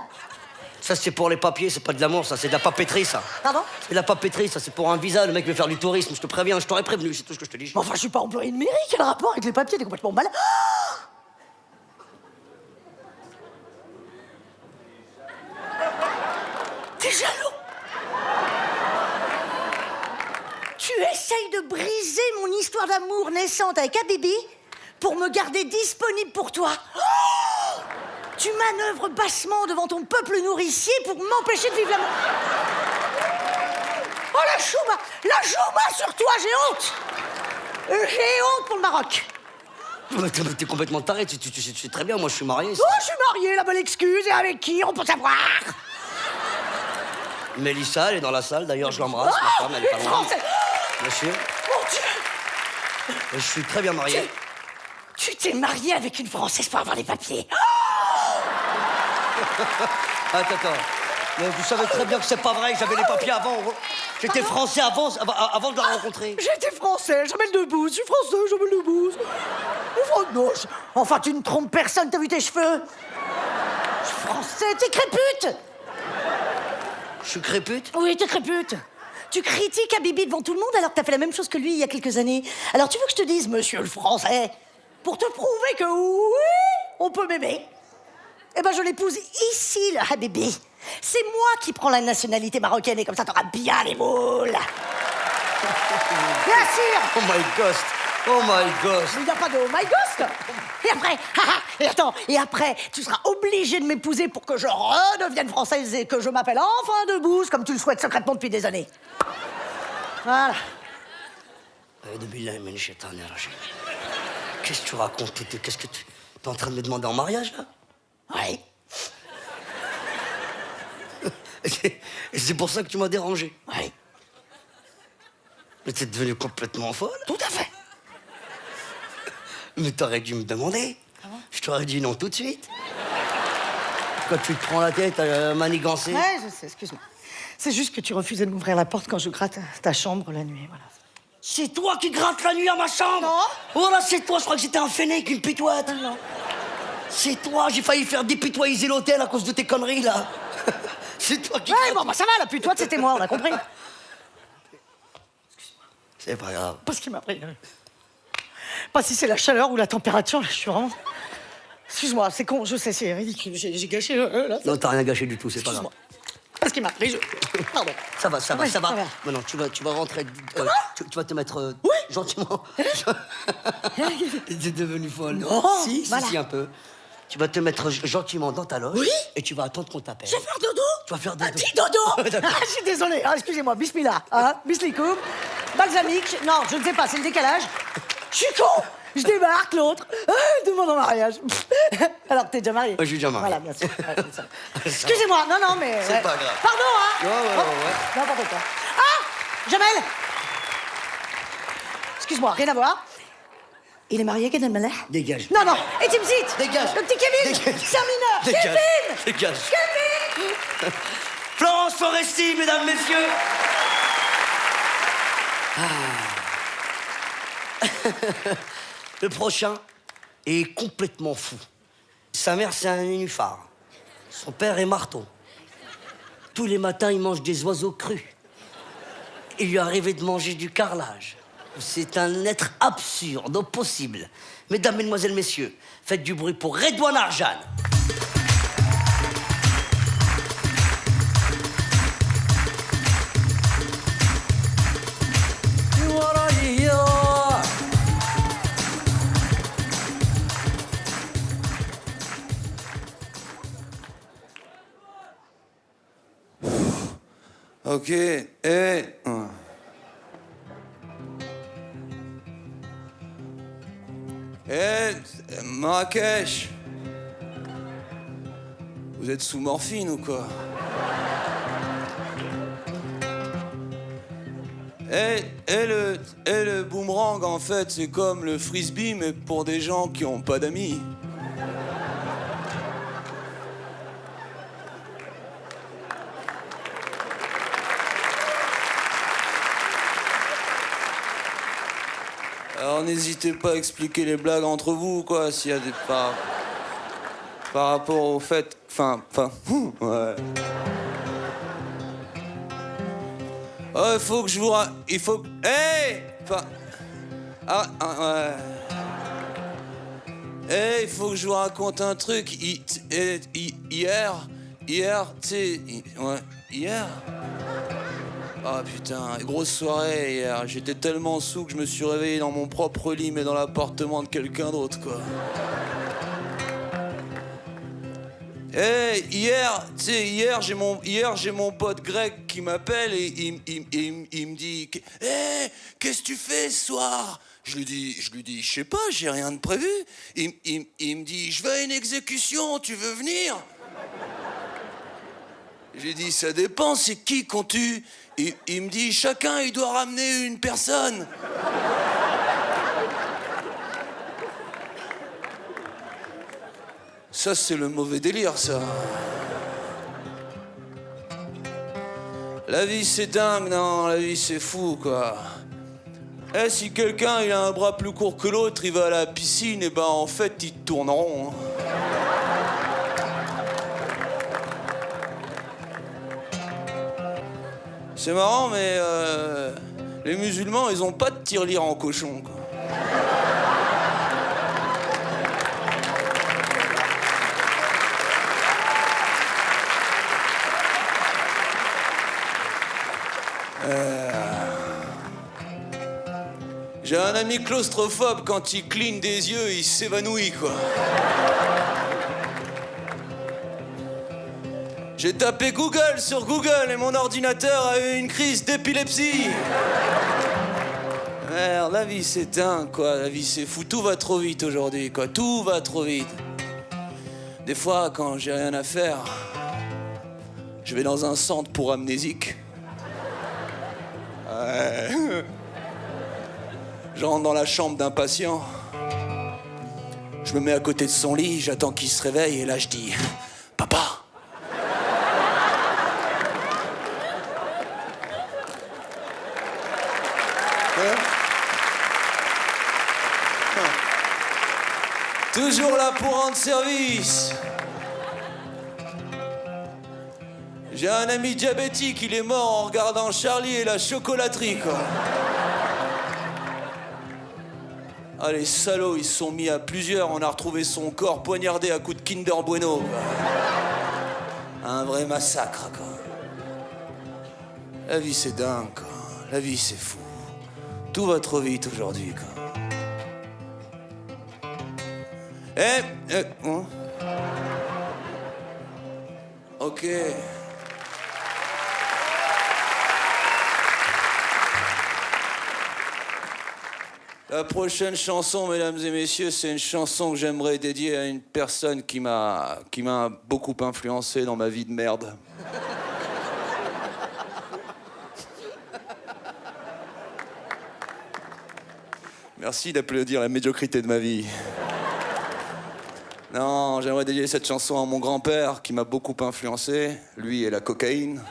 Ça, c'est pour les papiers, c'est pas de l'amour, ça, c'est de la papeterie, ça. Pardon? C'est de la papeterie, ça, c'est pour un visa, le mec veut faire du tourisme, je te préviens, je t'aurais prévenu, c'est tout ce que je te dis. Mais enfin, je suis pas employé de mairie, quel rapport avec les papiers? T'es complètement malade. T'es jaloux? Tu essayes de briser mon histoire d'amour naissante avec Habibi pour me garder disponible pour toi. Oh, tu manœuvres bassement devant ton peuple nourricier pour m'empêcher de vivre l'amour. Oh, la chouma sur toi, j'ai honte. J'ai honte pour le Maroc. Mais t'es complètement taré, tu sais très bien, moi je suis marié. Oh, je suis mariée, la bonne excuse, et avec qui on peut savoir? Mélissa, elle est dans la salle, d'ailleurs je l'embrasse, ma femme, elle est pas une loin. Française. Bien sûr. Mon Dieu. Et je suis très bien marié. Tu t'es mariée avec une Française pour avoir les papiers. Attends. Mais vous savez très bien que c'est pas vrai, j'avais les papiers avant. J'étais français avant de la rencontrer. J'étais français, Jamel Debbouze, je suis français, Jamel Debbouze. Non, enfin, tu ne trompes personne, t'as vu tes cheveux? Je suis français, t'es crépute. Je suis crépute? Oui, t'es crépute. Tu critiques Habibi devant tout le monde alors que t'as fait la même chose que lui il y a quelques années. Alors tu veux que je te dise, monsieur le français, pour te prouver que oui, on peut m'aimer, eh ben je l'épouse ici, le Habibi. C'est moi qui prends la nationalité marocaine et comme ça t'auras bien les moules. Bien sûr. Oh my ghost. Oh my ghost. Il n'y a pas de oh my ghost. Et après, et après, tu seras obligé de m'épouser pour que je redevienne française et que je m'appelle enfin Debbouze, comme tu le souhaites secrètement depuis des années. Voilà. Qu'est-ce que tu racontes? Qu'est-ce que tu... T'es en train de me demander en mariage, là? Oui. Et c'est pour ça que tu m'as dérangé? Oui. Mais t'es devenue complètement folle? Tout à fait. Mais t'aurais dû me demander. Je t'aurais dit non tout de suite. Quand tu te prends la tête à manigancer. Ouais, je sais, excuse-moi. C'est juste que tu refusais de m'ouvrir la porte quand je gratte ta chambre la nuit, voilà. C'est toi qui grattes la nuit à ma chambre? Non. Oh là, c'est toi, je crois que c'était un fennec, une pitoite. Non. C'est toi, j'ai failli faire dépitoyer l'hôtel à cause de tes conneries, là. C'est toi qui... Ouais, bon, bah ça va, la pitoite, c'était moi, on a compris. C'est pas grave. Parce qu'il m'a pris... Pas si c'est la chaleur ou la température, là, je suis vraiment... Excuse-moi, c'est con, je sais, c'est ridicule, j'ai gâché là. Non, t'as rien gâché du tout, c'est pas grave. Parce qu'il m'a pris, Pardon. Ça va. Oui, ça va. Non, tu vas rentrer... tu vas te mettre gentiment... T'es devenue folle. Non, Si, voilà. un peu. Tu vas te mettre gentiment dans ta loge. Oui. Et tu vas attendre qu'on t'appelle. Je vais faire dodo. Tu vas faire dodo. Un petit dodo. Ah, je suis désolé, excusez-moi, bismillah. Bislikoum, balsamique, non, je ne sais pas, c'est le décalage. Je suis con. Je débarque, l'autre, demande en mariage. Alors que t'es déjà marié. Je suis déjà marié. Voilà, bien sûr. Ouais, c'est ça. Excusez-moi, non, mais... C'est pas grave. Pardon, hein. Ouais. N'importe quoi. Ah, Jamel. Excuse-moi, rien à voir. Il est marié, Gad Elmaleh? Dégage. Non, et Timsit. Dégage. Le petit Kevin. Dégage. C'est un mineur. Dégage. Kevin. Dégage. Kevin. Florence Foresti, mesdames, messieurs. Le prochain est complètement fou. Sa mère, c'est un nénuphar. Son père est marteau. Tous les matins, il mange des oiseaux crus. Il lui est arrivé de manger du carrelage. C'est un être absurde, au possible. Mesdames, mesdemoiselles, messieurs, faites du bruit pour Redouane Arjan. Ok, Marrakech. Vous êtes sous morphine ou quoi? Le boomerang, en fait, c'est comme le frisbee, mais pour des gens qui ont pas d'amis. Alors n'hésitez pas à expliquer les blagues entre vous, quoi, s'il y a des par rapport au fait ouais. Oh, il faut que je vous... Il faut... Hey! Ouais. Hey, il faut que je vous raconte un truc. Hier, tu sais... Ouais, hier... Ah putain, grosse soirée hier. J'étais tellement saoul que je me suis réveillé dans mon propre lit, mais dans l'appartement de quelqu'un d'autre, quoi. Hey, hier, tu sais, hier j'ai mon pote Greg qui m'appelle et il me dit hey, qu'est-ce que tu fais ce soir? Je lui dis, je sais pas, j'ai rien de prévu. Il me dit, je vais à une exécution, tu veux venir? J'ai dit, ça dépend, c'est qui qu'on tue? Il me dit, chacun, il doit ramener une personne. Ça, c'est le mauvais délire, ça. La vie, c'est dingue, non, la vie, c'est fou, quoi. Eh, si quelqu'un, il a un bras plus court que l'autre, il va à la piscine, et ben, en fait, il tourne en rond, hein. C'est marrant, mais les musulmans, ils ont pas de tirelire en cochon, quoi. J'ai un ami claustrophobe, quand il cligne des yeux, il s'évanouit, quoi. J'ai tapé Google sur Google et mon ordinateur a eu une crise d'épilepsie. Merde, la vie c'est dingue, quoi. La vie c'est fou. Tout va trop vite aujourd'hui, quoi. Tout va trop vite. Des fois, quand j'ai rien à faire, je vais dans un centre pour amnésiques. Ouais. Je rentre dans la chambre d'un patient. Je me mets à côté de son lit, j'attends qu'il se réveille et là je dis « Papa !» Toujours là pour rendre service. J'ai un ami diabétique, il est mort en regardant Charlie et la chocolaterie, quoi. Ah, les salauds, ils se sont mis à plusieurs. On a retrouvé son corps poignardé à coups de Kinder Bueno, quoi. Un vrai massacre, quoi. La vie, c'est dingue, quoi. La vie, c'est fou. Tout va trop vite aujourd'hui, quoi. Hein? Ok. La prochaine chanson, mesdames et messieurs, c'est une chanson que j'aimerais dédier à une personne qui m'a beaucoup influencé dans ma vie de merde. Merci d'applaudir la médiocrité de ma vie. Non, j'aimerais dédier cette chanson à mon grand-père qui m'a beaucoup influencé, lui et la cocaïne.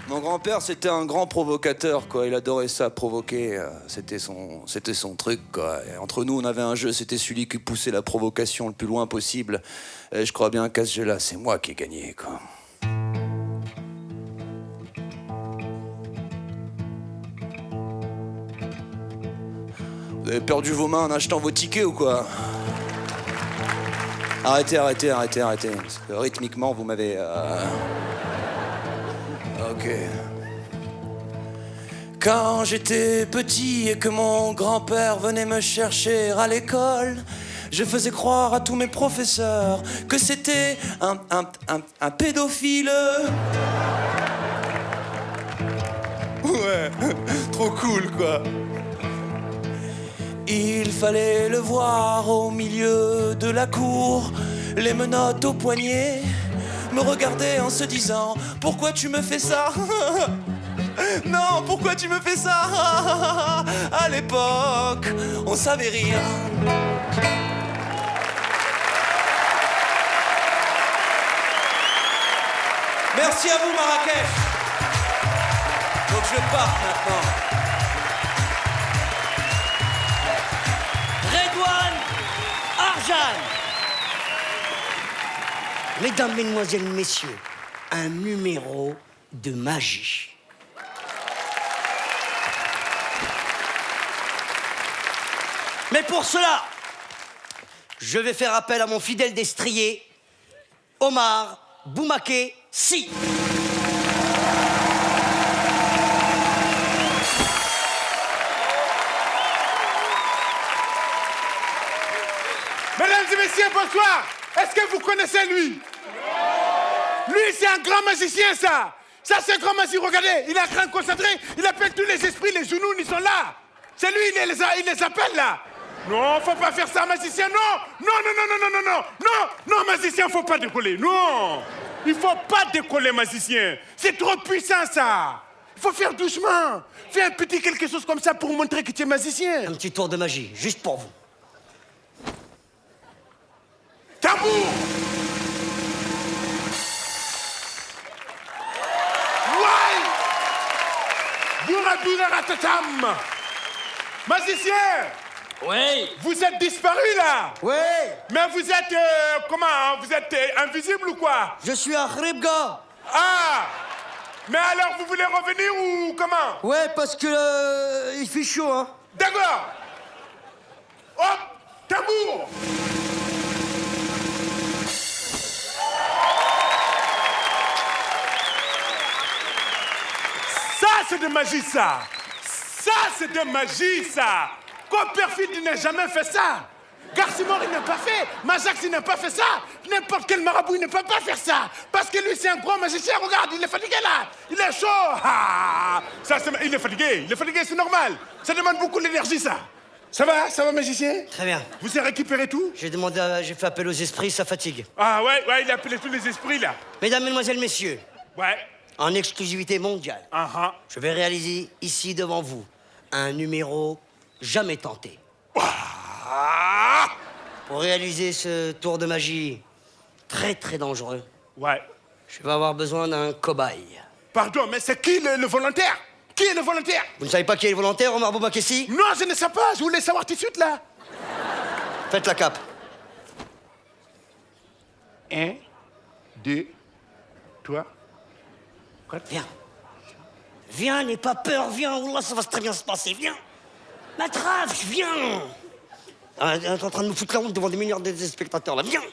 Mon grand-père, c'était un grand provocateur, quoi. Il adorait ça, provoquer. C'était son truc, quoi. Et entre nous, on avait un jeu, c'était celui qui poussait la provocation le plus loin possible. Et je crois bien qu'à ce jeu-là, c'est moi qui ai gagné, quoi. Vous avez perdu vos mains en achetant vos tickets ou quoi? Arrêtez. Parce que rythmiquement, vous m'avez... Ok. Quand j'étais petit et que mon grand-père venait me chercher à l'école, je faisais croire à tous mes professeurs que c'était un pédophile. Ouais, trop cool, quoi. Il fallait le voir au milieu de la cour, les menottes au poignet, me regarder en se disant « Pourquoi tu me fais ça ?» Non, pourquoi tu me fais ça? À l'époque, on savait rire. Merci à vous, Marrakech. Donc je parte maintenant. Redouane Mesdames, mesdemoiselles, messieurs, un numéro de magie. Mais pour cela, je vais faire appel à mon fidèle destrier, Omar Boumaké Si. Mesdames et messieurs, bonsoir. Est-ce que vous connaissez lui? Lui, c'est un grand magicien, ça. Ça, c'est un grand magicien. Regardez, il est en train de concentrer. Il appelle tous les esprits, les genoux, ils sont là. C'est lui, il les appelle, là. Non, faut pas faire ça, magicien. Non, magicien, faut pas décoller. Non, il faut pas décoller, magicien. C'est trop puissant, ça. Il faut faire doucement. Fais un petit quelque chose comme ça pour montrer que tu es magicien. Un petit tour de magie, juste pour vous. Tambour! Ouais! Bourra bourra ratatam! Magicien! Oui. Vous êtes disparu là! Oui. Mais vous êtes comment? Vous êtes invisible ou quoi? Je suis un Khribga. Ah! Mais alors vous voulez revenir ou comment? Ouais, parce que il fait chaud, hein. D'accord! Hop! Tambour! Ça, c'est de magie, ça! Ça, c'est de magie, ça! Copperfield, il n'a jamais fait ça! Garcimore, il n'a pas fait! Majax, il n'a pas fait ça! N'importe quel marabout, il ne peut pas faire ça! Parce que lui, c'est un grand magicien, regarde, il est fatigué, là! Il est chaud! Ah! Ça, il est fatigué, c'est normal! Ça demande beaucoup d'énergie, ça! Ça va, magicien? Très bien. Vous avez récupéré tout? J'ai fait appel aux esprits, ça fatigue. Ah ouais, il a appelé tous les esprits, là! Mesdames, mesdemoiselles, messieurs. Ouais. En exclusivité mondiale, je vais réaliser ici devant vous un numéro jamais tenté. Pour réaliser ce tour de magie très très dangereux, je vais avoir besoin d'un cobaye. Pardon, mais c'est qui le volontaire? Qui est le volontaire? Vous ne savez pas qui est le volontaire, Omar Boumaké Si? Non, je ne sais pas, je voulais savoir tout de suite là. Faites la cape. 1, 2, 3. Viens. Viens, n'aie pas peur, viens. Wallah, ça va très bien se passer, viens. Matraf, viens. T'es en train de me foutre la honte devant des milliards de spectateurs, là, viens.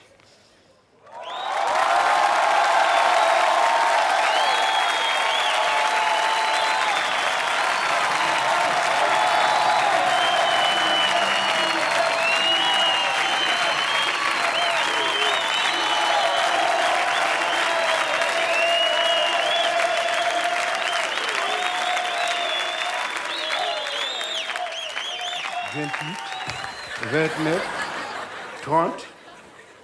« 29, 30,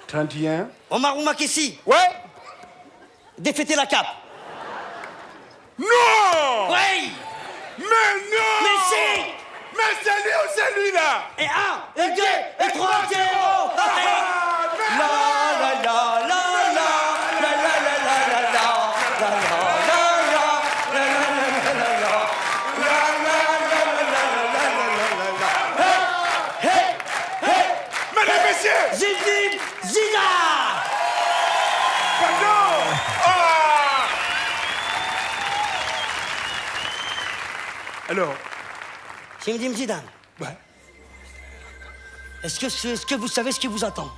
31... Omar Boumaké Si. Ouais. Défêtez la cape. Non. Oui. Mais non. Mais si. Mais c'est lui ou c'est lui là? Et 1, et 2, et 3, 0. La la la la la la la la la la. Zidane Zidane. Pardon. Alors, Zinedine Zidane. Ouais. Est-ce que vous savez ce qui vous attend?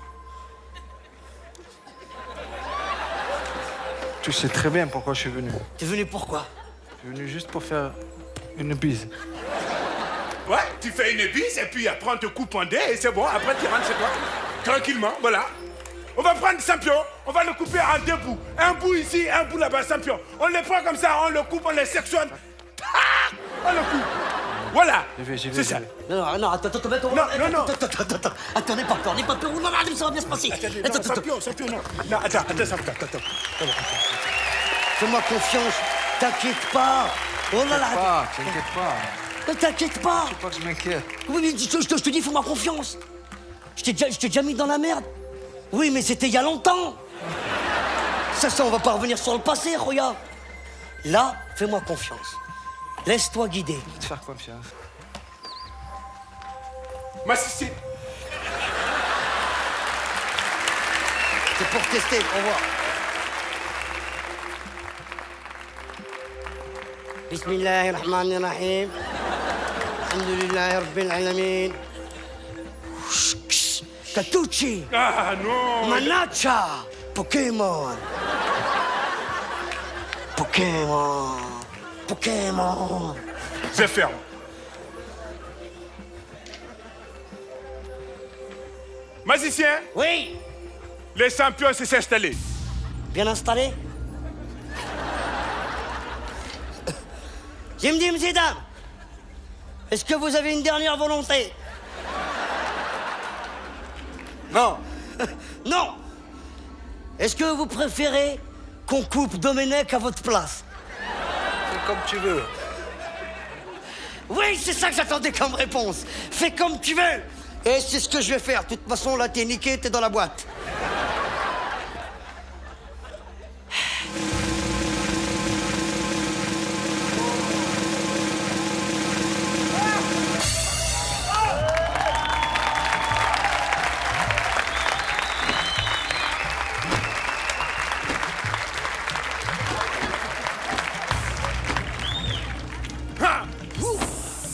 Tu sais très bien pourquoi je suis venu. T'es venu pourquoi? Je suis venu juste pour faire une bise. Ouais, tu fais une bise et puis après on te coupe en deux et c'est bon, après tu rentres chez toi. Tranquillement, voilà. On va prendre Champion, on va le couper en deux bouts. Un bout ici, un bout là-bas, Champion. On le prend comme ça, on le coupe, on le sectionne. Ah, on le coupe. Voilà. C'est ça. Non, attends, Non. Attendez pas peur, n'aie pas peur. Non, ça va bien se passer. Champion, non. Non, attends, Champion. Fais-moi confiance, t'inquiète pas. Oh là là. T'inquiète pas. Ne t'inquiète pas. C'est pas que je m'inquiète. Oui, mais je te dis, fais-moi confiance. Je t'ai déjà mis dans la merde. Oui, mais c'était il y a longtemps. Ça, on va pas revenir sur le passé, regarde. Là, fais-moi confiance. Laisse-toi guider. Je vais te faire confiance. Ma Sissi. C'est pour tester. Au revoir. Bismillahirrahmanirrahim. Alhamdulillahi Rabbil Alamin. Catucci. Ah non. Manacha. Pokémon. Pokémon. Pokémon. Je ferme. Magicien. Oui. Les champions se sont installés. Bien installé. Zinedine Zidane. Est-ce que vous avez une dernière volonté? Non. Non. Est-ce que vous préférez qu'on coupe Domenech à votre place? Fais comme tu veux. Oui, c'est ça que j'attendais comme réponse. Fais comme tu veux. Et c'est ce que je vais faire. De toute façon, là, t'es niqué, t'es dans la boîte.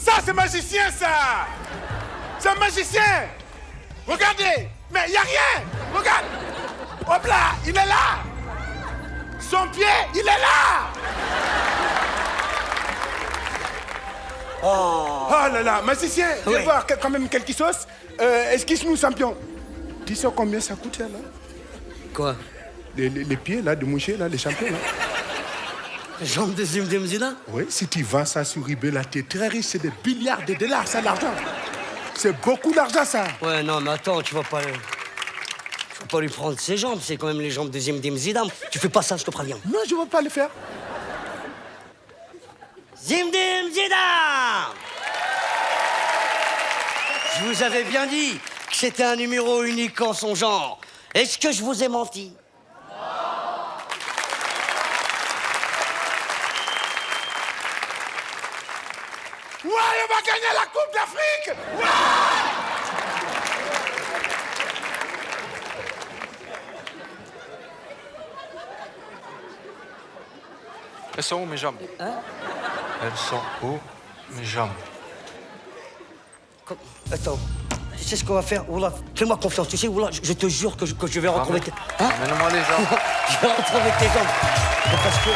Ça, c'est magicien, ça. C'est un magicien. Regardez. Mais il n'y a rien. Regarde. Hop là, il est là. Son pied, il est là. Oh là là, magicien, viens voir quand même quelque chose. Excuse-nous, champion. Tu sais combien ça coûte, là? Quoi? Les pieds, là, de moucher, là, les champions, là. Les jambes de Zinedine Zidane? Oui, si tu vends ça sur eBay, là, t'es très riche. C'est des milliards de dollars, ça, l'argent. C'est beaucoup d'argent, ça. Ouais, non, mais attends, tu vas pas lui prendre ses jambes. C'est quand même les jambes de Zinedine Zidane. Tu fais pas ça, je te préviens. Non, je ne veux pas le faire. Zinedine Zidane! Je vous avais bien dit que c'était un numéro unique en son genre. Est-ce que je vous ai menti? Ouais, on va gagner la Coupe d'Afrique! Ouais! Elles sont où mes jambes? Hein? Elles sont où mes jambes? Attends, tu sais ce qu'on va faire? Oula, fais-moi confiance, tu sais, Oula, je te jure que je vais retrouver tes... Hein? Mets-moi les jambes. Je vais retrouver tes jambes. Parce que...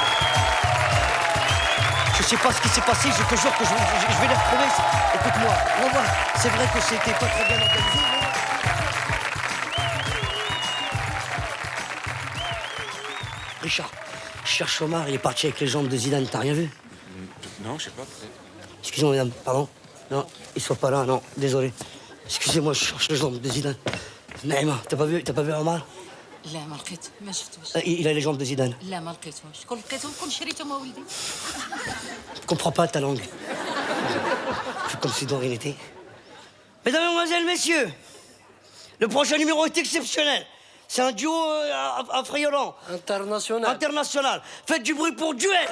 Je sais pas ce qui s'est passé, je te jure que je vais les retrouver. Écoute-moi, on va voir. C'est vrai que c'était pas très bien organisé, mais... Richard, je cherche Omar, il est parti avec les jambes de Zidane, t'as rien vu? Non, je sais pas, peut-être. Excusez-moi, madame, pardon. Non, il soit pas là, non, désolé. Excusez-moi, je cherche les jambes de Zidane. Naïma, t'as pas vu Omar? لا ما لقيت ما شفتوش. Il a les jambes de Zidane. لا ما لقيتهمش كون لقيتهم كون شريتهم ولدي. Je comprends pas ta langue. Fais comme si de rien n'était. Mesdames, Mesdemoiselles, Messieurs, le prochain numéro est exceptionnel. C'est un duo affriolant. International. International. Faites du bruit pour Duel.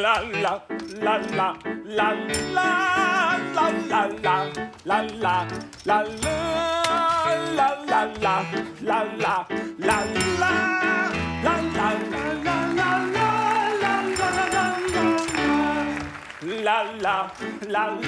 la la la la la la la la la la la la la la la la la la la la la la la la la la la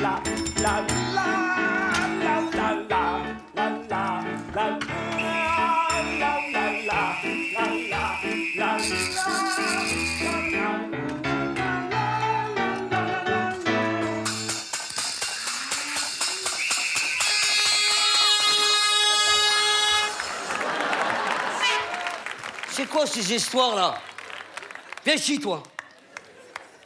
C'est quoi ces histoires-là? Viens ici, toi.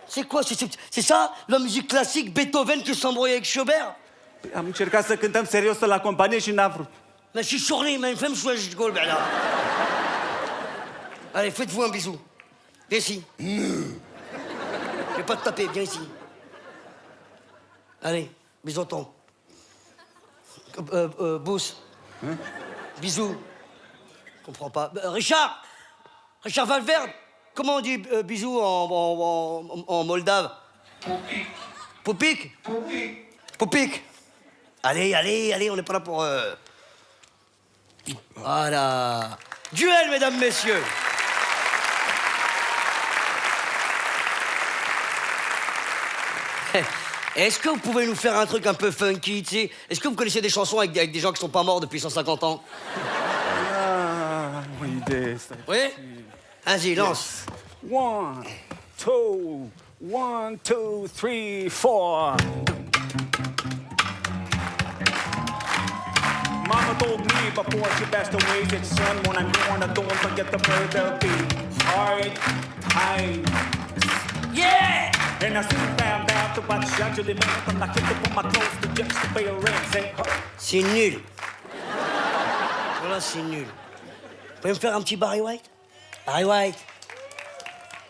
C'est quoi? C'est ça, la musique classique, Beethoven qui s'embrouille avec Schubert? Am încercat să cântăm serios, să-l acompanie și n-a vrut. Mais je suis chourné, mais fais-moi jouer, je gueule, ben là. Allez, faites-vous un bisou. Viens ici. Je vais pas te taper, viens ici. Allez, bisouton. Bousse. Hein? Bisous. Je comprends pas. Richard! Richard Valverde! Comment on dit bisous en moldave? Poupik. Poupik? Poupik. Allez, allez, allez, on n'est pas là pour... Voilà. Duel, mesdames, messieurs. Est-ce que vous pouvez nous faire un truc un peu funky, tu sais? Est-ce que vous connaissez des chansons avec des gens qui sont pas morts depuis 150 ans? Ah, oui, Oui? Vas-y, lance. 1, 2, 1, 2, 3, 4. Mama told me before she passed away that son, when I'm gone, don't forget the murder beat. Hard times. Yeah! And I soon found out about the judge of the man from I kicked up on my clothes to just to pay a rent. Say, c'est nul. Voilà, c'est nul. Vous pouvez me faire un petit Barry White? Barry White.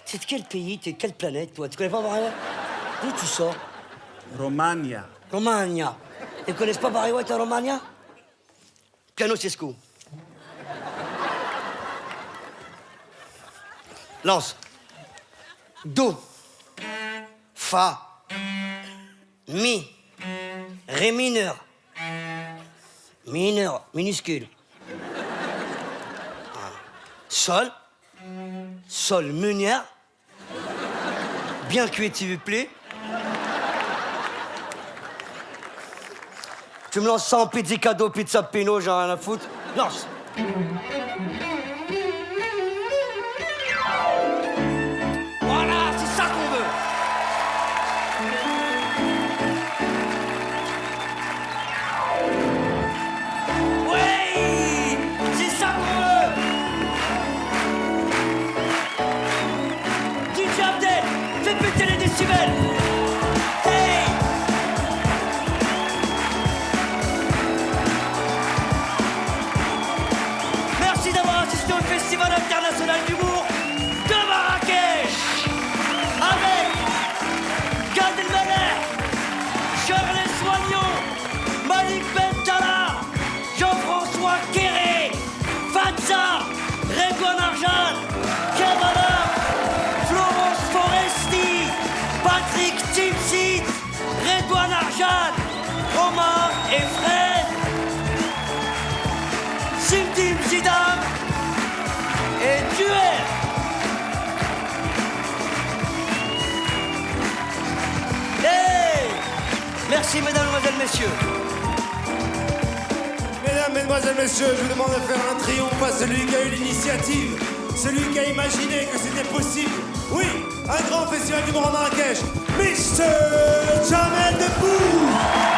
C'est de quel pays? T'es de quelle planète, toi? Tu connais pas Barry White? D'où tu sors? Romagna. Romagna. Ils connaissent pas Barry White en Romagna? Piano Cesco. Lance. Do. Fa. Mi. Ré mineur. Mineur, minuscule. Sol. Sol meunière. Bien cuit, s'il vous plaît. Tu me lances ça en pizzicado, pizza pino, j'ai rien à foutre. Lance. Voilà, c'est ça qu'on veut. Oui, c'est ça qu'on veut. DJ Abdel, fais péter les décibels. Hey! Merci d'avoir assisté au Festival international d'humour de Marrakech avec Gad Elmaleh, Shirley Soignon, Malik Bentala, Jean-François Quéré, Fatsa, Redouane Arjan, Kabbalah, Florence Foresti, Patrick Timsit, Redouane Arjan, Romain et Fred, Simtim Zidane et Duel. Hey! Merci, mesdames, mademoiselles, messieurs. Mesdames, mesdemoiselles, messieurs, je vous demande de faire un triomphe à celui qui a eu l'initiative, celui qui a imaginé que c'était possible. Oui, un grand festival d'humour à Marrakech, Mr. Jamel Debbouze.